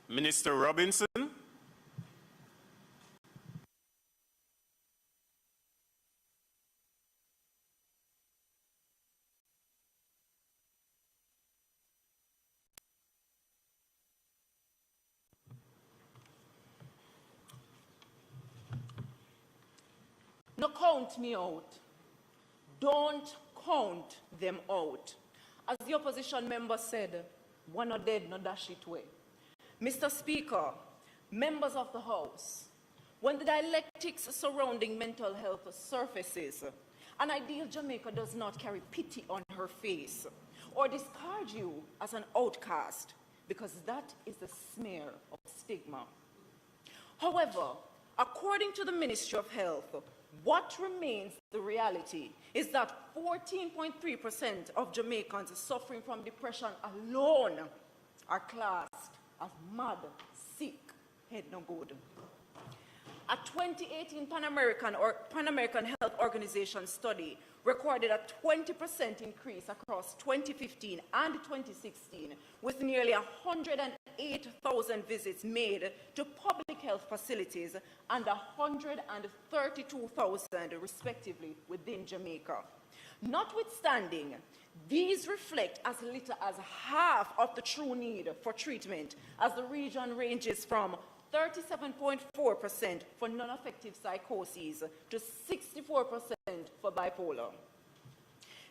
Minister Robinson. No count me out. Don't count them out. As the opposition member said, one not dead, no dash it way. Mr. Speaker, members of the House, when the dialectics surrounding mental health surfaces, an ideal Jamaica does not carry pity on her face or discard you as an outcast, because that is the smear of stigma. However, according to the Ministry of Health, what remains the reality is that 14.3% of Jamaicans suffering from depression alone are classed as mad, sick, head no good. A 2018 Pan American Health Organization study recorded a 20% increase across 2015 and 2016, with nearly 108,000 visits made to public health facilities and 132,000 respectively within Jamaica. Notwithstanding, these reflect as little as half of the true need for treatment, as the region ranges from 37.4% for non-affective psychoses to 64% for bipolar.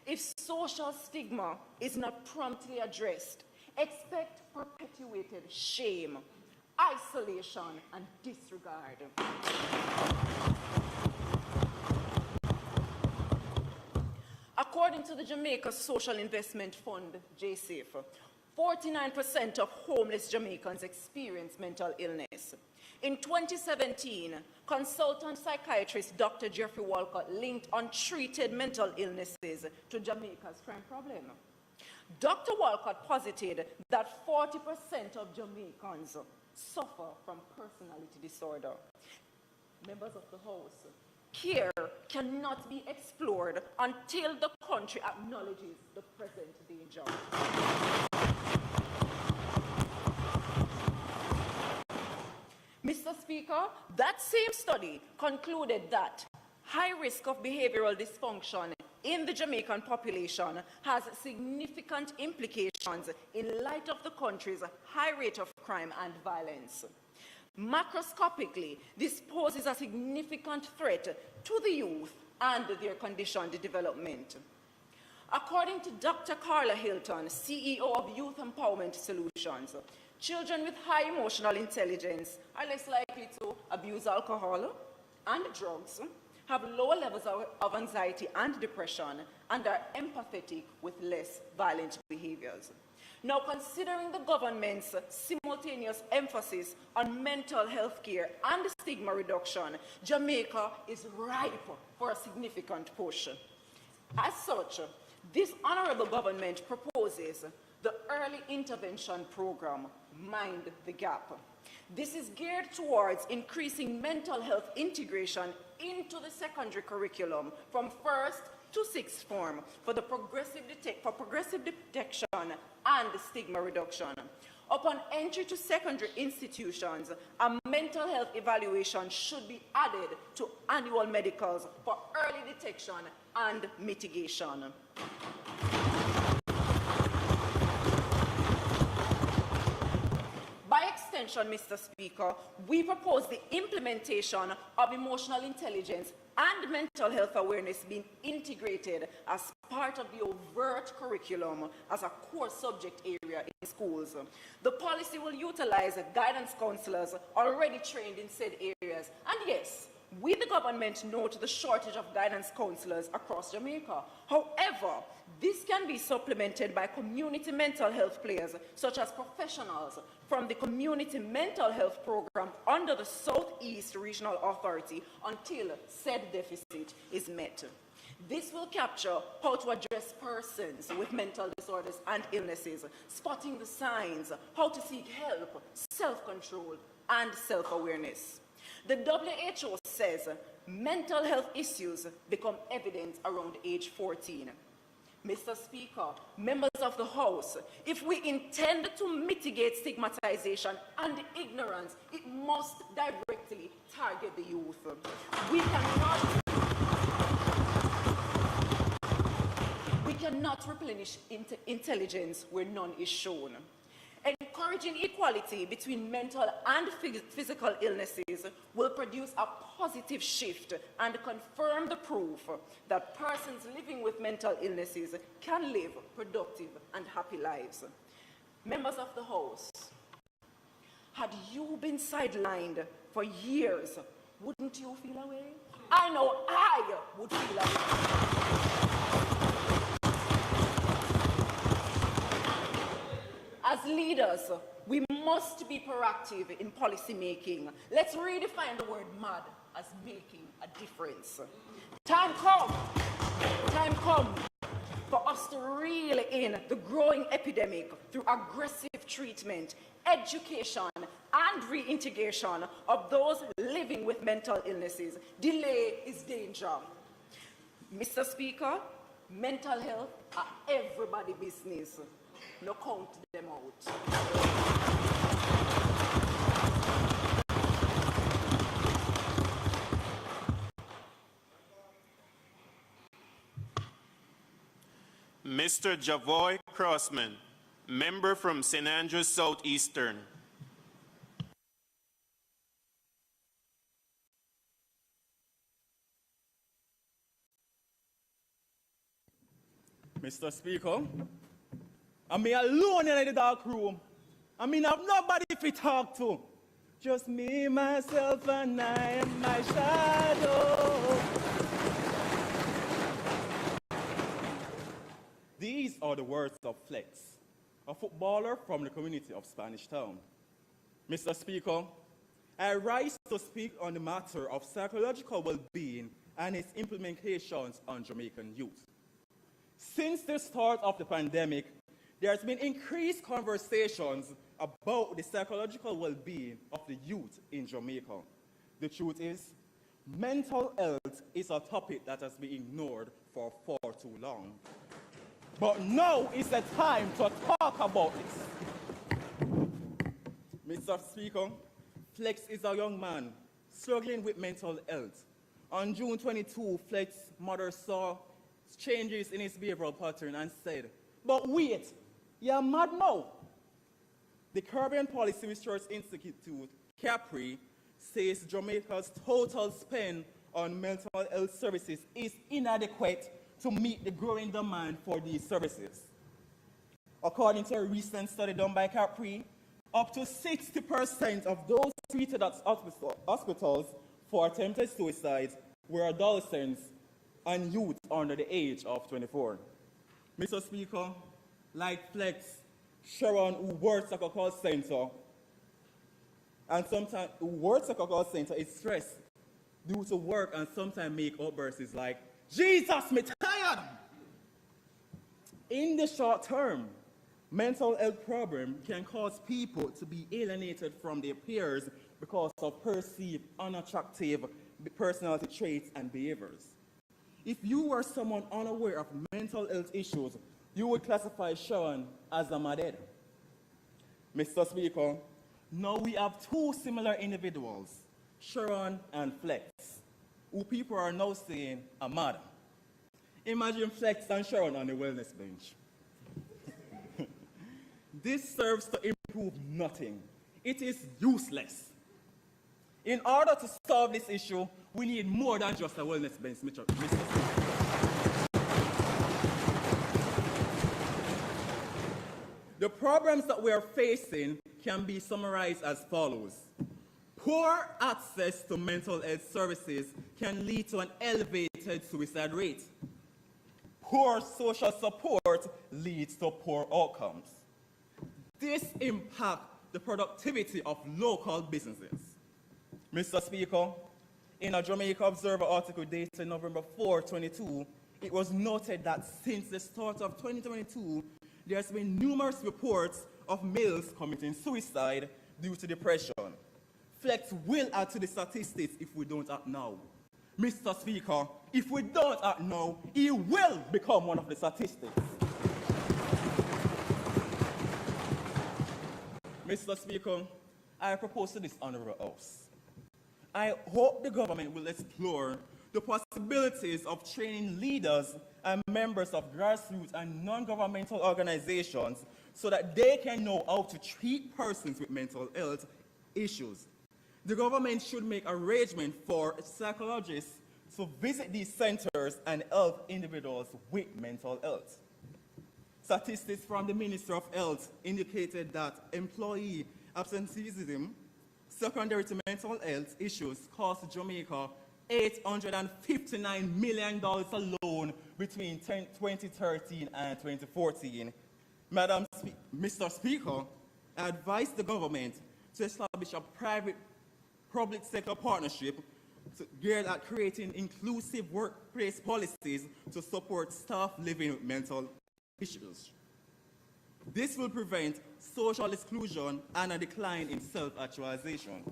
If social stigma is not promptly addressed, expect perpetuated shame, isolation, and disregard. According to the Jamaica Social Investment Fund, JSAFE, 49% of homeless Jamaicans experience mental illness. In 2017, consultant psychiatrist Dr. Jeffrey Walcott linked untreated mental illnesses to Jamaica's crime problem. Dr. Walcott posited that 40% of Jamaicans suffer from personality disorder. Members of the House, care cannot be explored until the country acknowledges the present danger. Mr. Speaker, that same study concluded that high risk of behavioral dysfunction in the Jamaican population has significant implications in light of the country's high rate of crime and violence. Macroscopically, this poses a significant threat to the youth and their conditioned development. According to Dr. Carla Hilton, CEO of Youth Empowerment Solutions, children with high emotional intelligence are less likely to abuse alcohol and drugs, have lower levels of anxiety and depression, and are empathetic with less violent behaviors. Now, considering the government's simultaneous emphasis on mental health care and stigma reduction, Jamaica is ripe for a significant push. As such, this honorable government proposes the Early Intervention Program, Mind the Gap. This is geared towards increasing mental health integration into the secondary curriculum from first to sixth form for progressive detection and stigma reduction. Upon entry to secondary institutions, a mental health evaluation should be added to annual medicals for early detection and mitigation. By extension, Mr. Speaker, we propose the implementation of emotional intelligence and mental health awareness being integrated as part of the overt curriculum as a core subject area in schools. The policy will utilize guidance counselors already trained in said areas. And yes, we, the government, note the shortage of guidance counselors across Jamaica. However, this can be supplemented by community mental health players, such as professionals from the Community Mental Health Program under the Southeast Regional Authority until said deficit is met. This will capture how to address persons with mental disorders and illnesses, spotting the signs, how to seek help, self-control, and self-awareness. The WHO says mental health issues become evident around age 14. Mr. Speaker, members of the House, if we intend to mitigate stigmatization and ignorance, it must directly target the youth. We cannot replenish intelligence where none is shown. Encouraging equality between mental and physical illnesses will produce a positive shift and confirm the proof that persons living with mental illnesses can live productive and happy lives. Members of the House, had you been sidelined for years, wouldn't you feel away? I know I would feel away. As leaders, we must be proactive in policy making. Let's redefine the word mad as making a difference. Time come for us to reel in the growing epidemic through aggressive treatment, education, and reintegration of those living with mental illnesses. Delay is danger. Mr. Speaker, mental health are everybody's business. No count them out. Mr. Javoy Crossman, member from St. Andrews Southeastern. Mr. Speaker, I'm me alone in the dark room. I mean, I've nobody to talk to. Just me, myself, and I and my shadow. These are the words of Flex, a footballer from the community of Spanish Town. Mr. Speaker, I rise to speak on the matter of psychological well-being and its implications on Jamaican youth. Since the start of the pandemic, there has been increased conversations about the psychological well-being of the youth in Jamaica. The truth is, mental health is a topic that has been ignored for far too long. But now is the time to talk about this. Mr. Speaker, Flex is a young man struggling with mental health. On June 22, Flex's mother saw changes in his behavioral pattern and said, "But wait, you're mad now." The Caribbean Policy Research Institute, CAPRI, says Jamaica's total spend on mental health services is inadequate to meet the growing demand for these services. According to a recent study done by CAPRI, up to 60% of those treated at hospitals for attempted suicides were adolescents and youth under the age of 24. Mr. Speaker, like Flex, Sharon, who works at a call center, and sometimes who works at a call center is stressed due to work and sometimes make outbursts like, "Jesus, me tired!" In the short term, mental health problems can cause people to be alienated from their peers because of perceived unattractive personality traits and behaviors. If you were someone unaware of mental health issues, you would classify Sharon as a madhead. Mr. Speaker, now we have two similar individuals, Sharon and Flex, who people are now saying are mad. Imagine Flex and Sharon on the wellness bench. This serves to improve nothing. It is useless. In order to solve this issue, we need more than just a wellness bench, Mr. Speaker. The problems that we are facing can be summarized as follows. Poor access to mental health services can lead to an elevated suicide rate. Poor social support leads to poor outcomes. This impacts the productivity of local businesses. Mr. Speaker, in a Jamaica Observer article dated November 4, 2022, it was noted that since the start of 2022, there has been numerous reports of males committing suicide due to depression. Flex will add to the statistics if we don't act now. Mr. Speaker, if we don't act now, he will become one of the statistics. Mr. Speaker, I propose to this honorable House. I hope the government will explore the possibilities of training leaders and members of grassroots and non-governmental organizations so that they can know how to treat persons with mental health issues. The government should make arrangements for psychologists to visit these centers and help individuals with mental health. Statistics from the Ministry of Health indicated that employee absenteeism secondary to mental health issues cost Jamaica $859 million alone between 2013 and 2014. Mr. Speaker, I advise the government to establish a private-public sector partnership geared at creating inclusive workplace policies to support staff living with mental issues. This will prevent social exclusion and a decline in self-actualization.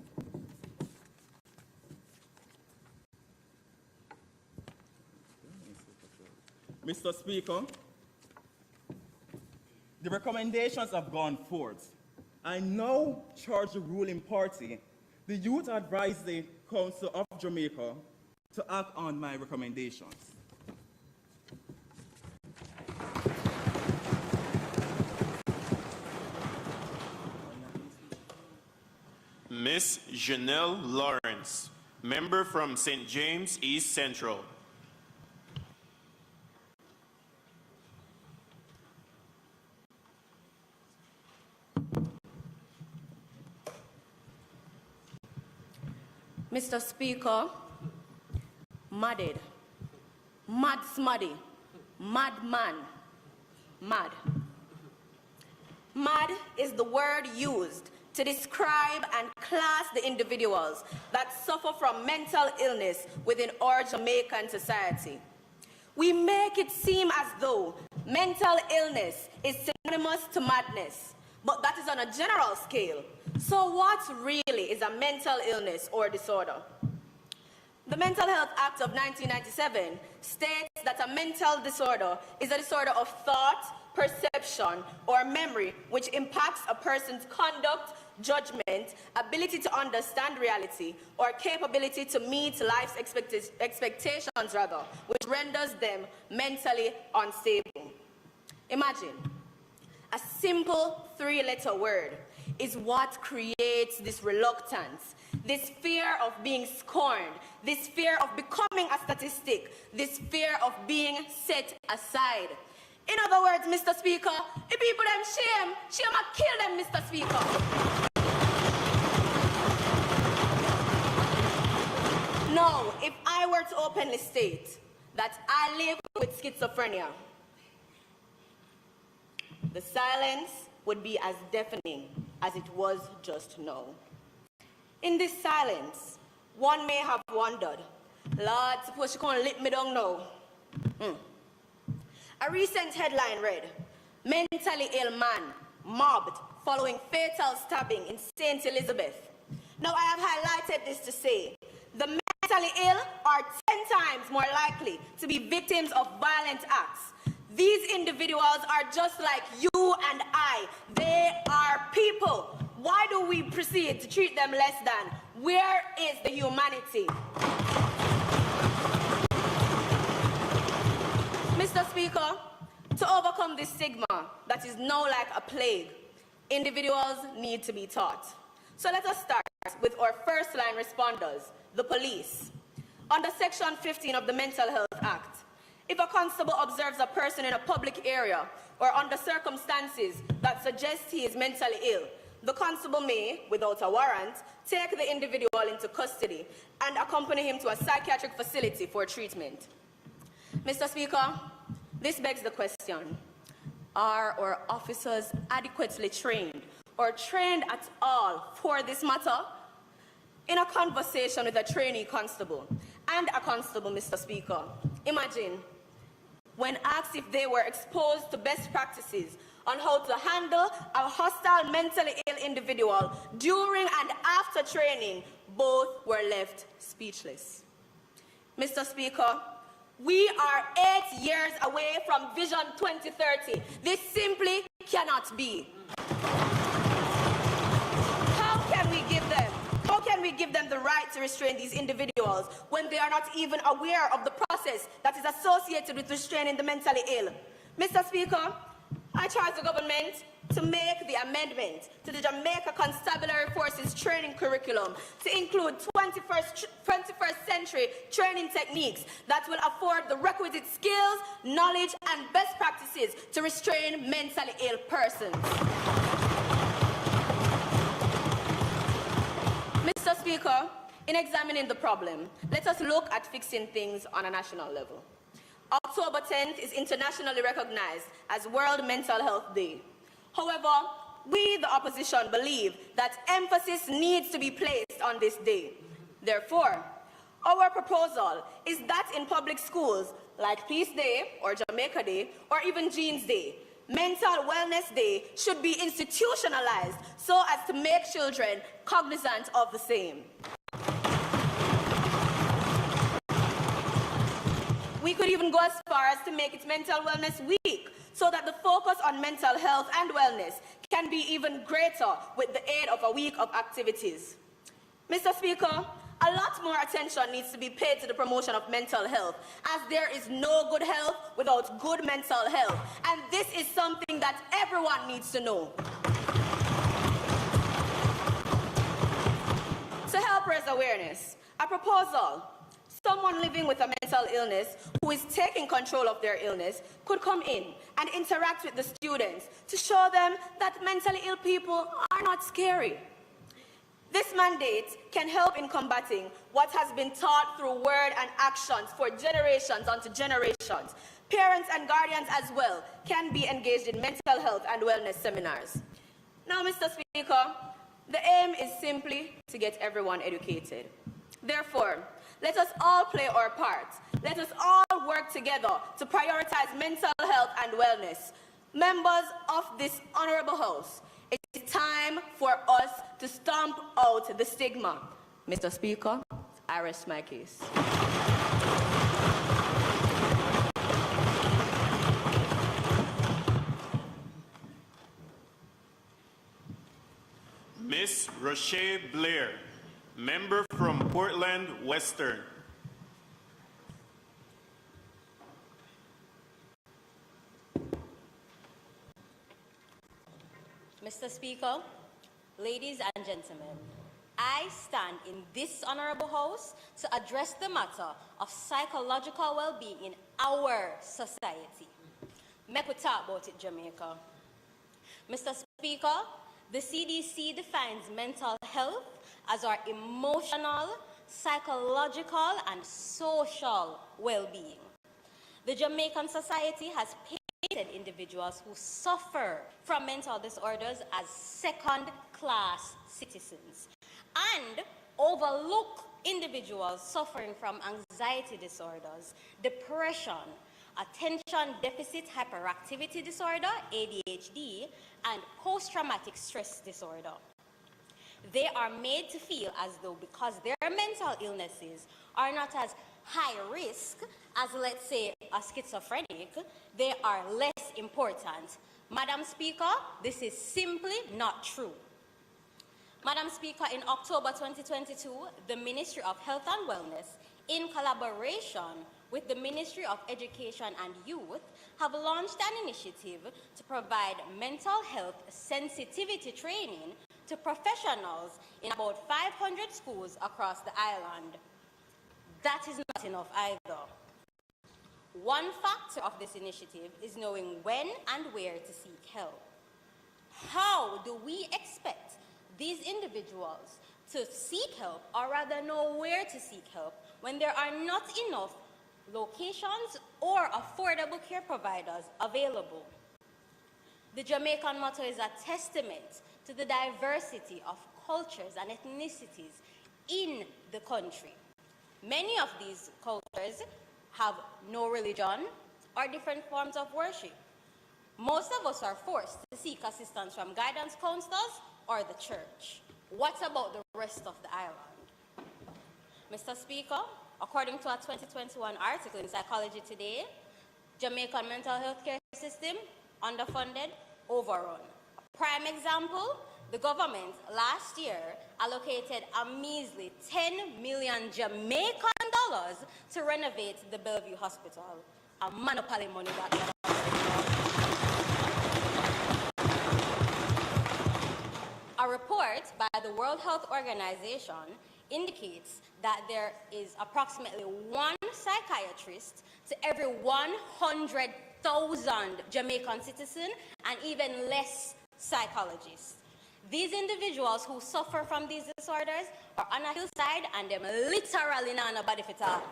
Mr. Speaker, the recommendations have gone forth. I now charge the ruling party, the Youth Advisory Council of Jamaica, to act on my recommendations. Ms. Janelle Lawrence, member from St. James East Central. Mr. Speaker, madded, mad smuddy, madman, mad. Mad is the word used to describe and class the individuals that suffer from mental illness within our Jamaican society. We make it seem as though mental illness is synonymous to madness, but that is on a general scale. So what really is a mental illness or disorder? The Mental Health Act of 1997 states that a mental disorder is a disorder of thought, perception, or memory which impacts a person's conduct, judgment, ability to understand reality, or capability to meet life's expectations, which renders them mentally unstable. Imagine, a simple three-letter word is what creates this reluctance, this fear of being scorned, this fear of becoming a statistic, this fear of being set aside. In other words, Mr. Speaker, if people them shame a kill them, Mr. Speaker. Now, if I were to openly state that I live with schizophrenia, the silence would be as deafening as it was just now. In this silence, one may have wondered, Lord, suppose you can't let me down now. A recent headline read, mentally ill man mobbed following fatal stabbing in St. Elizabeth. Now I have highlighted this to say, the mentally ill are 10 times more likely to be victims of violent acts. These individuals are just like you and I. They are people. Why do we proceed to treat them less than? Where is the humanity? Mr. Speaker, to overcome this stigma that is now like a plague, individuals need to be taught. So let us start with our first-line responders, the police. Under Section 15 of the Mental Health Act, if a constable observes a person in a public area or under circumstances that suggest he is mentally ill, the constable may, without a warrant, take the individual into custody and accompany him to a psychiatric facility for treatment. Mr. Speaker, this begs the question, are our officers adequately trained or trained at all for this matter? In a conversation with a trainee constable and a constable, Mr. Speaker, imagine when asked if they were exposed to best practices on how to handle a hostile mentally ill individual during and after training, both were left speechless. Mr. Speaker, we are 8 years away from Vision 2030. This simply cannot be. How can we give them the right to restrain these individuals when they are not even aware of the process that is associated with restraining the mentally ill? Mr. Speaker, I charge the government to make the amendment to the Jamaica Constabulary Forces training curriculum to include 21st century training techniques that will afford the requisite skills, knowledge, and best practices to restrain mentally ill persons. Mr. Speaker, in examining the problem, let us look at fixing things on a national level. October 10th is internationally recognized as World Mental Health Day. However, we, the opposition, believe that emphasis needs to be placed on this day. Therefore, our proposal is that in public schools like Peace Day or Jamaica Day or even Jeans Day, Mental Wellness Day should be institutionalized so as to make children cognizant of the same. We could even go as far as to make it Mental Wellness Week so that the focus on mental health and wellness can be even greater with the aid of a week of activities. Mr. Speaker, a lot more attention needs to be paid to the promotion of mental health, as there is no good health without good mental health, and this is something that everyone needs to know. To help raise awareness, a proposal. Someone living with a mental illness who is taking control of their illness could come in and interact with the students to show them that mentally ill people are not scary. This mandate can help in combating what has been taught through word and actions for generations unto generations, Parents and guardians as well can be engaged in mental health and wellness seminars. Now, Mr. Speaker, the aim is simply to get everyone educated. Therefore, let us all play our part. Let us all work together to prioritize mental health and wellness. Members of this honorable house, it is time for us to stomp out the stigma. Mr. Speaker, I rest my case. Miss Rochelle Blair, member from Portland Western. Mr. Speaker, ladies and gentlemen, I stand in this honorable house to address the matter of psychological well-being in our society. Make we talk about it, Jamaica. Mr. Speaker, the CDC defines mental health as our emotional, psychological, and social well-being. The Jamaican society has painted individuals who suffer from mental disorders as second-class citizens and overlook individuals suffering from anxiety disorders, depression, attention deficit hyperactivity disorder, ADHD, and post-traumatic stress disorder. They are made to feel as though because their mental illnesses are not as high risk as, let's say, a schizophrenic, they are less important. Madam Speaker, this is simply not true. Madam Speaker, in October 2022, the Ministry of Health and Wellness, in collaboration with the Ministry of Education and Youth, have launched an initiative to provide mental health sensitivity training to professionals in about 500 schools across the island. That is not enough either. One factor of this initiative is knowing when and where to seek help. How do we expect these individuals to seek help, or rather know where to seek help, when there are not enough locations or affordable care providers available? The Jamaican motto is a testament to the diversity of cultures and ethnicities in the country. Many of these cultures have no religion or different forms of worship. Most of us are forced to seek assistance from guidance counselors or the church. What about the rest of the island? Mr. Speaker, according to a 2021 article in Psychology Today, Jamaican mental health care system underfunded, overrun. A prime example, the government last year allocated a measly 10 million Jamaican dollars to renovate the Bellevue Hospital. A monopoly money that. A report by the World Health Organization indicates that there is approximately one psychiatrist to every 100,000 Jamaican citizens and even less psychologists. These individuals who suffer from these disorders are on a hillside and them literally not nobody fit out.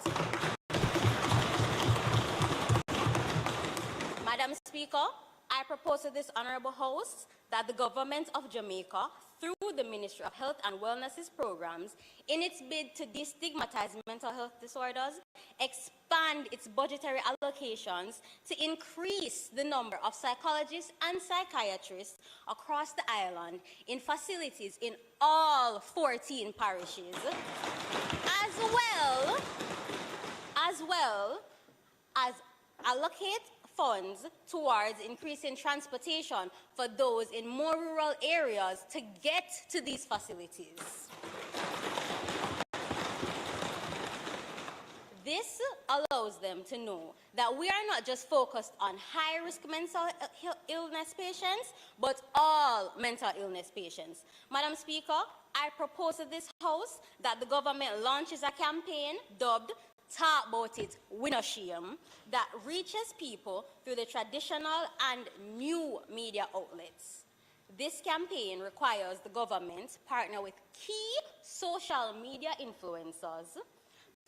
Madam Speaker, I propose to this honorable host that the government of Jamaica, through the Ministry of Health and Wellness's programs, in its bid to destigmatize mental health disorders, expand its budgetary allocations to increase the number of psychologists and psychiatrists across the island in facilities in all 14 parishes, as well as allocate funds towards increasing transportation for those in more rural areas to get to these facilities. This allows them to know that we are not just focused on high-risk mental illness patients, but all mental illness patients. Madam Speaker, I propose to this House that the government launches a campaign dubbed Talk About It, We No Shame, that reaches people through the traditional and new media outlets. This campaign requires the government partner with key social media influencers,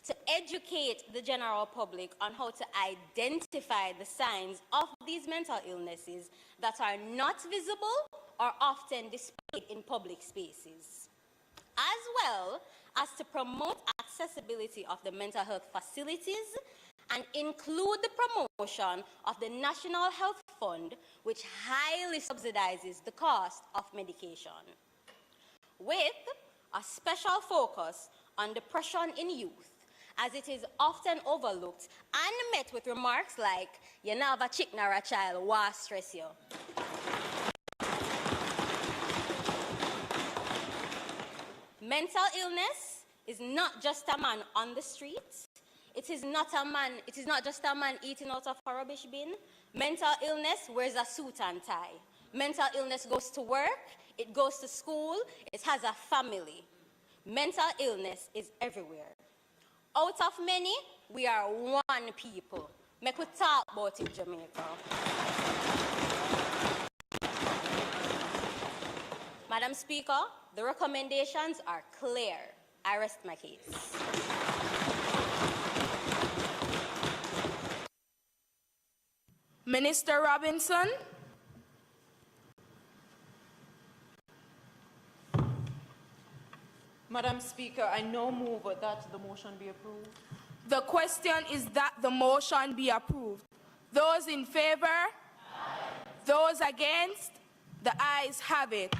to educate the general public on how to identify the signs of these mental illnesses that are not visible or often displayed in public spaces, as well as to promote accessibility of the mental health facilities and include the promotion of the National Health Fund, which highly subsidizes the cost of medication, with a special focus on depression in youth, as it is often overlooked and met with remarks like, you know, have a chick nor a child, why stress you? Mental illness is not just a man on the street. It is not just a man eating out of a rubbish bin. Mental illness wears a suit and tie. Mental illness goes to work, it goes to school, it has a family. Mental illness is everywhere. Out of many, we are one people. Make we talk about it, Jamaica. Madam Speaker, the recommendations are clear. I rest my case. Minister Robinson. Madam Speaker, I now move that the motion be approved. The question is that the motion be approved. Those in favor? Aye. Those against? The ayes have it.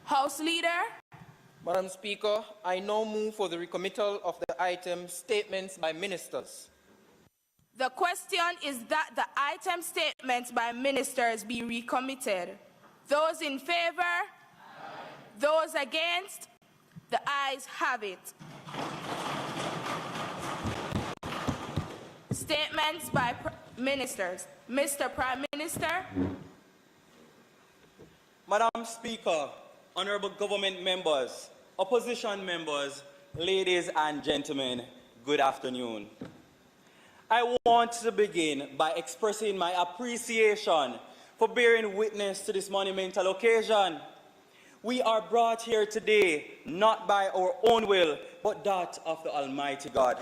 House Leader. Madam Speaker, I now move for the recommittal of the item statements by ministers. The question is that the item statements by ministers be recommitted. Those in favor? Aye. Those against? The ayes have it. Statements by ministers. Mr. Prime Minister. Madam Speaker, honorable government members, opposition members, ladies and gentlemen, good afternoon. I want to begin by expressing my appreciation for bearing witness to this monumental occasion. We are brought here today not by our own will, but that of the Almighty God.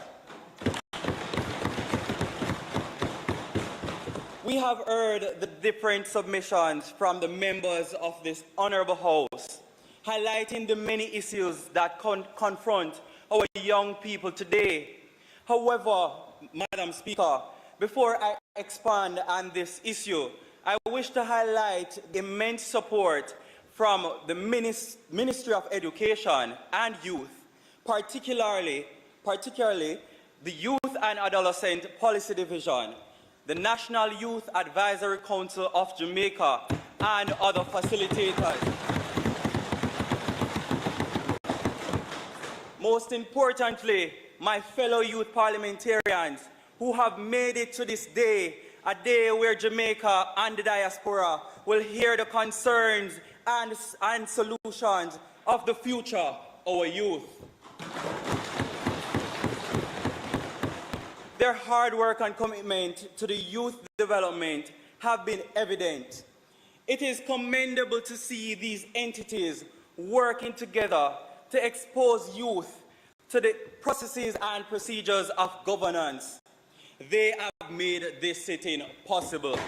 We have heard the different submissions from the members of this honorable House, highlighting the many issues that confront our young people today. However, Madam Speaker, before I expand on this issue, I wish to highlight immense support from the Ministry of Education and Youth, particularly the Youth and Adolescent Policy Division, the National Youth Advisory Council of Jamaica, and other facilitators. Most importantly, my fellow youth parliamentarians who have made it to this day, a day where Jamaica and the diaspora will hear the concerns and solutions of the future, our youth. Their hard work and commitment to the youth development have been evident. It is commendable to see these entities working together to expose youth to the processes and procedures of governance. They have made this sitting possible.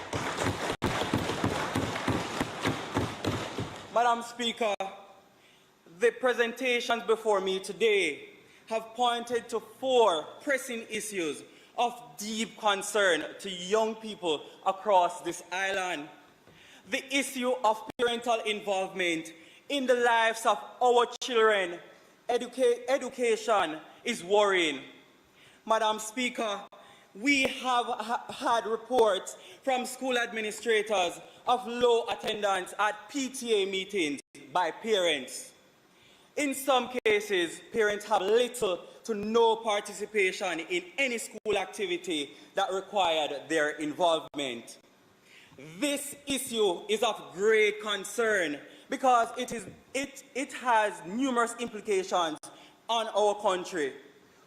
Madam Speaker, the presentations before me today have pointed to 4 pressing issues of deep concern to young people across this island. The issue of parental involvement in the lives of our children, education is worrying. Madam Speaker, we have had reports from school administrators of low attendance at PTA meetings by parents. In some cases, parents have little to no participation in any school activity that required their involvement. This issue is of great concern because it has numerous implications on our country.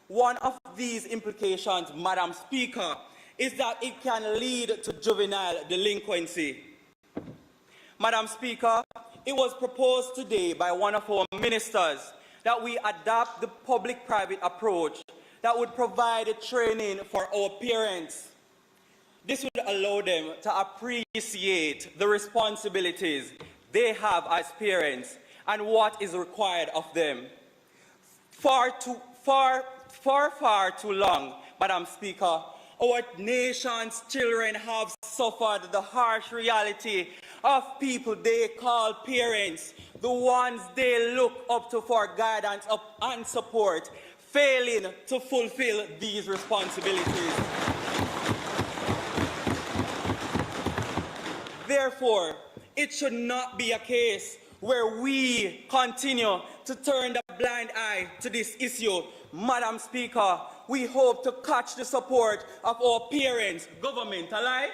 One of these implications, Madam Speaker, is that it can lead to juvenile delinquency. Madam Speaker, it was proposed today by one of our ministers that we adopt the public-private approach that would provide a training for our parents. This would allow them to appreciate the responsibilities they have as parents and what is required of them. Far too long, Madam Speaker, our nation's children have suffered the harsh reality of people they call parents, the ones they look up to for guidance and support, failing to fulfill these responsibilities. Therefore, it should not be a case where we continue to turn the blind eye to this issue. Madam Speaker, we hope to catch the support of our parents. Government, alive?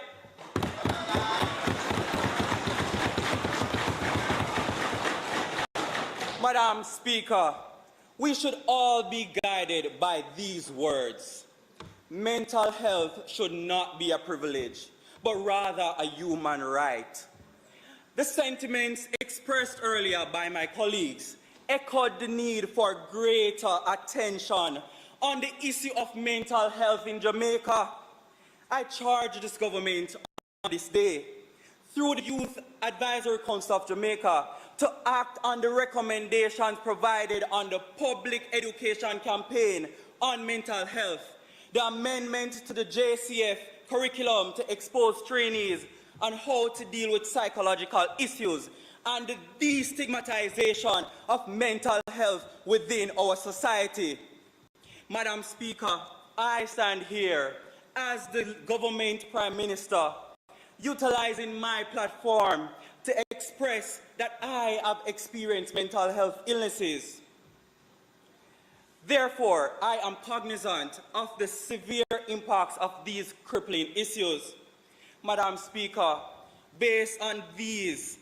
Madam Speaker, we should all be guided by these words. Mental health should not be a privilege, but rather a human right. The sentiments expressed earlier by my colleagues echoed the need for greater attention on the issue of mental health in Jamaica. I charge this government on this day, through the Youth Advisory Council of Jamaica, to act on the recommendations provided on the public education campaign on mental health, the amendment to the JCF curriculum to expose trainees on how to deal with psychological issues, and the destigmatization of mental health within our society. Madam Speaker, I stand here as the government Prime Minister, utilizing my platform to express that I have experienced mental health illnesses. Therefore, I am cognizant of the severe impacts of these crippling issues. Madam Speaker, based on these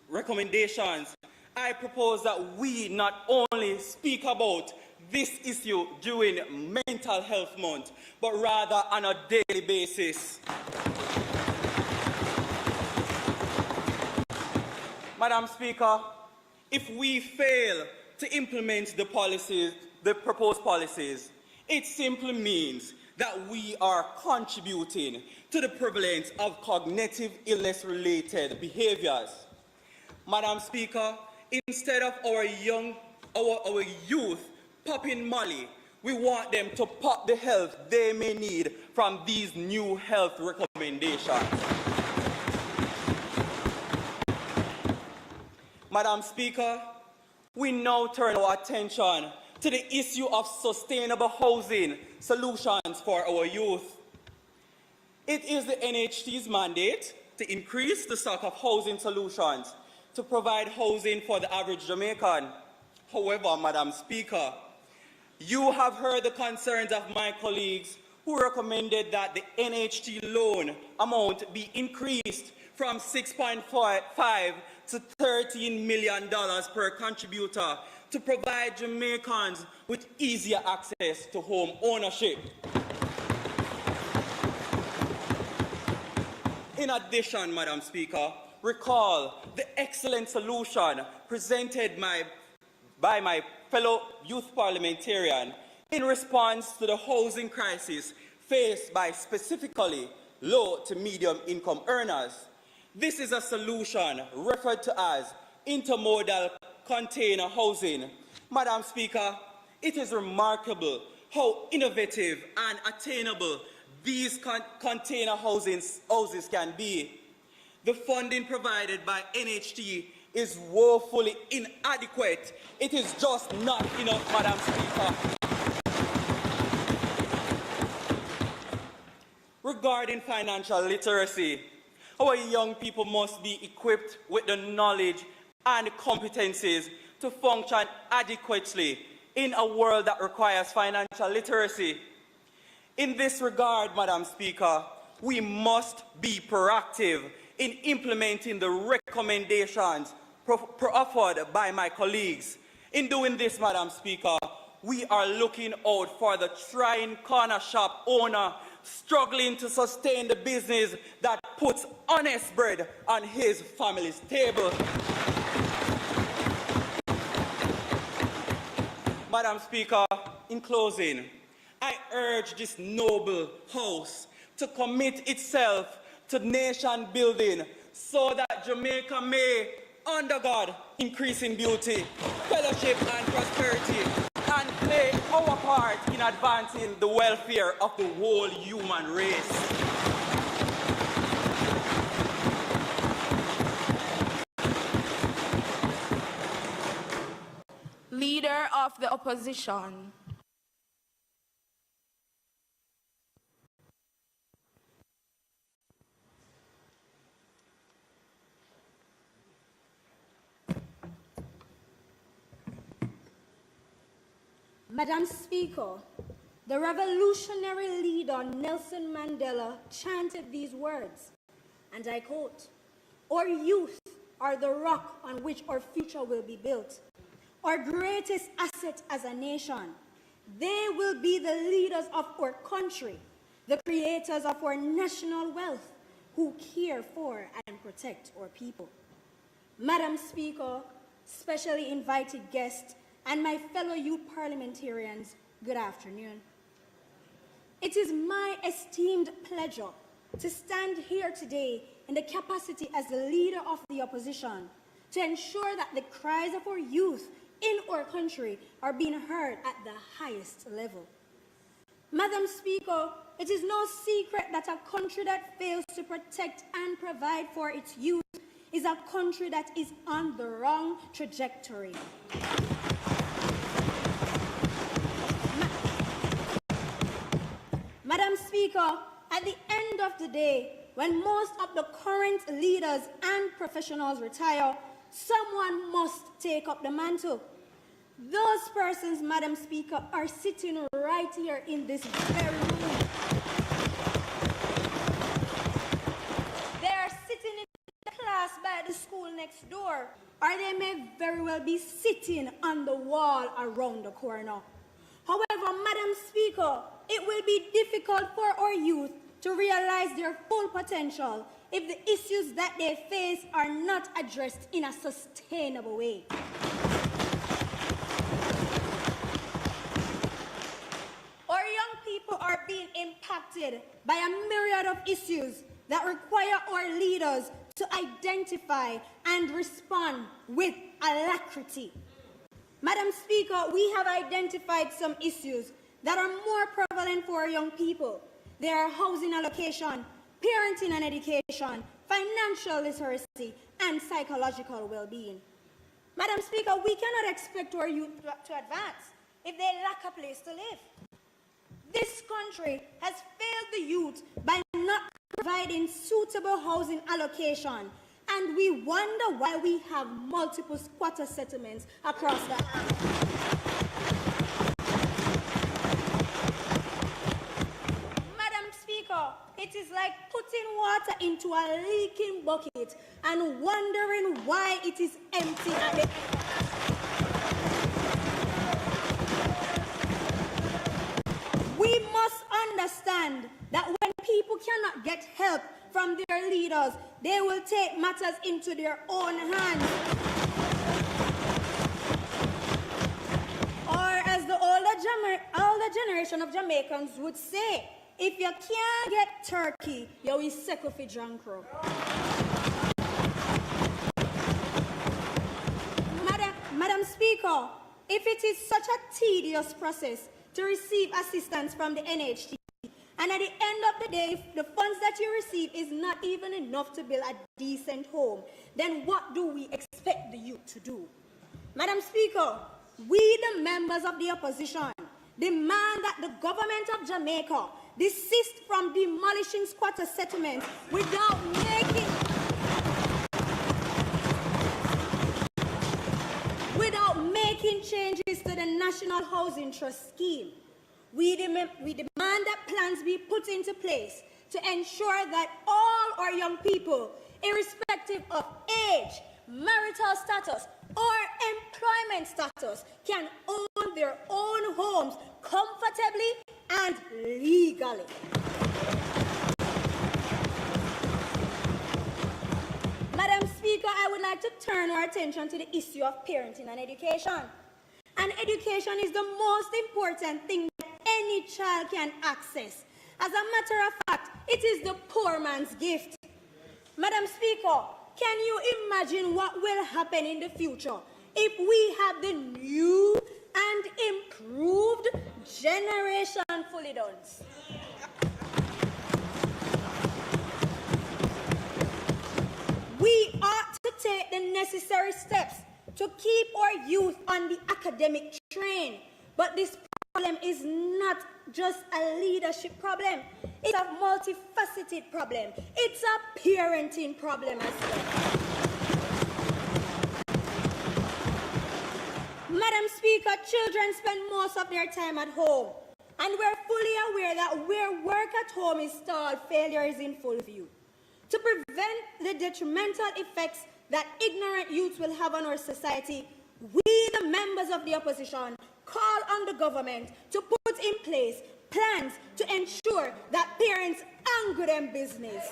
recommendations, I propose that we not only speak about this issue during Mental Health Month, but rather on a daily basis. Madam Speaker, if we fail to implement the proposed policies, it simply means that we are contributing to the prevalence of cognitive illness-related behaviors. Madam Speaker, instead of our youth popping Molly, we want them to pop the health they may need from these new health recommendations. Madam Speaker, we now turn our attention to the issue of sustainable housing solutions for our youth. It is the NHT's mandate to increase the stock of housing solutions to provide housing for the average Jamaican. However, Madam Speaker, you have heard the concerns of my colleagues who recommended that the NHT loan amount be increased from $6.5 to $13 million per contributor to provide Jamaicans with easier access to home ownership. In addition, Madam Speaker, recall the excellent solution presented by my fellow youth parliamentarian in response to the housing crisis faced by specifically low to medium income earners. This is a solution referred to as intermodal container housing. Madam Speaker, it is remarkable how innovative and attainable these container houses can be. The funding provided by NHT is woefully inadequate. It is just not enough, Madam Speaker. Regarding financial literacy, our young people must be equipped with the knowledge and competencies to function adequately in a world that requires financial literacy. In this regard, Madam Speaker, we must be proactive in implementing the recommendations offered by my colleagues. In doing this, Madam Speaker, we are looking out for the trying corner shop owner struggling to sustain the business that puts honest bread on his family's table. Madam Speaker, in closing, I urge this noble House to commit itself to nation building so that Jamaica may, under God, increase in beauty, fellowship and prosperity, and play our part in advancing the welfare of the whole human race. Leader of the Opposition. Madam Speaker, the revolutionary leader Nelson Mandela chanted these words, and I quote, "Our youth are the rock on which our future will be built, our greatest asset as a nation. They will be the leaders of our country, the creators of our national wealth, who care for and protect our people." Madam Speaker, specially invited guests, and my fellow youth parliamentarians, good afternoon. It is my esteemed pleasure to stand here today in the capacity as the leader of the opposition to ensure that the cries of our youth in our country are being heard at the highest level. Madam Speaker, it is no secret that a country that fails to protect and provide for its youth is a country that is on the wrong trajectory. Madam Speaker, at the end of the day, when most of the current leaders and professionals retire, someone must take up the mantle. Those persons, Madam Speaker, are sitting right here in this very room. They are sitting in the class by the school next door, or they may very well be sitting on the wall around the corner. However, Madam Speaker, it will be difficult for our youth to realize their full potential if the issues that they face are not addressed in a sustainable way. Our young people are being impacted by a myriad of issues that require our leaders to identify and respond with alacrity. Madam Speaker, we have identified some issues that are more prevalent for our young people. They are housing allocation, parenting and education, financial literacy, and psychological well-being. Madam Speaker, we cannot expect our youth to advance if they lack a place to live. This country has failed the youth by not providing suitable housing allocation, and we wonder why we have multiple squatter settlements across the island. Madam Speaker, it is like putting water into a leaking bucket and wondering why it is empty at the end. We must understand that when people cannot get help from their leaders, they will take matters into their own hands. Or as the older generation of Jamaicans would say, if you can't get turkey, you will settle for jankro. Madam Speaker, if it is such a tedious process to receive assistance from the NHT, and at the end of the day, the funds that you receive is not even enough to build a decent home, then what do we expect the youth to do? Madam Speaker, we, the members of the opposition, demand that the government of Jamaica desist from demolishing squatter settlements without making changes to the National Housing Trust scheme. We demand that plans be put into place to ensure that all our young people, irrespective of age, marital status, or employment status, can own their own homes comfortably and legally. Madam Speaker, I would like to turn our attention to the issue of parenting and education. And education is the most important thing that any child can access. As a matter of fact, it is the poor man's gift. Madam Speaker, can you imagine what will happen in the future if we have the new and improved generation fully done? We ought to take the necessary steps to keep our youth on the academic train. But this problem is not just a leadership problem. It's a multifaceted problem. It's a parenting problem as well. Madam Speaker, children spend most of their time at home. And we're fully aware that where work at home is stalled, failure is in full view. To prevent the detrimental effects that ignorant youths will have on our society, we, the members of the opposition, call on the government to put in place plans to ensure that parents angle them business.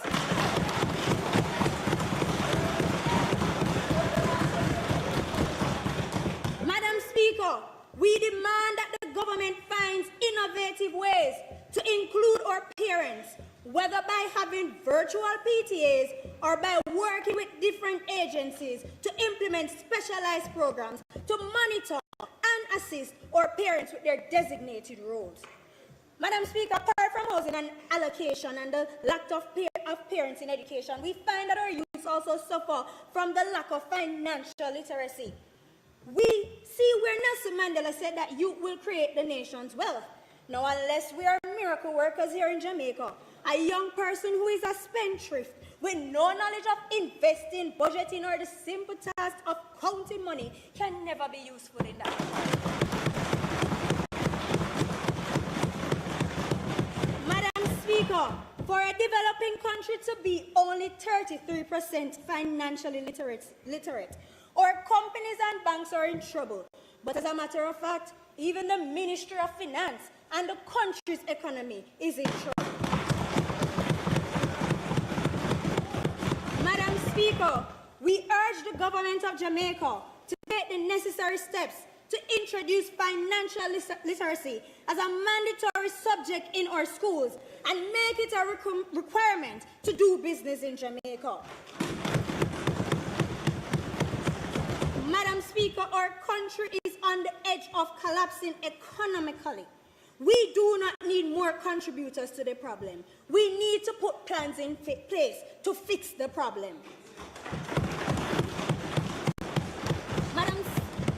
Madam Speaker, we demand that the government finds innovative ways to include our parents, whether by having virtual PTAs or by working with different agencies to implement specialized programs to monitor and assist our parents with their designated roles. Madam Speaker, apart from housing and allocation and the lack of parents in education, we find that our youth also suffer from the lack of financial literacy. We see where Nelson Mandela said that youth will create the nation's wealth. Now, unless we are miracle workers here in Jamaica, a young person who is a spendthrift with no knowledge of investing, budgeting, or the simple task of counting money can never be useful in that. Madam Speaker, for a developing country to be only 33% financially literate, our companies and banks are in trouble. But as a matter of fact, even the Ministry of Finance and the country's economy is in trouble. Madam Speaker, we urge the government of Jamaica to take the necessary steps to introduce financial literacy as a mandatory subject in our schools and make it a requirement to do business in Jamaica. Madam Speaker, our country is on the edge of collapsing economically. We do not need more contributors to the problem. We need to put plans in place to fix the problem.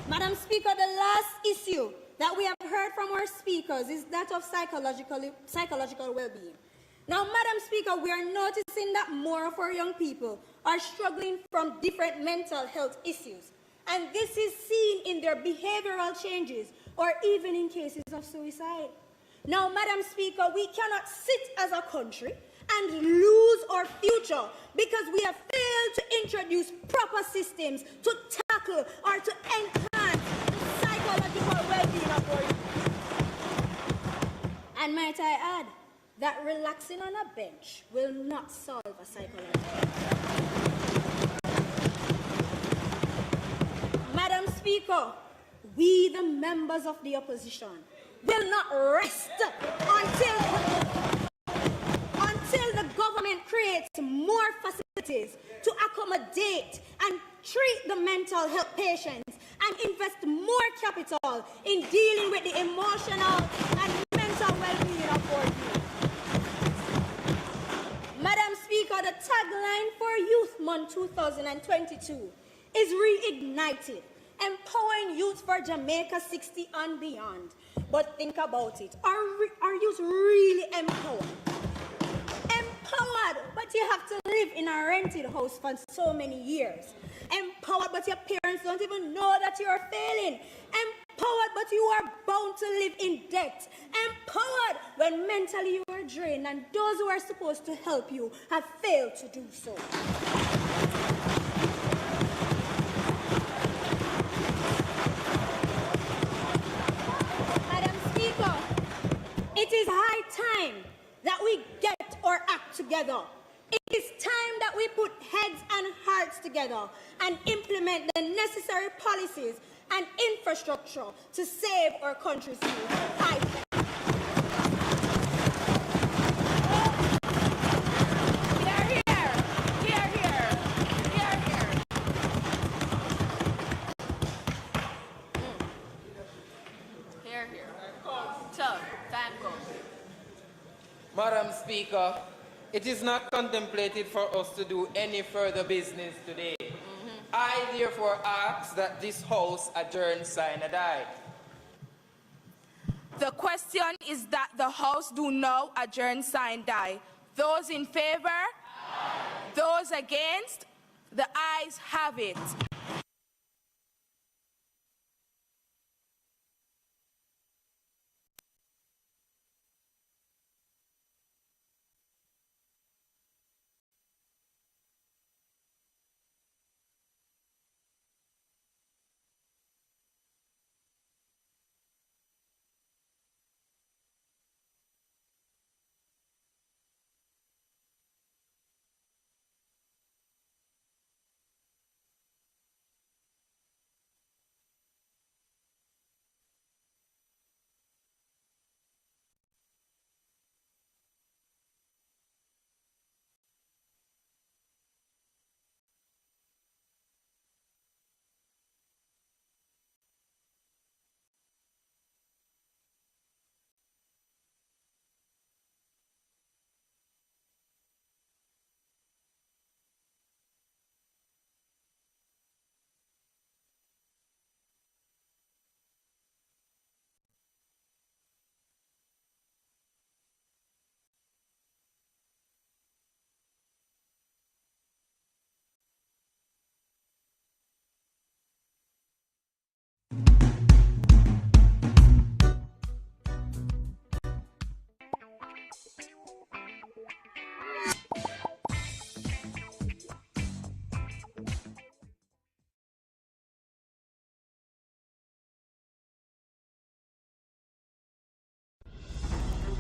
Madam Speaker, the last issue that we have heard from our speakers is that of psychological well-being. Now, Madam Speaker, we are noticing that more of our young people are struggling from different mental health issues. And this is seen in their behavioral changes or even in cases of suicide. Now, Madam Speaker, we cannot sit as a country and lose our future because we have failed to introduce proper systems to tackle or to enhance the psychological well-being of our youth. And might I add that relaxing on a bench will not solve a psychological. Madam Speaker, we, the members of the opposition, will not rest until the government creates more facilities to accommodate and treat the mental health patients and invest more capital in dealing with the emotional and mental well-being of our youth. Madam Speaker, the tagline for Youth Month 2022 is reignited, empowering youth for Jamaica 60 and beyond. But think about it. Are youth really empowered? Empowered, but you have to live in a rented house for so many years. Empowered, but your parents don't even know that you are failing. Empowered, but you are bound to live in debt. Empowered when mentally you are drained and those who are supposed to help you have failed to do so. It is high time that we get our act together. It is time that we put heads and hearts together and implement the necessary policies and infrastructure to save our country's youth. I Madam Speaker, it is not contemplated for us to do any further business today. I therefore ask that this House adjourn sine die. The question is that the House do now adjourn sine die. Those in favor? Aye. Those against? The ayes have it.